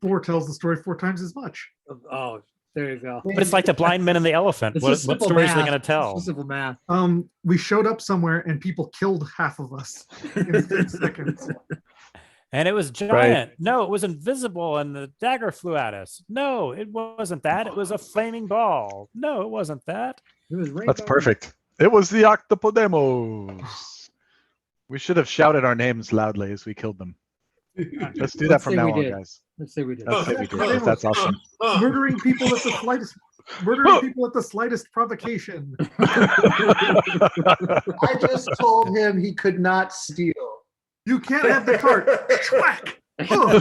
4 tells the story 4 times as much. Oh, there you go. but it's like the blind men and the elephant. It's What just simple stories are they math. going to tell? It's just simple math. We showed up somewhere and people killed half of us in 6 seconds. And it was giant. No, it was invisible and the dagger flew at us. No, it wasn't that. It was a flaming ball. No, it wasn't that. It was That's rainbow. perfect. It was the Octopodemos. We should have shouted our names loudly as we killed them. Let's do that Let's from say now we on, did. guys. Let's say we did. Let's say we did. That's awesome. Murdering people at the slightest provocation. I just told him he could not steal. You can't have the cart. Schwack! Oh,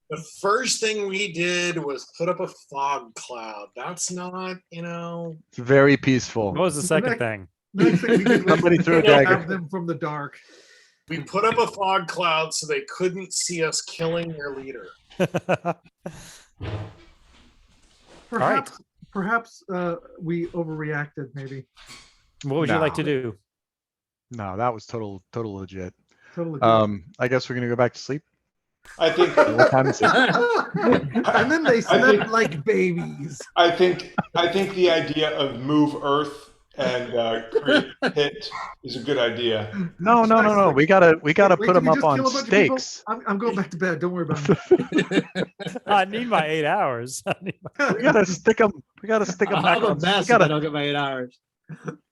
The first thing we did was put up a fog cloud. That's not, It's very peaceful. What was the second next- thing? next thing we did was Somebody threw a have dagger. them from the dark. we put up a fog cloud so they couldn't see us killing their leader. right. Perhaps we overreacted. Maybe What would you like to No. do? No, that was total legit. totally. I guess we're gonna go back to sleep. I think What time is it? And then they slept think- like babies. I think the idea of move Earth and create a pit is a good idea. No. We gotta Wait, put did them we up just on kill a bunch of people? stakes. I'm going back to bed. Don't worry about it. I need my 8 hours. We gotta stick them. We gotta stick them back I'm a on. mess We if I gotta don't get my 8 hours.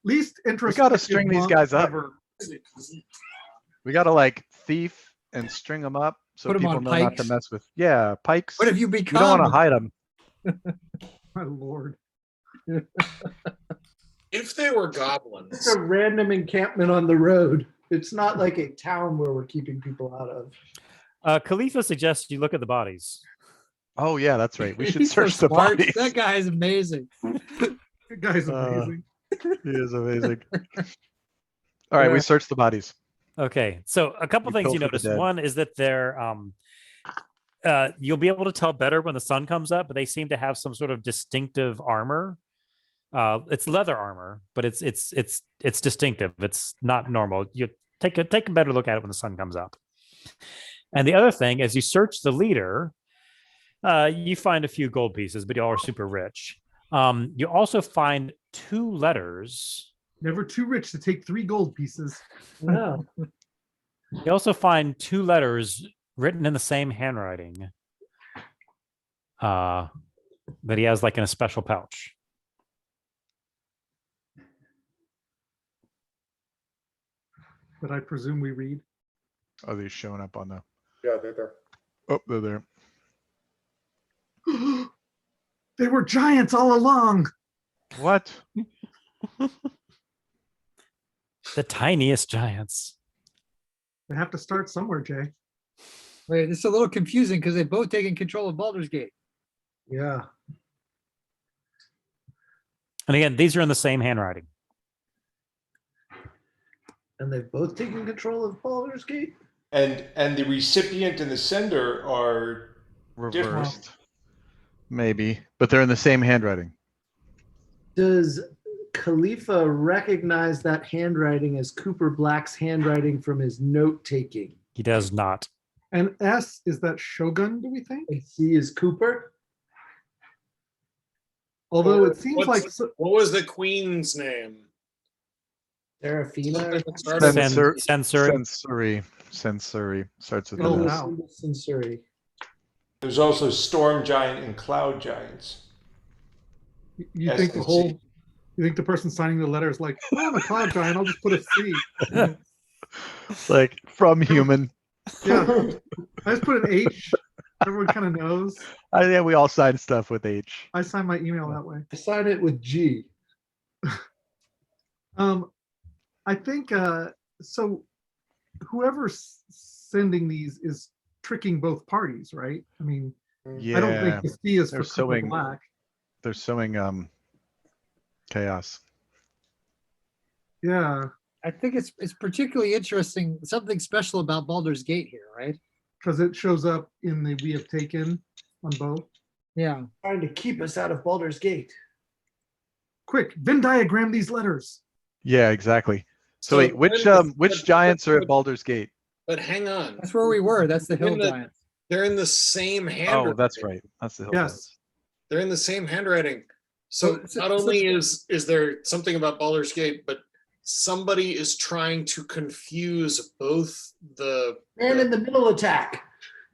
Least interesting. gotta string these guys up. We gotta like thief and string them up so Put 'em people on know not to pikes. mess with. Yeah, pikes. What have you You become? don't want to hide them. My lord. If they were It's goblins, a random encampment on the road. It's not like a town where we're keeping people out of. Khalifa suggests you look at the bodies. Oh yeah, that's right. We should He's so search the smart. bodies. That guy is amazing. That guy's amazing. He is amazing. All right, we Yeah. search the bodies. Okay, so a couple We things you pilfer the notice. dead. One is that they're you'll be able to tell better when the sun comes up, but they seem to have some sort of distinctive armor. It's leather armor, but it's distinctive. It's not normal. You take a better look at it when the sun comes up. And the other thing, as you search the leader, you find a few gold pieces, but y'all are super rich. You also find 2 letters. Never too rich to take 3 gold pieces. No. You also find 2 letters written in the same handwriting that he has like in a special pouch. That I presume we read. Are these showing up on the? Yeah, they're there. Oh, they're there. They were giants all along. What? The tiniest giants. They have to start somewhere, Jay. Wait, it's a little confusing because they've both taken control of Baldur's Gate. Yeah. And again, these are in the same handwriting. And they've both taken control of Baldur's Gate. And the recipient and the sender are Reversed. Maybe, but they're in the same handwriting. Does Khalifa recognize that handwriting as Cooper Black's handwriting from his note taking? He does not. And S, is that Shogun, do we think? And C is Cooper? Although it seems like What was the queen's name? Serafina? It started with- Sensory. Sensory starts with Oh, an S. wow. Sensory. there's also storm giant and cloud giants. you S think the and whole, C. you think the person signing the letter is like, oh, I'm a cloud giant, I'll just put a C. Like from human. Yeah, I just put an H. Everyone kind of knows. Yeah, we all sign stuff with H. I sign my email that way. I sign it with G. I think so. Whoever's sending these is tricking both parties, right? I mean, Yeah, I don't think the C is for they're Cooper sewing- Black. they're sowing chaos. Yeah, I think it's particularly interesting, something special about Baldur's Gate here, right? because it shows up in the We Have Taken on both. Yeah. Trying to keep us out of Baldur's Gate. Quick, Venn diagram these letters. Yeah, exactly. So So wait, when which giants are at Baldur's Gate? But hang on, That's where we were. That's the Hill In the- Giants. they're in the same handwriting. Oh, that's right. That's the hill Yes. giants. They're in the same handwriting. So Well, so- not only is there something about Baldur's Gate, but somebody is trying to confuse both the Man in the middle attack.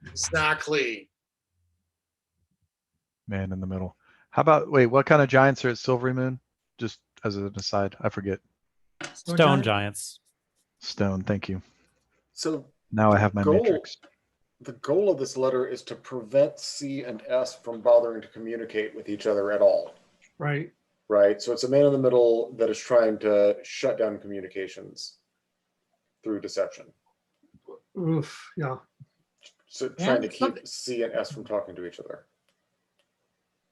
exactly. Man in the middle. How about wait? What kind of giants are at Silvery Moon? Just as an aside, I forget. Stone giants. Stone. Thank you. So Now I have my Gold. matrix. the goal of this letter is to prevent C and S from bothering to communicate with each other at all, Right. right? So it's a man in the middle that is trying to shut down communications through deception. Oof. Yeah. So trying to And keep something- C and S from talking to each other.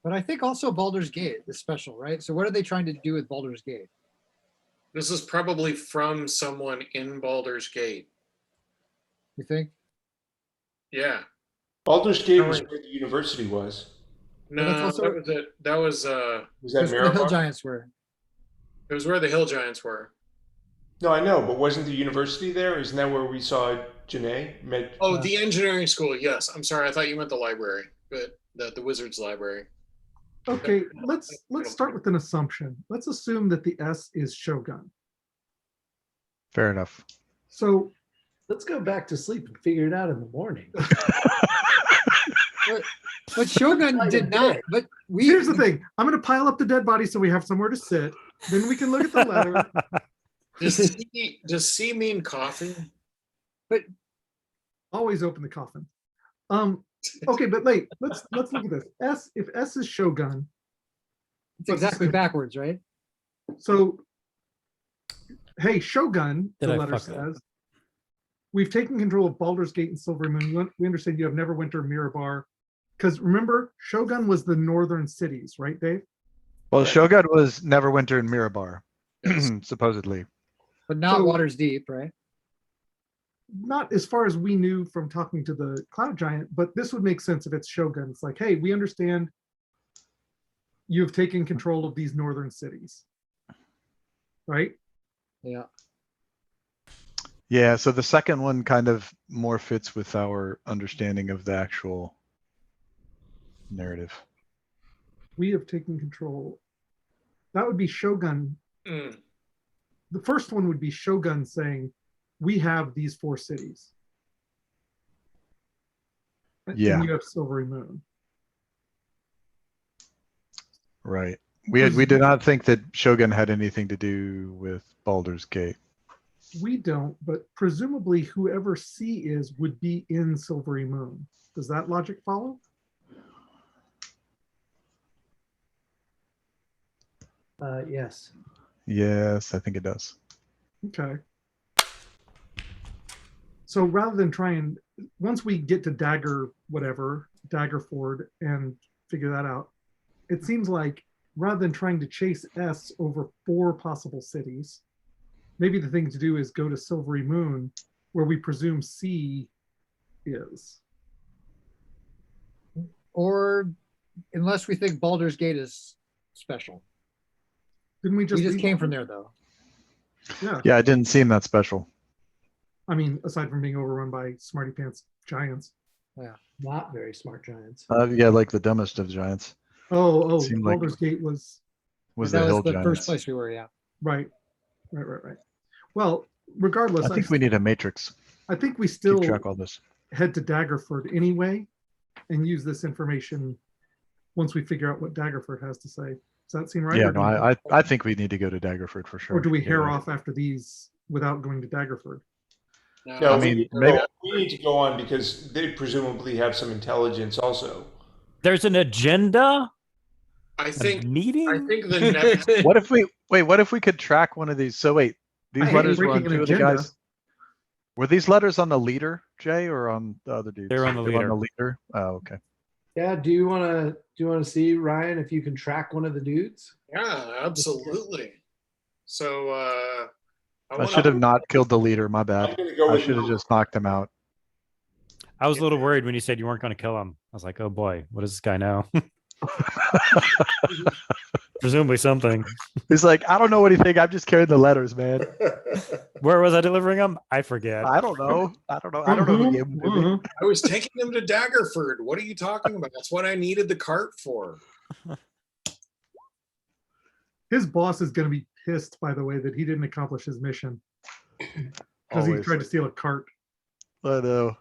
But I think also Baldur's Gate is special, right? So what are they trying to do with Baldur's Gate? This is probably from someone in Baldur's Gate. You think? Yeah. Baldur's Gate was Alright. where the university was. No, that's also- that was it. That was Was that That's where the Hill Miramar? Giants were. it was where the Hill Giants were. No, I know, but wasn't the university there? Isn't that where we saw Janae? Oh, the engineering school. Yes. I'm sorry. I thought you meant the library, but the wizard's library. Okay, let's start with an assumption. Let's assume that the S is Shogun. Fair enough. So Let's go back to sleep and figure it out in the morning. But Shogun Like a did not. dick. But we here's the thing. I'm going to pile up the dead body so we have somewhere to sit. Then we can look at the letter. Does C mean coffee? Always open the coffin. Okay, but wait, let's look at this. S, if S is Shogun, It's exactly backwards, right? so hey, Shogun, Did the I letter fuck up? says, we've taken control of Baldur's Gate and Silver Moon. We understand you have Neverwinter, Mirabar. Because remember, Shogun was the northern cities, right, Dave? Well, Right. Shogun was Neverwinter and Mirabar, Yes. supposedly. But not So- Water's Deep, right? Not as far as we knew from talking to the Cloud Giant, but this would make sense if it's Shogun. It's like, hey, we understand you've taken control of these northern cities, right? Yeah. Yeah, so the second one kind of more fits with our understanding of the actual narrative. We have taken control. That would be Shogun. Mm, The first one would be Shogun saying, we have these 4 cities. And Yeah. you have Silvery Moon. Right. We did not think that Shogun had anything to do with Baldur's Gate. We don't, but presumably whoever C is would be in Silvery Moon. Does that logic follow? Yes. Yes, I think it does. Okay. So rather than try and, once we get to Daggerford and figure that out, it seems like rather than trying to chase S over 4 possible cities, maybe the thing to do is go to Silvery Moon, where we presume C is. Or unless we think Baldur's Gate is special. Didn't we We just just leave came all from that? there though. Yeah. Yeah, it didn't seem that special. I mean, aside from being overrun by smarty pants giants. Not very smart giants. Yeah, like the dumbest of giants Oh, seemed like- Baldur's Gate was was That the was hill the giants. first place we were, yeah. right. Well, regardless, I think we need a matrix. I think we Keep still track of all this. head to Daggerford anyway and use this information once we figure out what Daggerford has to say. Does that seem right? Yeah, or no, do we- I think we need to go to Daggerford for sure. or do we hair Yeah. off after these without going to Daggerford? no, No, I mean, we, maybe- we need to go on because they presumably have some intelligence also. There's an agenda, I a think meeting. the next What if we could track one of these? So wait, I these hate letters were on breaking an 2 of the agenda. guys. Were these letters on the leader, Jay, or on the other dudes? They're on the They were leader. leader. Oh, okay. Yeah, do you want to see, Ryan, if you can track one of the dudes? Yeah, absolutely. So I should have not killed the leader. My I'm bad. going to go I with should have just knocked him out. I was a little worried when you said you weren't going to kill him. I was like, oh boy, what does this guy know? Presumably something. He's like, I don't know anything. I'm just carrying the letters, man. Where was I delivering them? I forget. I don't know. I don't know who gave them to me. Mhm. I was taking them to Daggerford. What are you talking about? That's what I needed the cart for. His boss is going to be pissed, by the way, that he didn't accomplish his mission because he Always. tried to steal a cart. I know.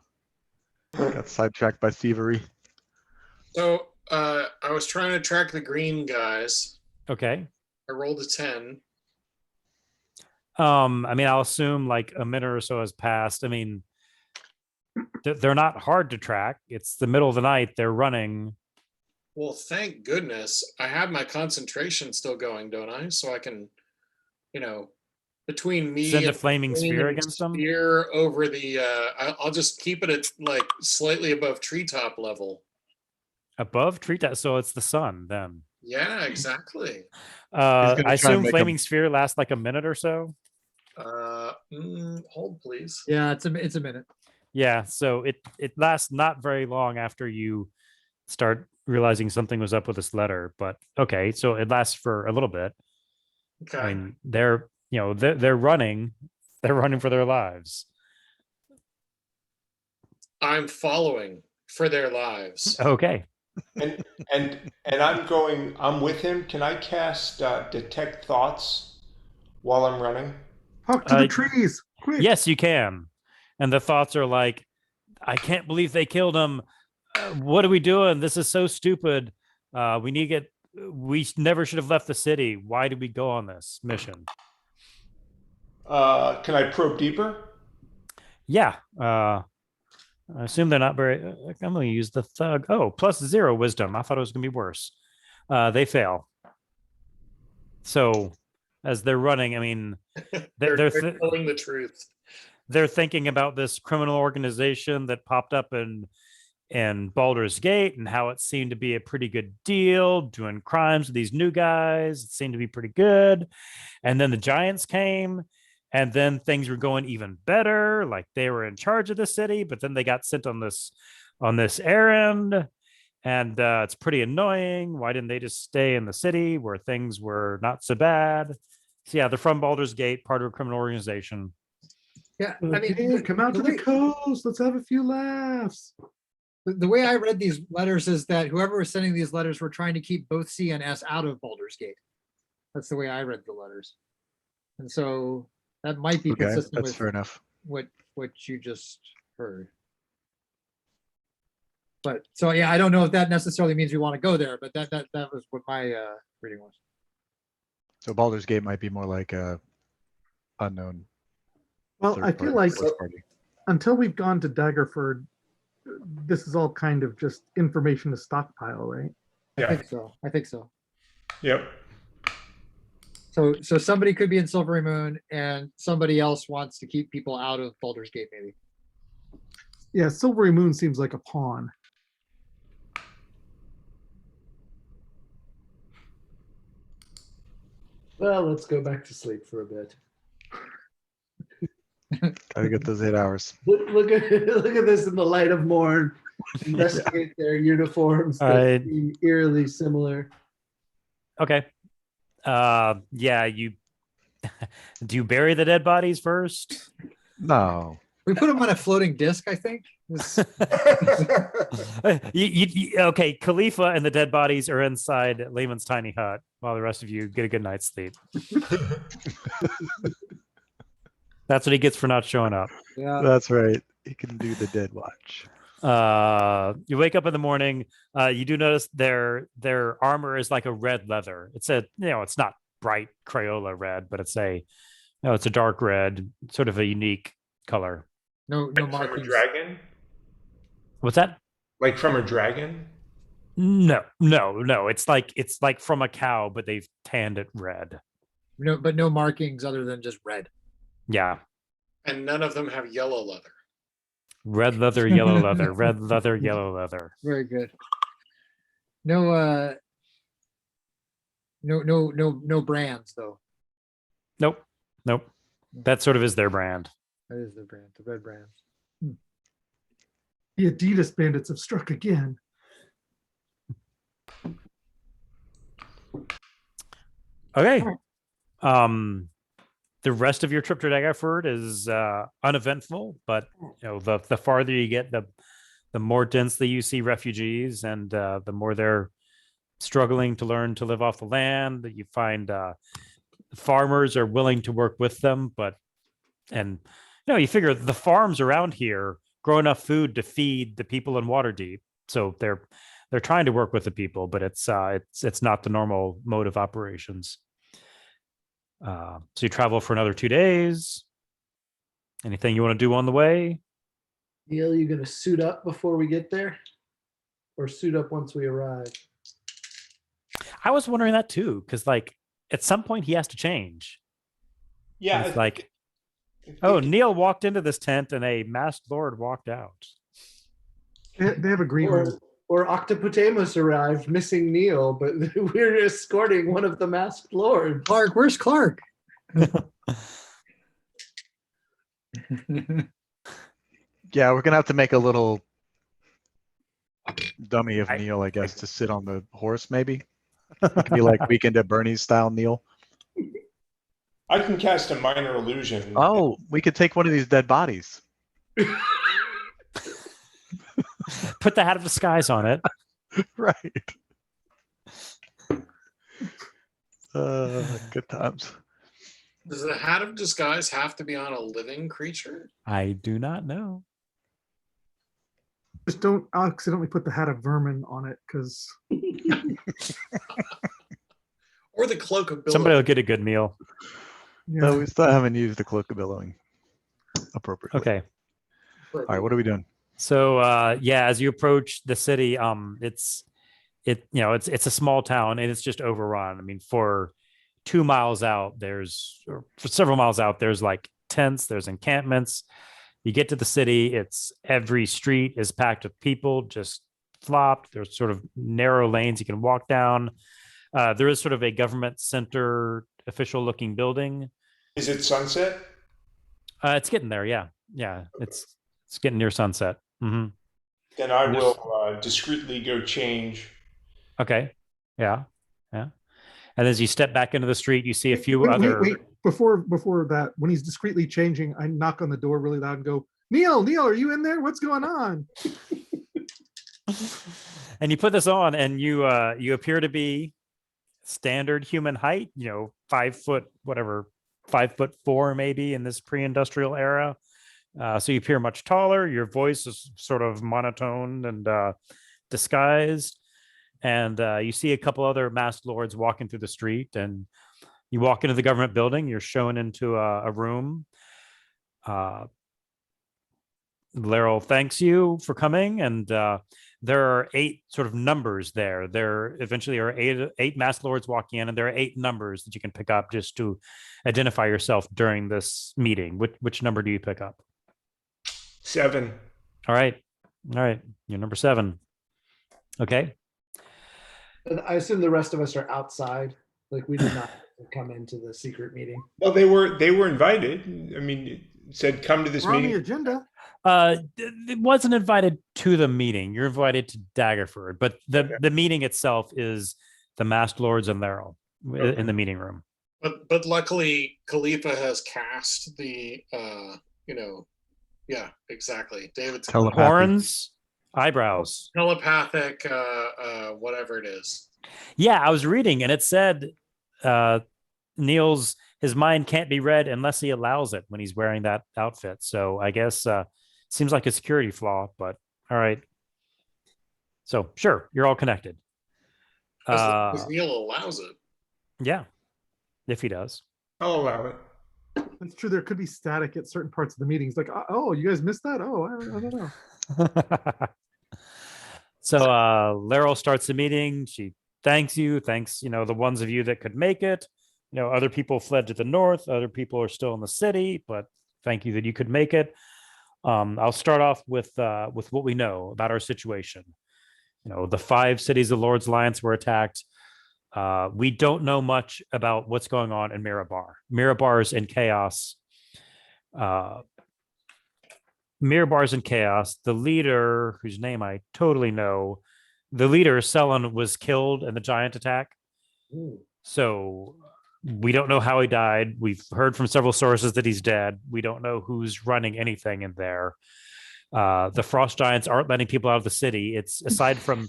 Got sidetracked by thievery. So I was trying to track the green guys. Okay. I rolled a 10. I mean, I'll assume like a minute or so has passed. I mean, they're not hard to track. It's the middle of the night. They're running. Well, thank goodness I have my concentration still going, don't I? So I can, between me Send a and flaming sphere flaming against them. spear over the, I'll just keep it at like slightly above treetop level. Above treetop. So it's the sun then. Yeah, exactly. I try and assume make 'em- flaming sphere lasts like a minute or so. Hold please. Yeah, it's a minute. Yeah. So it lasts not very long after you start realizing something was up with this letter. But okay, so it lasts for a little bit. Okay. I mean, they're running. They're running for their lives. I'm following for their lives. Okay. and I'm with him. Can I cast detect thoughts while I'm running? Talk to the trees, quick. Yes, you can. And the thoughts are like, I can't believe they killed him. What are we doing? This is so stupid. We never should have left the city. Why did we go on this mission? Can I probe deeper? Yeah. I assume they're not very. I'm going to use the thug. Oh, +0 wisdom. I thought it was going to be worse. They fail. So as they're running, I mean, They're they're telling the truth. they're thinking about this criminal organization that popped up in Baldur's Gate and how it seemed to be a pretty good deal, doing crimes with these new guys. It seemed to be pretty good. And then the giants came, and then things were going even better. Like they were in charge of the city, but then they got sent on this errand. And it's pretty annoying. Why didn't they just stay in the city where things were not so bad? So yeah, they're from Baldur's Gate, part of a criminal organization. Yeah, I mean, Okay, come out to the coast. Let's have a few laughs. the way I read these letters is that whoever was sending these letters were trying to keep both C and S out of Baldur's Gate. That's the way I read the letters. And so that might be Okay, consistent that's with fair enough. what you just heard. But so yeah, I don't know if that necessarily means we want to go there, but that was what my reading was. So Baldur's Gate might be more like a unknown. Well, I third feel party, like fourth party. until we've gone to Daggerford, this is all kind of just information to stockpile, right? I Yeah. think so. I think so. Yep. So somebody could be in Silvery Moon and somebody else wants to keep people out of Baldur's Gate, maybe. Yeah, Silvery Moon seems like a pawn. Well, let's go back to sleep for a bit. Gotta get those 8 hours. Look at look at this in the light of morn. Investigate their uniforms that I- seem eerily similar. Okay. Yeah, you do you bury the dead bodies first? No. We put them on a floating disc, I think. This- Okay, Khalifa and the dead bodies are inside Lehman's tiny hut while the rest of you get a good night's sleep. That's what he gets for not showing up. Yeah. That's right. He can do the dead watch. You wake up in the morning. You do notice their armor is like a red leather. It's it's not bright Crayola red, but it's a dark red, sort of a unique color. No From a markings. dragon? What's that? Like from a dragon? No. It's like from a cow, but they've tanned it red. No, but no markings other than just red. Yeah. And none of them have yellow leather. Red leather, yellow leather, red leather, yellow leather. Very good. No no brands though. Nope. That sort of is their brand. That is the brand, the red brand. The Adidas bandits have struck again. Okay. The rest of your trip to Daggerford is uneventful, but the farther you get, the more densely you see refugees, and the more they're struggling to learn to live off the land. That you find farmers are willing to work with them, you figure the farms around here grow enough food to feed the people in Waterdeep, so they're trying to work with the people, but it's not the normal mode of operations. So you travel for another 2 days. Anything you want to do on the way? Neil, you gonna suit up before we get there? Or suit up once we arrive? I was wondering that too, because at some point he has to change. Yeah. It's like, oh, Neil walked into this tent and a masked lord walked out. They have agreement. Or Octopotamus arrived missing Neil, but we're escorting one of the masked lords. Clark, where's Clark? Yeah, we're gonna have to make a little dummy of Neil, I guess, to sit on the horse, maybe. It could be like Weekend at Bernie's style Neil. I can cast a minor illusion. Oh, we could take one of these dead bodies. Put the hat of disguise on it. Right. Good times. Does the hat of disguise have to be on a living creature? I do not know. Just don't accidentally put the hat of vermin on it, because Or the cloak of Somebody will billow? get a good meal. No, we still haven't used the cloak of billowing appropriately. Okay. All right, what are we doing? So as you approach the city, it's a small town and it's just overrun. I mean, for 2 miles out, for several miles out, there's like tents, there's encampments. You get to the city, it's every street is packed with people, just flopped. There's sort of narrow lanes you can walk down. There is sort of a government center official looking building. Is it sunset? It's getting there. Yeah. Yeah. It's getting near sunset. Hmm. Then I Yes. will discreetly go change. Okay. Yeah. Yeah. And as you step back into the street, you see a few Wait, other. wait. Before that, when he's discreetly changing, I knock on the door really loud and go, Neil, are you in there? What's going on? And you put this on, and you appear to be standard human height. 5 foot, whatever, 5'4" maybe in this pre-industrial era. So you appear much taller. Your voice is sort of monotone and disguised. And you see a couple other masked lords walking through the street, and you walk into the government building. You're shown into a room. Laryl thanks you for coming, and there are 8 sort of numbers there. There eventually are eight masked lords walking in, and there are 8 numbers that you can pick up just to identify yourself during this meeting. Which number do you pick up? 7. All right. You're number 7. Okay. And I assume the rest of us are outside. Like we did not come into the secret meeting. Well, they were invited. I mean, it said come to this We're on the meeting. agenda. It wasn't invited to the meeting. You're invited to Daggerford, but the meeting itself is the masked lords and Laryl in the meeting room. But luckily, Khalifa has cast the, yeah, exactly. David's Telepathy. Horns, eyebrows. telepathic, whatever it is. Yeah, I was reading, and it said his mind can't be read unless he allows it when he's wearing that outfit. So I guess seems like a security flaw, but all right. So sure, you're all connected. Because Neil allows it. Yeah, if he does. I'll allow it. It's true. There could be static at certain parts of the meetings. Like, oh, you guys missed that? Oh, I don't know. So Laryl starts the meeting. She thanks you, thanks, the ones of you that could make it. Other people fled to the north, other people are still in the city, but thank you that you could make it. I'll start off with what we know about our situation. The 5 cities of Lord's Alliance were attacked. We don't know much about what's going on in Mirabar. Mirabar's in chaos. Mirabar's in chaos. The leader, whose name I totally know, the leader, Selon, was killed in the giant attack. So we don't know how he died. We've heard from several sources that he's dead. We don't know who's running anything in there. The Frost Giants aren't letting people out of the city. It's aside from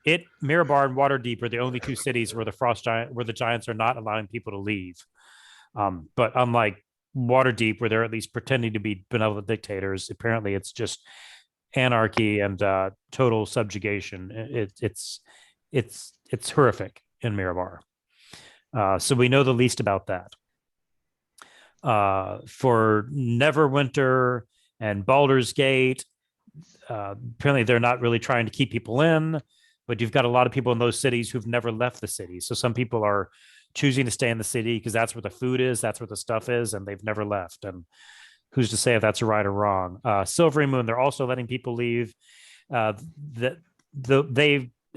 it, Mirabar and Waterdeep are the only 2 cities where the Giants are not allowing people to leave. But unlike Waterdeep, where they're at least pretending to be benevolent dictators, apparently it's just anarchy and total subjugation. It's horrific in Mirabar. So we know the least about that. For Neverwinter and Baldur's Gate, apparently they're not really trying to keep people in, but you've got a lot of people in those cities who've never left the city. So some people are choosing to stay in the city because that's where the food is, that's where the stuff is, and they've never left. And who's to say if that's right or wrong? Silvery Moon, they're also letting people leave. They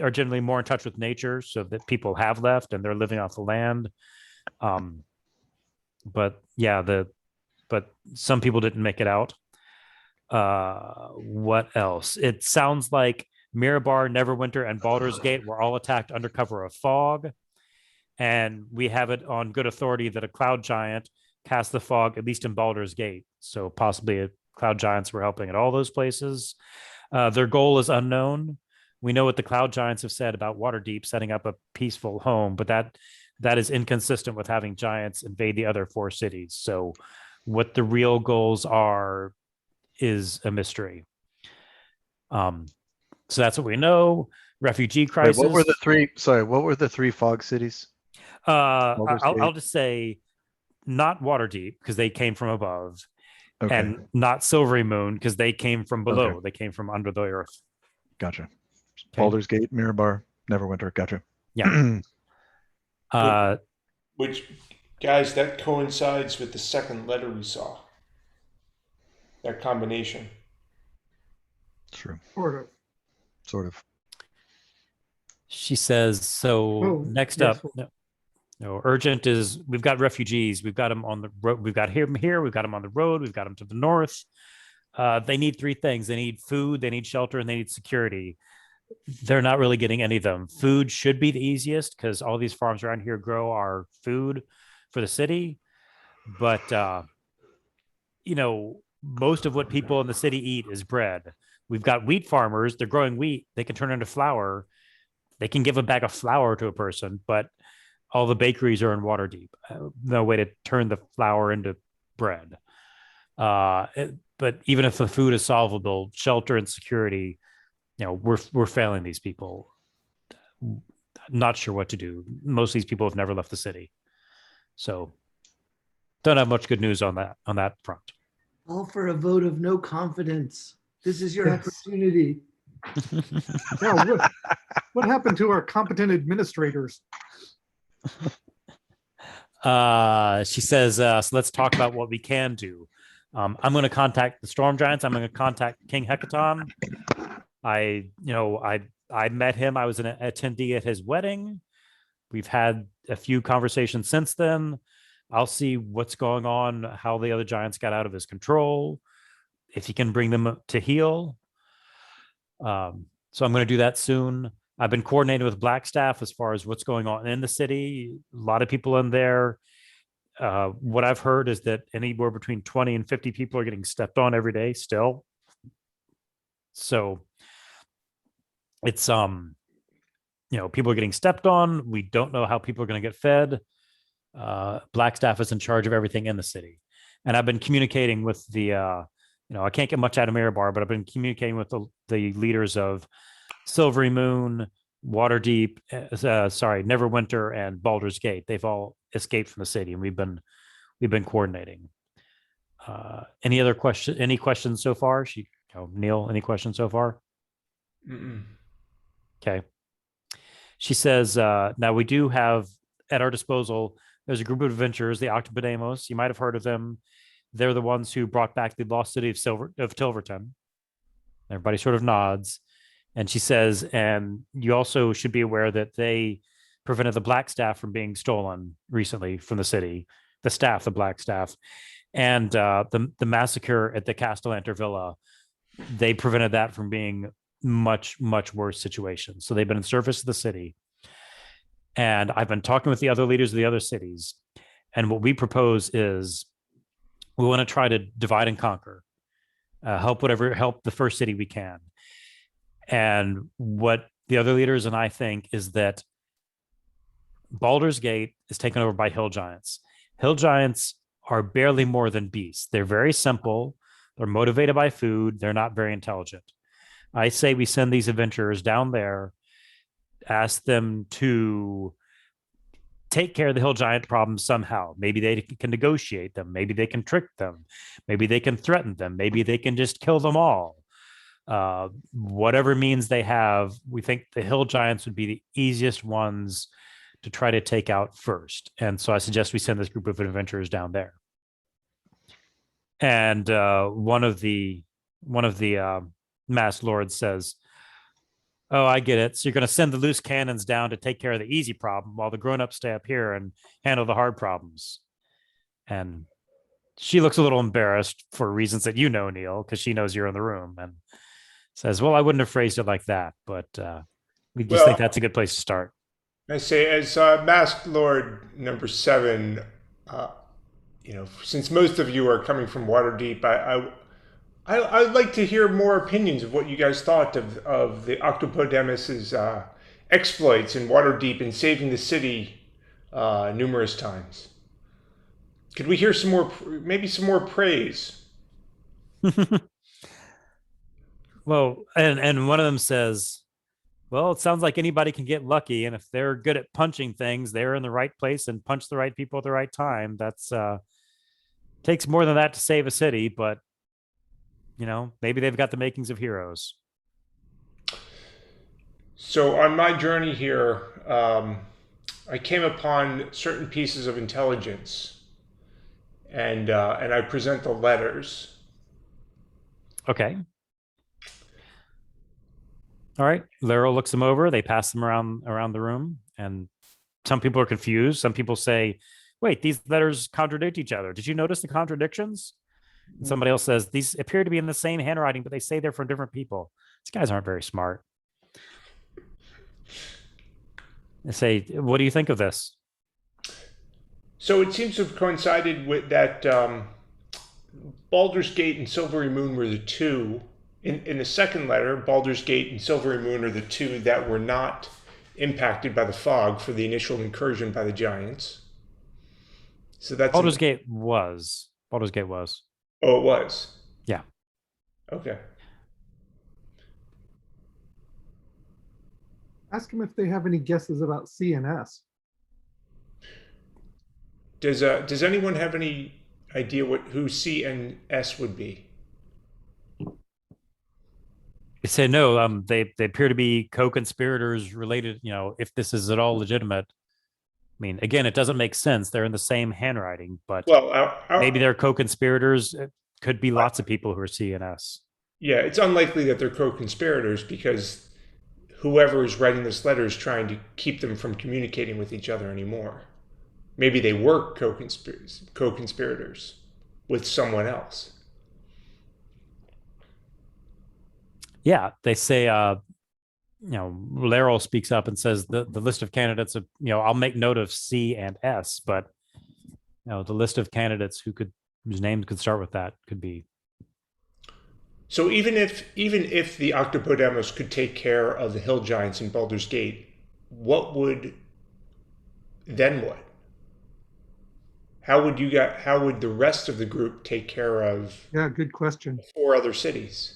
are generally more in touch with nature, so that people have left and they're living off the land. But yeah, but some people didn't make it out. What else? It sounds like Mirabar, Neverwinter, and Baldur's Gate were all attacked under cover of fog. And we have it on good authority that a cloud giant cast the fog, at least in Baldur's Gate. So possibly cloud giants were helping at all those places. Their goal is unknown. We know what the cloud giants have said about Waterdeep setting up a peaceful home, but that is inconsistent with having giants invade the other 4 cities. So what the real goals are is a mystery. So that's what we know. Refugee crisis. Wait, what were the 3 fog cities? I'll just say not Waterdeep because they came from above, Okay. and not Silvery Moon because they came from below. Okay. They came from under the earth. Gotcha. Okay. Baldur's Gate, Mirabar, Neverwinter. Gotcha. Yeah. Which, guys, that coincides with the second letter we saw. that combination. True. Sort of. She says, so Oh, next yes, up, no, urgent is we've got refugees. We've got them on the road. We've got him here. We've got them on the road. We've got them to the north. They need three things. They need food, they need shelter, and they need security. They're not really getting any of them. Food should be the easiest because all these farms around here grow our food for the city. But, most of what people in the city eat is bread. We've got wheat farmers. They're growing wheat. They can turn into flour. They can give a bag of flour to a person, but all the bakeries are in Waterdeep. No way to turn the flour into bread. But even if the food is solvable, shelter and security, we're failing these people. Not sure what to do. Most of these people have never left the city, so don't have much good news on that front. All for a vote of no confidence. This is your Yes. opportunity. Yeah, what happened to our competent administrators? She says, so let's talk about what we can do. I'm going to contact the Storm Giants. I'm going to contact King Hecaton. I met him. I was an attendee at his wedding. We've had a few conversations since then. I'll see what's going on, how the other giants got out of his control, if he can bring them to heal. So I'm going to do that soon. I've been coordinating with Blackstaff as far as what's going on in the city. A lot of people in there. What I've heard is that anywhere between 20 and 50 people are getting stepped on every day still. So it's, people are getting stepped on. We don't know how people are going to get fed. Blackstaff is in charge of everything in the city. And I've been communicating with the, I can't get much out of Mirabar, but I've been communicating with the leaders of Silvery Moon, Waterdeep, Neverwinter, and Baldur's Gate. They've all escaped from the city, and we've been coordinating. Any questions so far? Neil, any questions so far? Mm-mm. Okay. She says, now we do have at our disposal, there's a group of adventurers, the Octopodemos. You might have heard of them. They're the ones who brought back the lost city of Tilverton. Everybody sort of nods. And she says, and you also should be aware that they prevented the Blackstaff from being stolen recently from the city, the Blackstaff, and the massacre at the Castellanter Villa. They prevented that from being much, much worse situation. So they've been in service to the city. And I've been talking with the other leaders of the other cities. And what we propose is we want to try to divide and conquer, help the first city we can. And what the other leaders and I think is that Baldur's Gate is taken over by hill giants. Hill giants are barely more than beasts. They're very simple. They're motivated by food. They're not very intelligent. I say we send these adventurers down there, ask them to take care of the hill giant problem somehow. Maybe they can negotiate them. Maybe they can trick them. Maybe they can threaten them. Maybe they can just kill them all. Whatever means they have, we think the hill giants would be the easiest ones to try to take out first. And so I suggest we send this group of adventurers down there. And one of the masked lords says, "Oh, I get it. So you're going to send the loose cannons down to take care of the easy problem while the grown-ups stay up here and handle the hard problems." And she looks a little embarrassed for reasons that Neil, because she knows you're in the room, and says, "Well, I wouldn't have phrased it like that, but we just think that's a good place to start." I say, as Masked Lord number 7, since most of you are coming from Waterdeep, I'd like to hear more opinions of what you guys thought of the Octopodemus' exploits in Waterdeep in saving the city numerous times. Could we hear some more praise? Well, and one of them says, "Well, it sounds like anybody can get lucky, and if they're good at punching things, they're in the right place and punch the right people at the right time. That's takes more than that to save a city, but maybe they've got the makings of heroes." So on my journey here, I came upon certain pieces of intelligence, and I present the letters. Okay. All right. Laryl looks them over. They pass them around the room, and some people are confused. Some people say, "Wait, these letters contradict each other. Did you notice the contradictions?" And somebody else says, "These appear to be in the same handwriting, but they say they're from different people." These guys aren't very smart. They say, "What do you think of this?" So it seems to have coincided with that Baldur's Gate and Silvery Moon were the two. In the second letter, Baldur's Gate and Silvery Moon are the two that were not impacted by the fog for the initial incursion by the giants. So that's Baldur's Gate was. Baldur's Gate was. Oh, it was. Yeah. Okay. Ask them if they have any guesses about C and S. Does anyone have any idea who C and S would be? They say no. They appear to be co-conspirators related. You know, if this is at all legitimate. I mean, again, it doesn't make sense. They're in the same handwriting, but Well, maybe they're co-conspirators. It could be lots of people who are CNS. yeah, it's unlikely that they're co-conspirators because whoever is writing this letter is trying to keep them from communicating with each other anymore. Maybe they were co-conspirators with someone else. Yeah, they say, Laryl speaks up and says the list of candidates of, I'll make note of C and S, but, the list of candidates whose names could start with that could be. So even if the Octopodemos could take care of the hill giants in Baldur's Gate, what? How would the rest of the group take care of? Yeah, good question. 4 other cities.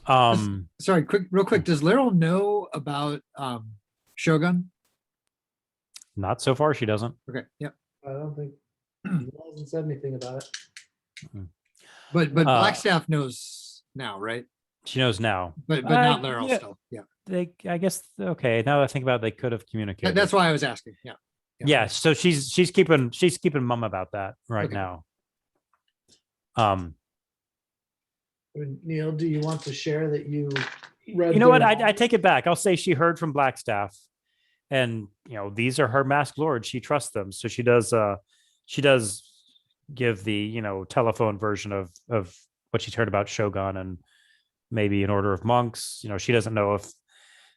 Sorry, real quick. Does Laryl know about Shogun? Not so far. She doesn't. Okay, yeah. I don't think he hasn't said anything about it. But Blackstaff knows now, right? She knows now. But not Laryl yeah. still. Yeah. I guess. Okay. Now that I think about it, they could have communicated. That's why I was asking. Yeah. Yeah. So she's keeping mum about that right Okay. now. Neil, do you want to share that you read? You know what? their- I take it back. I'll say she heard from Blackstaff, and these are her masked lords. She trusts them, so she does give the telephone version of what she's heard about Shogun and maybe an order of monks. She doesn't know if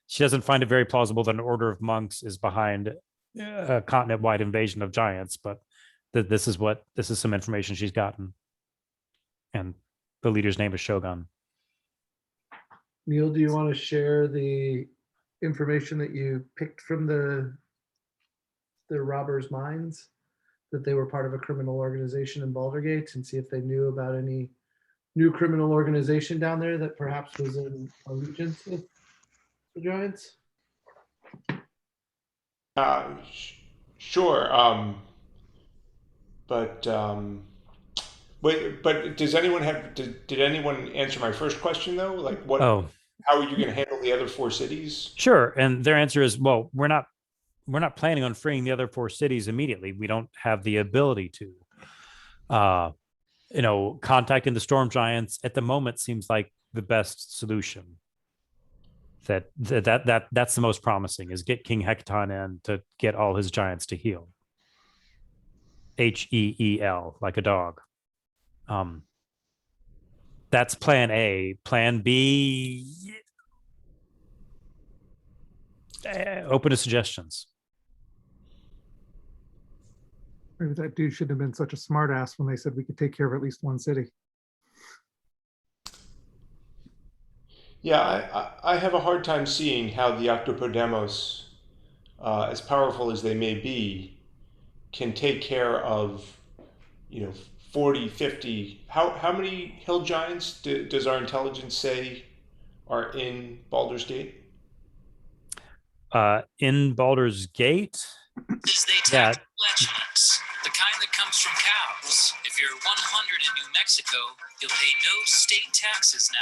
she doesn't find it very plausible that an order of monks is behind a continent-wide invasion of giants, but this is some information she's gotten, and the leader's name is Shogun. Neil, do you want to share the information that you picked from the robbers' minds, that they were part of a criminal organization in Baldergate, and see if they knew about any new criminal organization down there that perhaps was in allegiance with the Giants? Sure. But does anyone did anyone answer my first question though? Like what? Oh, how are you going to handle the other 4 cities? sure. And their answer is, well, we're not planning on freeing the other 4 cities immediately. We don't have the ability to. Contacting the storm giants at the moment seems like the best solution. That's the most promising, is get King Hecaton in to get all his giants to heal. HEEL, like a dog. That's plan A. Plan B, open to suggestions. Maybe that dude should have been such a smart ass when they said we could take care of at least one city. Yeah, I have a hard time seeing how the Octopodemos, as powerful as they may be, can take care of 40, 50. How many hill giants does our intelligence say are in Baldur's Gate? In Baldur's Gate, They tax flatulence, the kind that comes from cows. If you're 100 in New Mexico, you'll pay no state taxes now.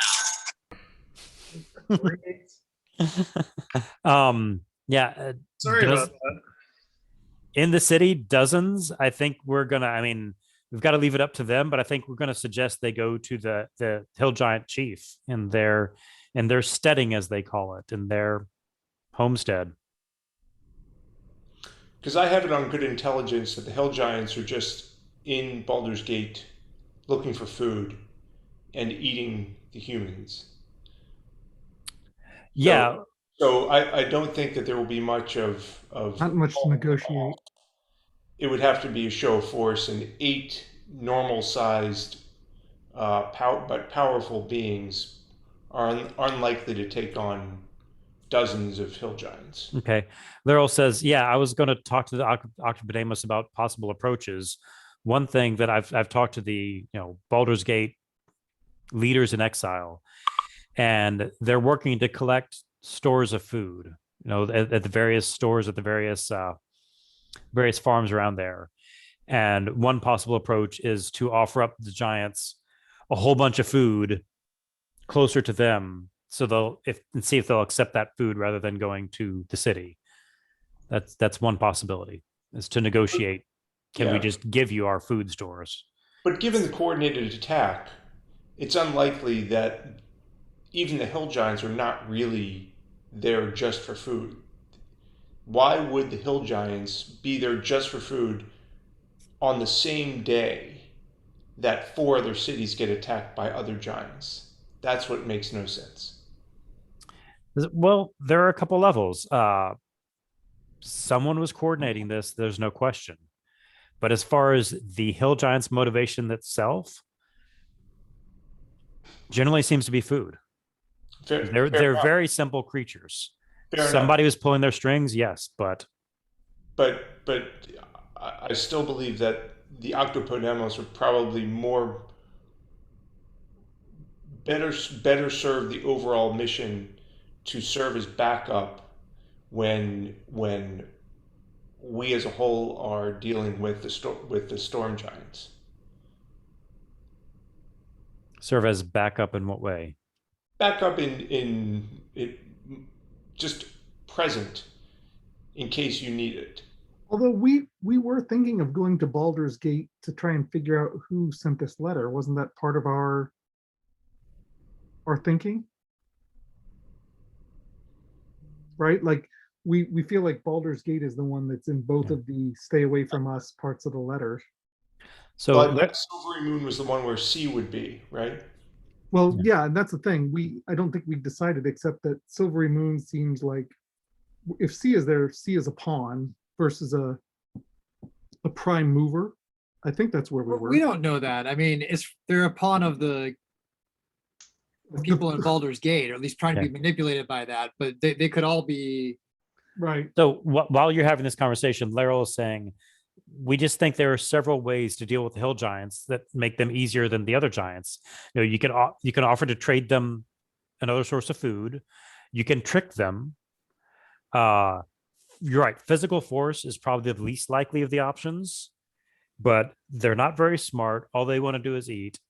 Sorry about that. In the city, dozens. I think we're gonna. I mean, we've got to leave it up to them, but I think we're going to suggest they go to the hill giant chief in their steading, as they call it, in their homestead. Because I have it on good intelligence that the Hill Giants are just in Baldur's Gate looking for food and eating the humans. Yeah. So I don't think that there will be much of Not much to negotiate. It would have to be a show of force, and 8 normal-sized, but powerful beings are unlikely to take on dozens of hill giants. Okay. Laryl says, yeah, I was going to talk to the Octopodamus about possible approaches. One thing that I've talked to the Baldur's Gate leaders in exile, and they're working to collect stores of food, at the various stores at the various farms around there. And one possible approach is to offer up the giants a whole bunch of food closer to them, so see if they'll accept that food rather than going to the city. That's one possibility, is to negotiate. Can we just give you our food stores? But given the coordinated attack, it's unlikely that even the hill giants are not really there just for food. Why would the hill giants be there just for food on the same day that 4 other cities get attacked by other giants? That's what makes no sense. Well, there are a couple levels. Someone was coordinating this, there's no question. But as far as the hill giants' motivation itself, generally seems to be food. They're very simple creatures. Somebody was pulling their strings, yes, but I still believe that the Octopodemos would probably better serve the overall mission to serve as backup when we as a whole are dealing with the storm giants. Serve as backup in what way? Backup in it, just present in case you need it. Although we were thinking of going to Baldur's Gate to try and figure out who sent this letter. Wasn't that part of our thinking? Right? Like we feel like Baldur's Gate is the one that's in both of the stay away from us parts of the letter. So Silvery Moon was the one where C would be, right? Well, yeah, and that's the thing. I don't think we decided, except that Silvery Moon seems like, if C is there, C is a pawn versus a prime mover. I think that's where we were. We don't know that. I mean, they're a pawn of the people in Baldur's Gate, or at least trying to be manipulated by that, but they could all be. Right. So while you're having this conversation, Laryl is saying, we just think there are several ways to deal with the hill giants that make them easier than the other giants. You can offer to trade them another source of food. You can trick them. You're right. Physical force is probably the least likely of the options, but they're not very smart. All they want to do is eat.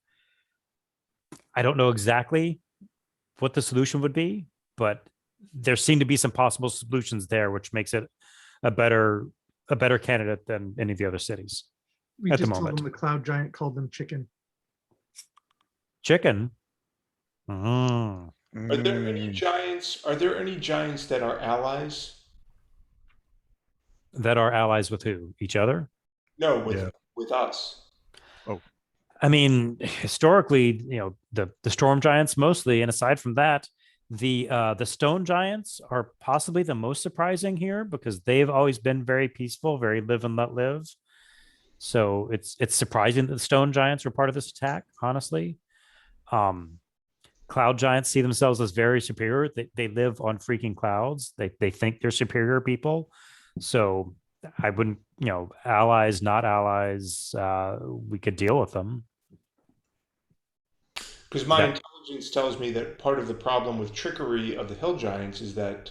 I don't know exactly what the solution would be, but there seem to be some possible solutions there, which makes it a better candidate than any of the other cities. We at just the told moment. them the cloud giant called them chicken. Chicken. Are there any giants? Are there any giants that are allies? That are allies with who? Each other? No, with us. I mean, historically, the storm giants mostly, and aside from that, the stone giants are possibly the most surprising here because they've always been very peaceful, very live and let live. So it's surprising that the stone giants were part of this attack, honestly. Cloud giants see themselves as very superior. They live on freaking clouds. They think they're superior people. So I wouldn't, allies, not allies, we could deal with them. Because my intelligence tells me that part of the problem with trickery of the hill giants is that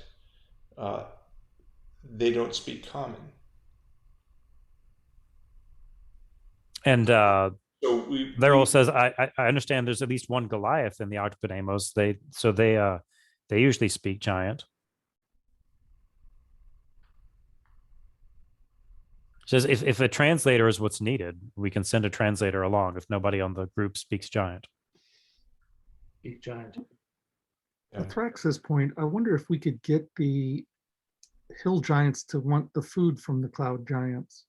they don't speak common. And So Laryl says, I understand there's at least one Goliath in the Octopodemos. They usually speak giant. Says if a translator is what's needed, we can send a translator along if nobody on the group speaks giant. Speak giant. Yeah. Thrax's point, I wonder if we could get the hill giants to want the food from the cloud giants.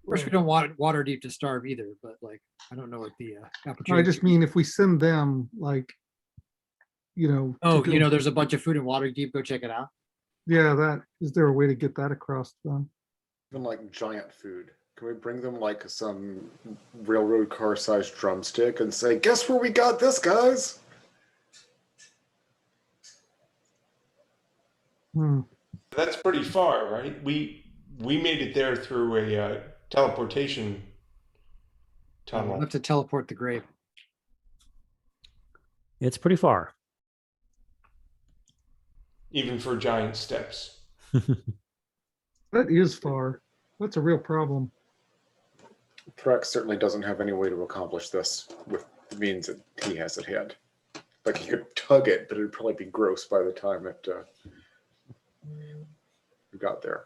Of course, we don't want Waterdeep to starve either, but like, I don't know what the No, I opportunity. just mean if we send them like, you know. to Oh, go- you know, there's a bunch of food in Waterdeep. Go check it out. Yeah, that, is there a way to get that across to them? Even like giant food. Can we bring them like some railroad car sized drumstick and say, guess where we got this, guys? Hmm. That's pretty far, right? We made it there through a teleportation We'll tunnel. have to teleport the grape. It's pretty far. Even for giant steps. That is far. That's a real problem. Thrax certainly doesn't have any way to accomplish this with the means that he has at hand. Like he could tug it, but it'd probably be gross by the time it we got there.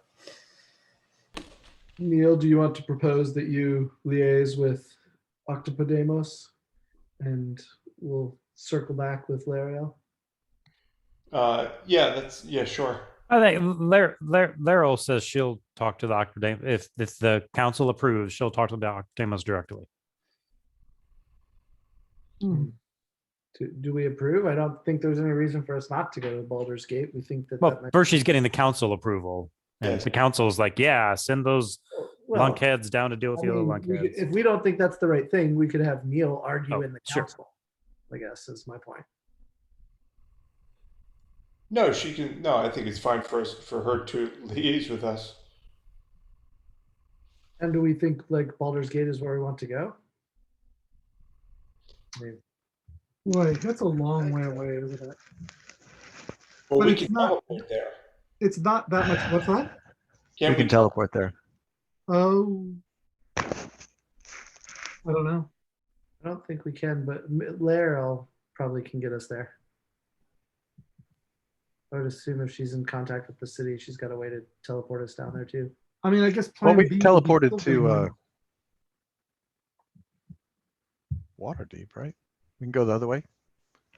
Neil, do you want to propose that you liaise with Octopodemos and we'll circle back with Lariel? Yeah, sure. I think Laryl says she'll talk to the Octodemos. If the council approves, she'll talk to the Octodemos directly. Hmm. Do we approve? I don't think there's any reason for us not to go to Baldur's Gate. We think that Well, that might first she's getting the council approval. And Yes. the council's like, yeah, send those well, lunkheads down to deal with I the other mean, lunkheads. if we don't think that's the right thing, we could have Neil argue Oh, in the sure. council. I guess is my point. No, she can. No, I think it's fine for her to liaise with us. And do we think like Baldur's Gate is where we want to go? I mean, Boy, that's a long way away, isn't it? Well, But we it's can not- teleport there. It's not that much. What's that? Can't We can teleport there. Oh. I don't know. I don't think we can, but Lariel probably can get us there. I would assume if she's in contact with the city, she's got a way to teleport us down there too. I mean, I guess. Well, plan we B would be teleported still to bring Waterdeep, right? We can go the other way.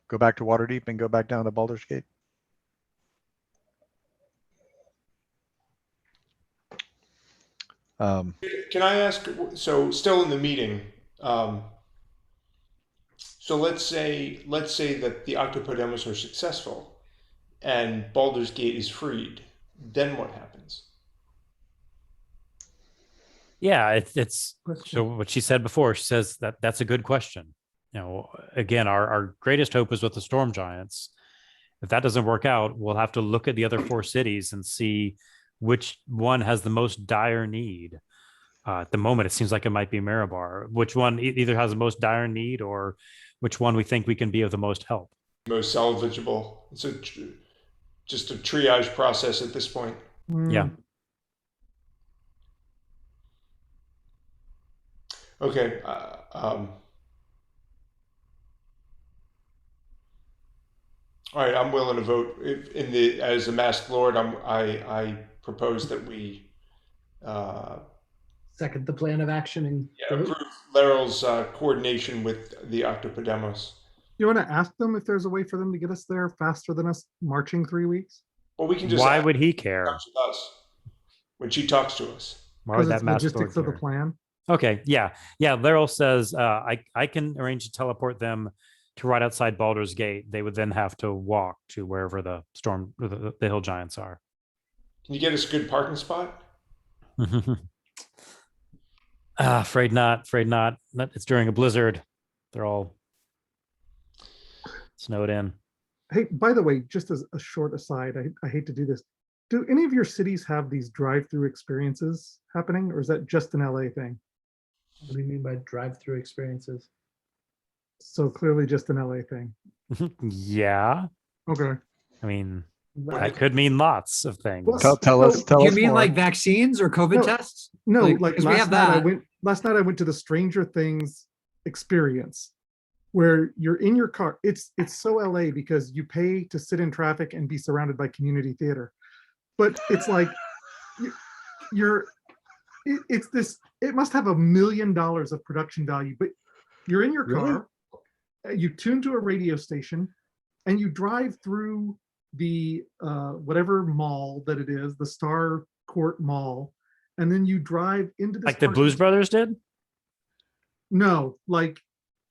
Go back to Waterdeep and go back down to Baldur's Gate. Can I ask? So, still in the meeting. So let's say that the Octopodemos are successful, and Baldur's Gate is freed. Then what happens? Yeah, it's question. so what she said before. She says that's a good question. You know, again, our greatest hope is with the storm giants. If that doesn't work out, we'll have to look at the other four cities and see which one has the most dire need. At the moment, it seems like it might be Mirabar. Which one either has the most dire need, or which one we think we can be of the most help? Most salvageable. It's just a triage process at this point. Yeah. Okay. All right, I'm willing to vote. As a masked lord, I propose that we Second, the plan of action and approve Laryl's coordination with the Octopodemos. You want to ask them if there's a way for them to get us there faster than us marching 3 weeks? Well, we can just Why ask would he her care? to us when she talks to us. Why would Because that it's master logistics of the care? plan. Okay, yeah. Laryl says I can arrange to teleport them to right outside Baldur's Gate. They would then have to walk to wherever the hill giants are. Can you get us a good parking spot? Afraid not. It's during a blizzard. They're all snowed in. Hey, by the way, just as a short aside, I hate to do this. Do any of your cities have these drive-through experiences happening, or is that just an LA thing? what do you mean by drive-through experiences? So clearly just an LA thing. Yeah. Okay. I mean, But that could mean lots of things. Well, Tell us You more. mean like vaccines or COVID No. tests? No, Like, like 'cause we have that. last night I went to the Stranger Things experience where you're in your car. It's so LA because you pay to sit in traffic and be surrounded by community theater. but it's like you're it's this, it must have $1 million of production value, but you're in your Really? car, you tune to a radio station, and you drive through the whatever mall that it is, the Star Court Mall, and then you drive into this Like the parking- Blues Brothers did? No, like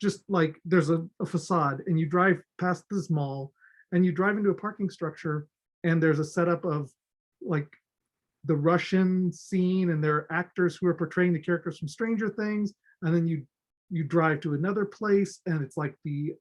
just like there's a facade, and you drive past this mall, and you drive into a parking structure, and there's a setup of like the Russian scene, and there are actors who are portraying the characters from Stranger Things, and then you drive to another place, and it's like the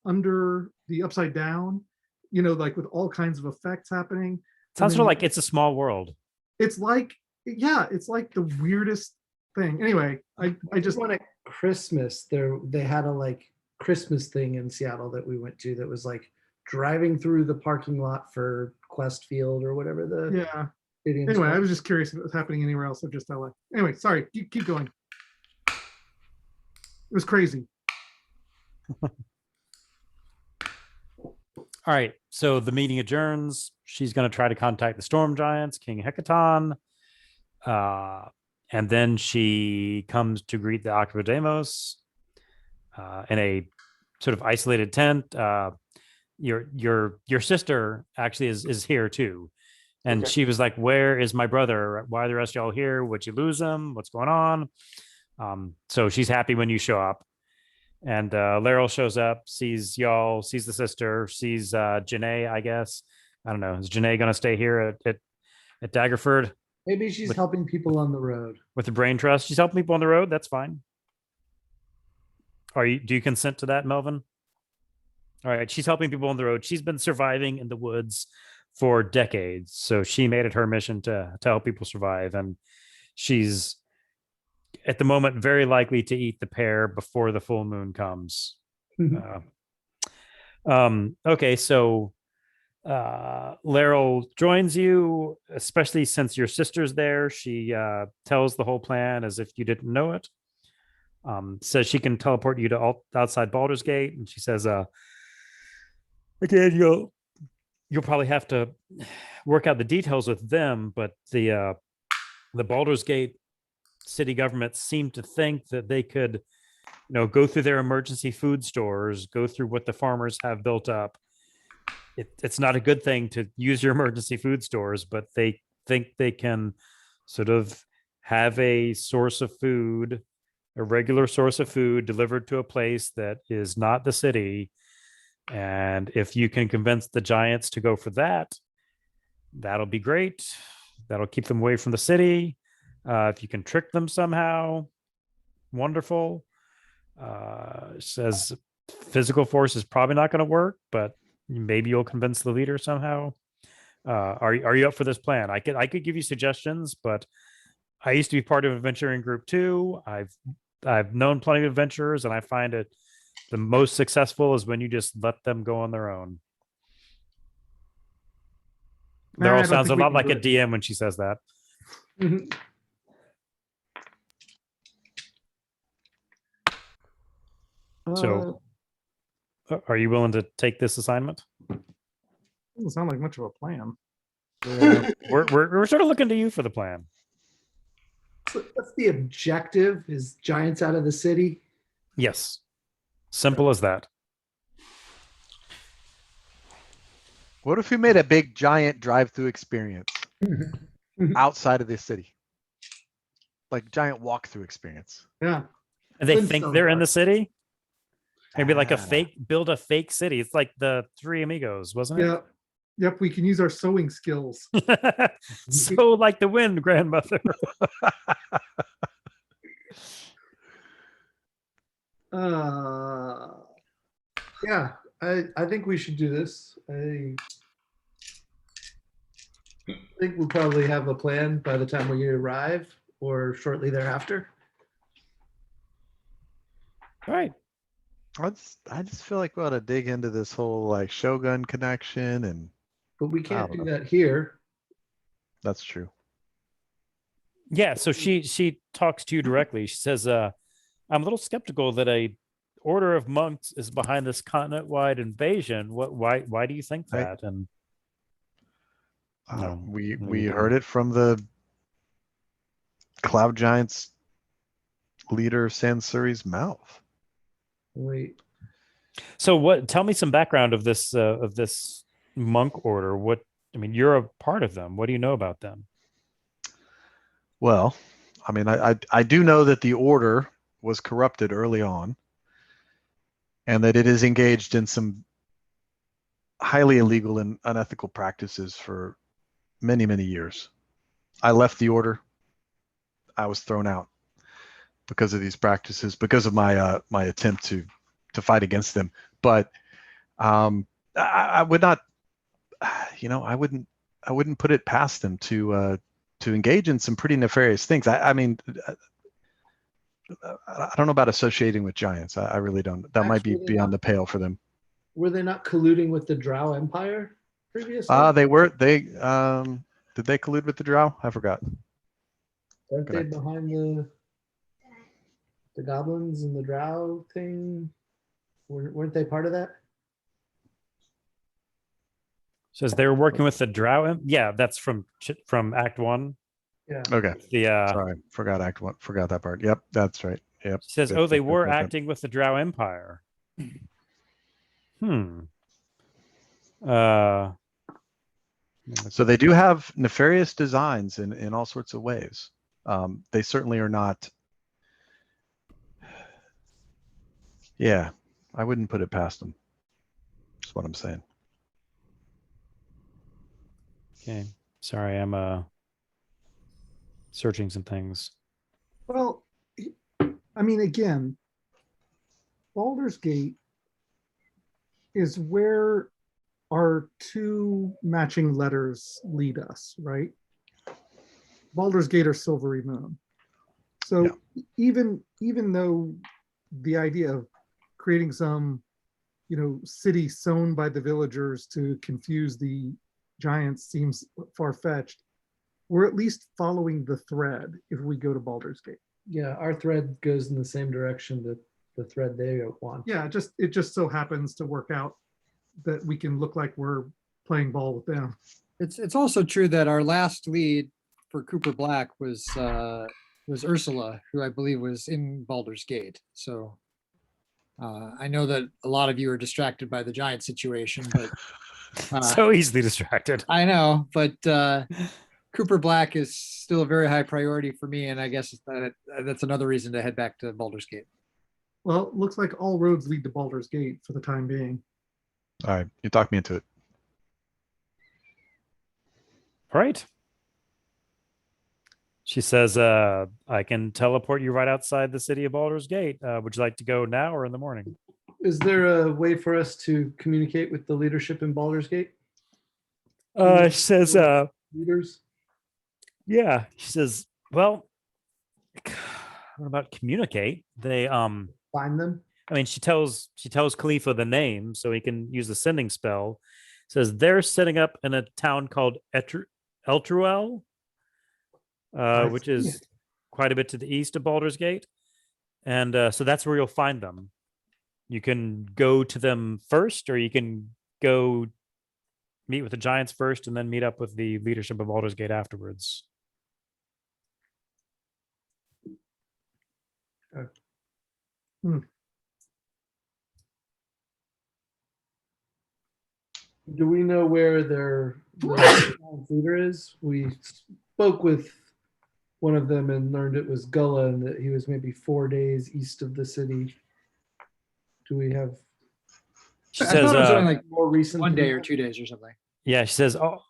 under the upside down, you know, like with all kinds of effects happening. Sounds then sort of like It's a Small World. It's like, yeah, it's like the weirdest thing. Anyway, I just one at Christmas, they had a like Christmas thing in Seattle that we went to that was like driving through the parking lot for Quest Field or whatever the yeah. stadium's Anyway, I called. was just curious if it was happening anywhere else or just LA. Anyway, sorry, keep going. It was crazy. All right, so the meeting adjourns. She's going to try to contact the Storm Giants, King Hecaton. And then she comes to greet the Octodemos in a sort of isolated tent. Your sister actually is here too. And Okay. she was like, "Where is my brother? Why are the rest of y'all here? Would you lose him? What's going on?" So she's happy when you show up. And Laryl shows up, sees y'all, sees the sister, sees Janae, I guess. I don't know. Is Janae going to stay here at Daggerford Maybe she's with- helping people on the road. with the Brain Trust? She's helping people on the road. That's fine. Do you consent to that, Melvin? All right. She's helping people on the road. She's been surviving in the woods for decades. So she made it her mission to help people survive. And she's at the moment very likely to eat the pear before the full moon comes. Okay, so Laryl joins you, especially since your sister's there. She tells the whole plan as if you didn't know it. Says she can teleport you to outside Baldur's Gate, and she says, again, you'll probably have to work out the details with them, but the Baldur's Gate city government seemed to think that they could, go through their emergency food stores, go through what the farmers have built up. It's not a good thing to use your emergency food stores, but they think they can sort of have a source of food, a regular source of food delivered to a place that is not the city. And if you can convince the giants to go for that, that'll be great. That'll keep them away from the city. If you can trick them somehow, wonderful. Says physical force is probably not going to work, but maybe you'll convince the leader somehow. Are you up for this plan? I could give you suggestions, but I used to be part of an adventuring group too. I've known plenty of adventurers, and I find it the most successful is when you just let them go on their own. I Laryl don't sounds a think we lot can like do a it. DM when she says that. So, are you willing to take this assignment? Doesn't sound like much of a plan. We're sort of looking to you for the plan. So what's the objective? Is giants out of the city? Yes, simple as that. What if we made a big giant drive-through experience outside of this city? Like giant walk-through experience. Yeah. And they Flintstone think they're in the Park. city. Maybe like Ah. build a fake city. It's like the Three Amigos, wasn't it? Yeah. Yep. We can use our sewing skills. So like the wind, grandmother. Yeah, I think we should do this. I think we'll probably have a plan by the time we arrive or shortly thereafter. All right. I just feel like we ought to dig into this whole like Shogun connection, and But we can't don't do know. that here. that's true. Yeah. So she talks to you directly. She says, "I'm a little skeptical that a order of monks is behind this continent-wide invasion. Why do you think I- that?" And No, We no, we you heard didn't. it from the Cloud Giants leader Sansuri's mouth. Wait, So what? Tell me some background of this monk order. What? I mean, you're a part of them. What do you know about them? Well, I mean, I do know that the order was corrupted early on, and that it is engaged in some highly illegal and unethical practices for many, many years. I left the order. I was thrown out because of these practices, because of my my attempt to fight against them. But I would not, I wouldn't put it past them to engage in some pretty nefarious things. I mean, I don't know about associating with giants. I really don't. That might be Actually, they're beyond not. the pale for them. Were they not colluding with the Drow Empire previously? They did they collude with the Drow? I forgot. Weren't they correct. behind the goblins and the Drow thing? Weren't they part of that? Says they were working with the Drow. Yeah, that's from Act One. Yeah. Okay. The Sorry, forgot Act One. Forgot that part. Yep, that's right. Yep. She says, Yep, "Oh, they yep, yep, were yep, yep. acting with the Drow Empire." Hmm. Uh. So they do have nefarious designs in all sorts of ways. They certainly are not. Yeah, I wouldn't put it past them. That's what I'm saying. Okay. Sorry, I'm searching some things. Well, I mean, again, Baldur's Gate is where our two matching letters lead us, right? Baldur's Gate or Silvery Moon. So even though the idea of creating some, city sown by the villagers to confuse the giants seems far-fetched, we're at least following the thread if we go to Baldur's Gate. Yeah, our thread goes in the same direction that the thread they want. Yeah, it just so happens to work out that we can look like we're playing ball with them. It's also true that our last lead for Cooper Black was Ursula, who I believe was in Baldur's Gate. So I know that a lot of you are distracted by the giant situation, but So easily distracted. I know, but Cooper Black is still a very high priority for me, and I guess that's another reason to head back to Baldur's Gate. Well, it looks like all roads lead to Baldur's Gate for the time being. All right, you talked me into it. All right. She says, I can teleport you right outside the city of Baldur's Gate. Would you like to go now or in the morning? Is there a way for us to communicate with the leadership in Baldur's Gate? She says, Leaders? yeah. She says, well, what about communicate? They Find them? I mean, she tells Khalifa the name so he can use the sending spell. Says they're setting up in a town called Eltruel, which is quite a bit to the east of Baldur's Gate. And so that's where you'll find them. You can go to them first, or you can go meet with the giants first and then meet up with the leadership of Baldur's Gate afterwards. Do we know where their leader is? We spoke with one of them and learned it was Gullah and that he was maybe 4 days east of the city. Do we have She I says, thought it was only like more recent? 1 day or 2 days or something. yeah, she says, oh,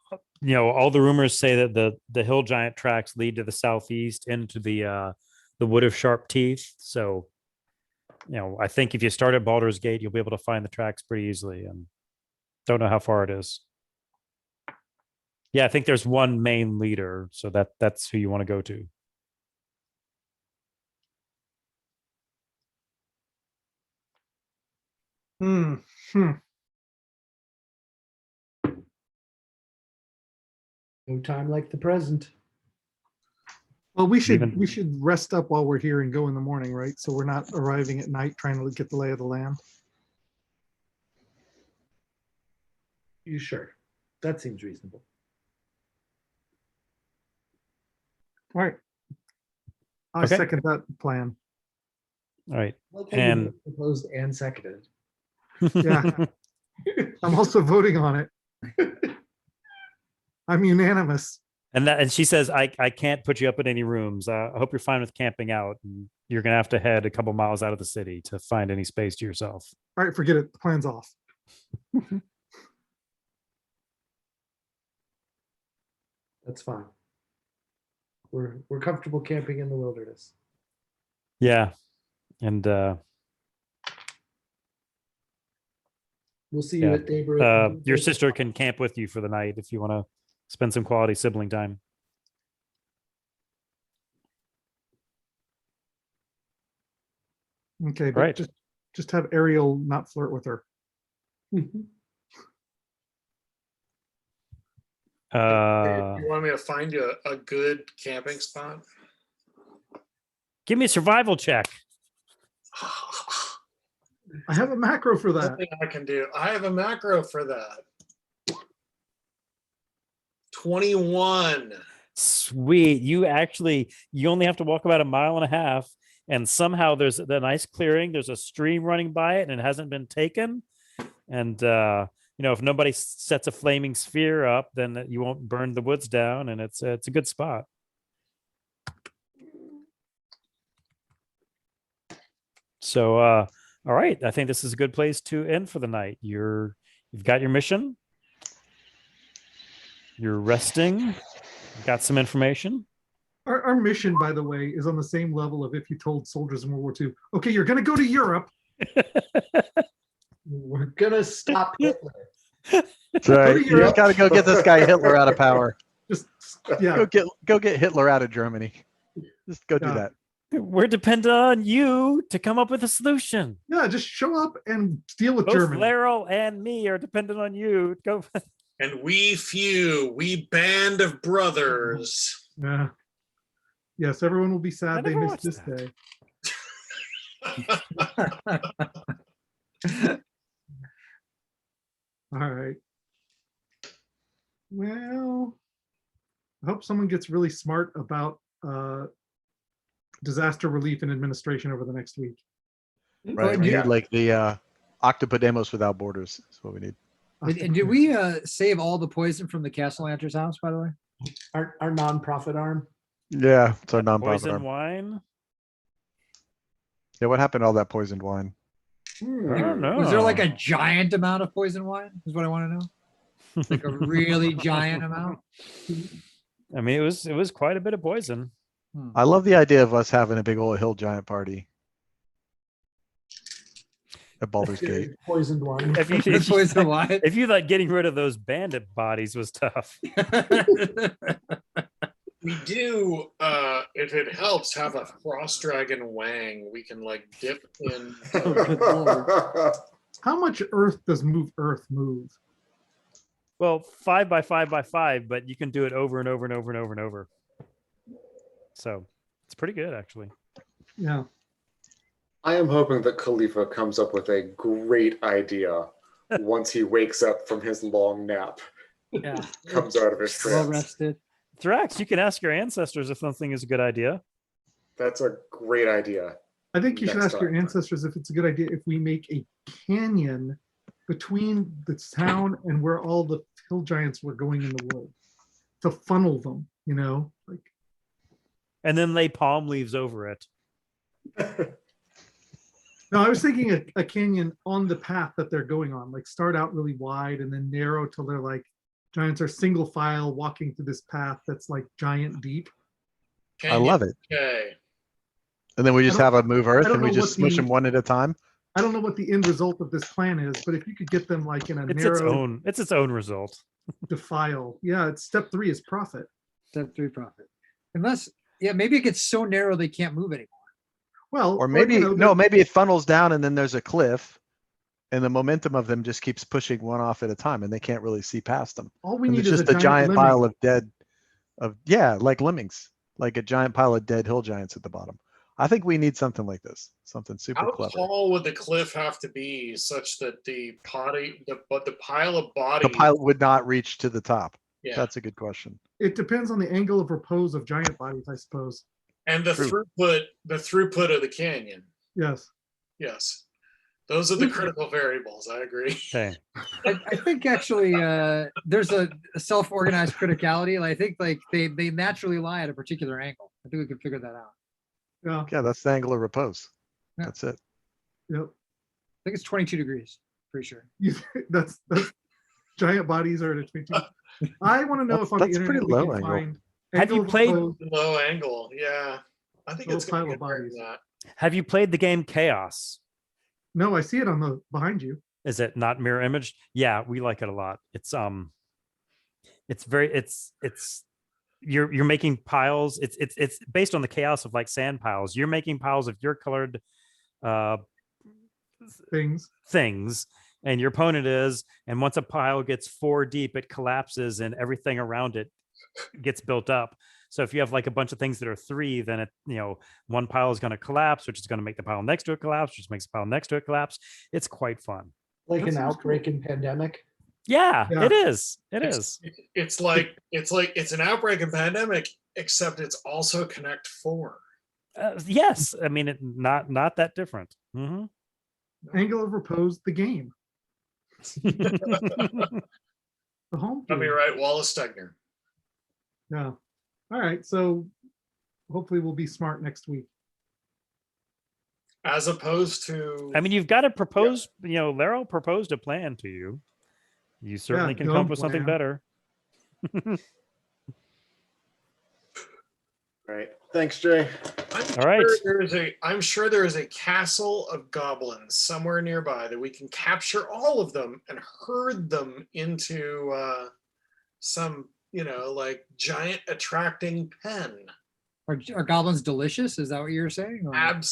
all the rumors say that the hill giant tracks lead to the southeast into the Wood of Sharp Teeth. So, I think if you start at Baldur's Gate, you'll be able to find the tracks pretty easily. And don't know how far it is. Yeah, I think there's one main leader, so that's who you want to go to. No time like the present. Well, we should Even- we should rest up while we're here and go in the morning, right? So we're not arriving at night trying to get the lay of the land. You sure? That seems reasonable. All right. I Okay. second that plan. All right. Like how you And- both proposed and seconded. Yeah. I'm also voting on it. I'm unanimous. And she says, I can't put you up in any rooms. I hope you're fine with camping out. And you're gonna have to head a couple miles out of the city to find any space to yourself. All right, forget it. The plan's off. That's fine. We're comfortable camping in the wilderness. Yeah. And We'll see you Yeah. at daybreak. your sister can camp with you for the night if you want to spend some quality sibling time. Okay, but Right. just have Ariel not flirt with her. You want me to find you a good camping spot? Give me a survival check. I have a macro for that. Nothing I can do. I have a macro for that. 21. Sweet. You only have to walk about a mile and a half, and somehow there's a nice clearing. There's a stream running by it, and it hasn't been taken. And if nobody sets a flaming sphere up, then you won't burn the woods down, and it's a good spot. So, all right. I think this is a good place to end for the night. You've got your mission. You're resting. You've got some information. Our mission, by the way, is on the same level of if you told soldiers in World War II, okay, you're going to go to Europe. We're gonna stop Hitler. That's right. You just got to go get this guy Hitler out of power. Just, yeah. Go get Hitler out of Germany. Just go do Yeah. that. We're dependent on you to come up with a solution. Yeah, just show up and deal with Both Germany. Laryl and me are dependent on you. Go. And we band of brothers. Yeah. Yes, everyone will be I sad they never missed this watched day. All right. Well, I hope someone gets really smart about disaster relief and administration over the next week. Right. We need like the Octopodemos without borders. That's what we need. And did we save all the poison from the Castellanter's house, by the way? Our nonprofit arm. Yeah, it's our nonprofit Poison arm. wine. Yeah, what happened to all that poisoned wine? I don't know. Was there like a giant amount of poison wine? Is what I want to know. Like a really giant amount. I mean, it was quite a bit of poison. I love the idea of us having a big old hill giant party at Baldur's Gate. Poisoned wine. If you, The if you, poison wine. if you like getting rid of those bandit bodies was tough. We do, if it helps, have a frost dragon wang we can like dip in. How much earth does move earth move? Well, 5 by 5 by 5, but you can do it over and over and over and over and over. So it's pretty good, actually. Yeah. I am hoping that Khalifa comes up with a great idea once he wakes up from his long nap, Yeah. comes out of his Well trance. rested. Thrax, you can ask your ancestors if something is a good idea. That's a great idea. I think you should Next ask your time. ancestors if it's a good idea if we make a canyon between the town and where all the hill giants were going in the wood to funnel them, like And then lay palm leaves over it. no, I was thinking a canyon on the path that they're going on, like start out really wide and then narrow till they're like giants are single file walking through this path that's like giant deep. I love it. Okay. And then we just I have a move Earth I don't and we know just what smush the- them one at a time. I don't know what the end result of this plan is, but if you could get them like in a It's narrow its own result. defile, yeah, it's step 3 is profit. Step 3 profit. Unless, yeah, maybe it gets so narrow they can't move anymore. Well, Or maybe no, maybe it funnels down and then there's a cliff, and the momentum of them just keeps pushing one off at a time, and they can't really see past them. all we And need it's is just a giant lemming. pile of dead, like lemmings, like a giant pile of dead hill giants at the bottom. I think we need something like this, something super How clever. tall would the cliff have to be such that the pile of bodies? The pile would not reach to the top. Yeah, That's a good question. It depends on the angle of repose of giant bodies, I suppose. and the True. throughput of the canyon. Yes. Yes, those are the critical variables. I agree. Okay. I think actually there's a self-organized criticality. I think like they naturally lie at a particular angle. I think we can figure that out. Yeah. Yeah, that's the angle of repose. Yeah. That's it. Yep. I think it's 22 degrees. Pretty sure. That's giant bodies are at a 22. I want to know if on the That's internet pretty we low can angle. find. Have you angle of played- repose. Low angle. Yeah, I think Little it's going pile to of be higher bodies. than that. Have you played the game Chaos? No, I see it on the behind you. Is it not mirror image? Yeah, we like it a lot. It's you're making piles. It's based on the chaos of like sand piles. You're making piles of your colored Things. and your opponent is, and once a pile gets 4 deep, it collapses and everything around it gets built up. So if you have like a bunch of things that are 3, then it, one pile is going to collapse, which is going to make the pile next to it collapse, which makes the pile next to it collapse. It's quite fun. Like That an sounds outbreak in pandemic. Yeah, Yeah. it is. It It's- is. It's an outbreak and pandemic, except it's also Connect 4. Yes, I mean not that different. Mhm. Angle of repose, the game. The home I'll be game. right, Wallace Stegner. Yeah. All right. So hopefully we'll be smart next week. As opposed to, I mean, you've got to propose. Laro proposed a plan to you. You certainly can come up dumb with something plan. better. Right. Thanks, Jay. All right. I'm sure there is a castle of goblins somewhere nearby that we can capture all of them and herd them into some, like giant attracting pen. Are goblins delicious? Is that what you're saying? Or-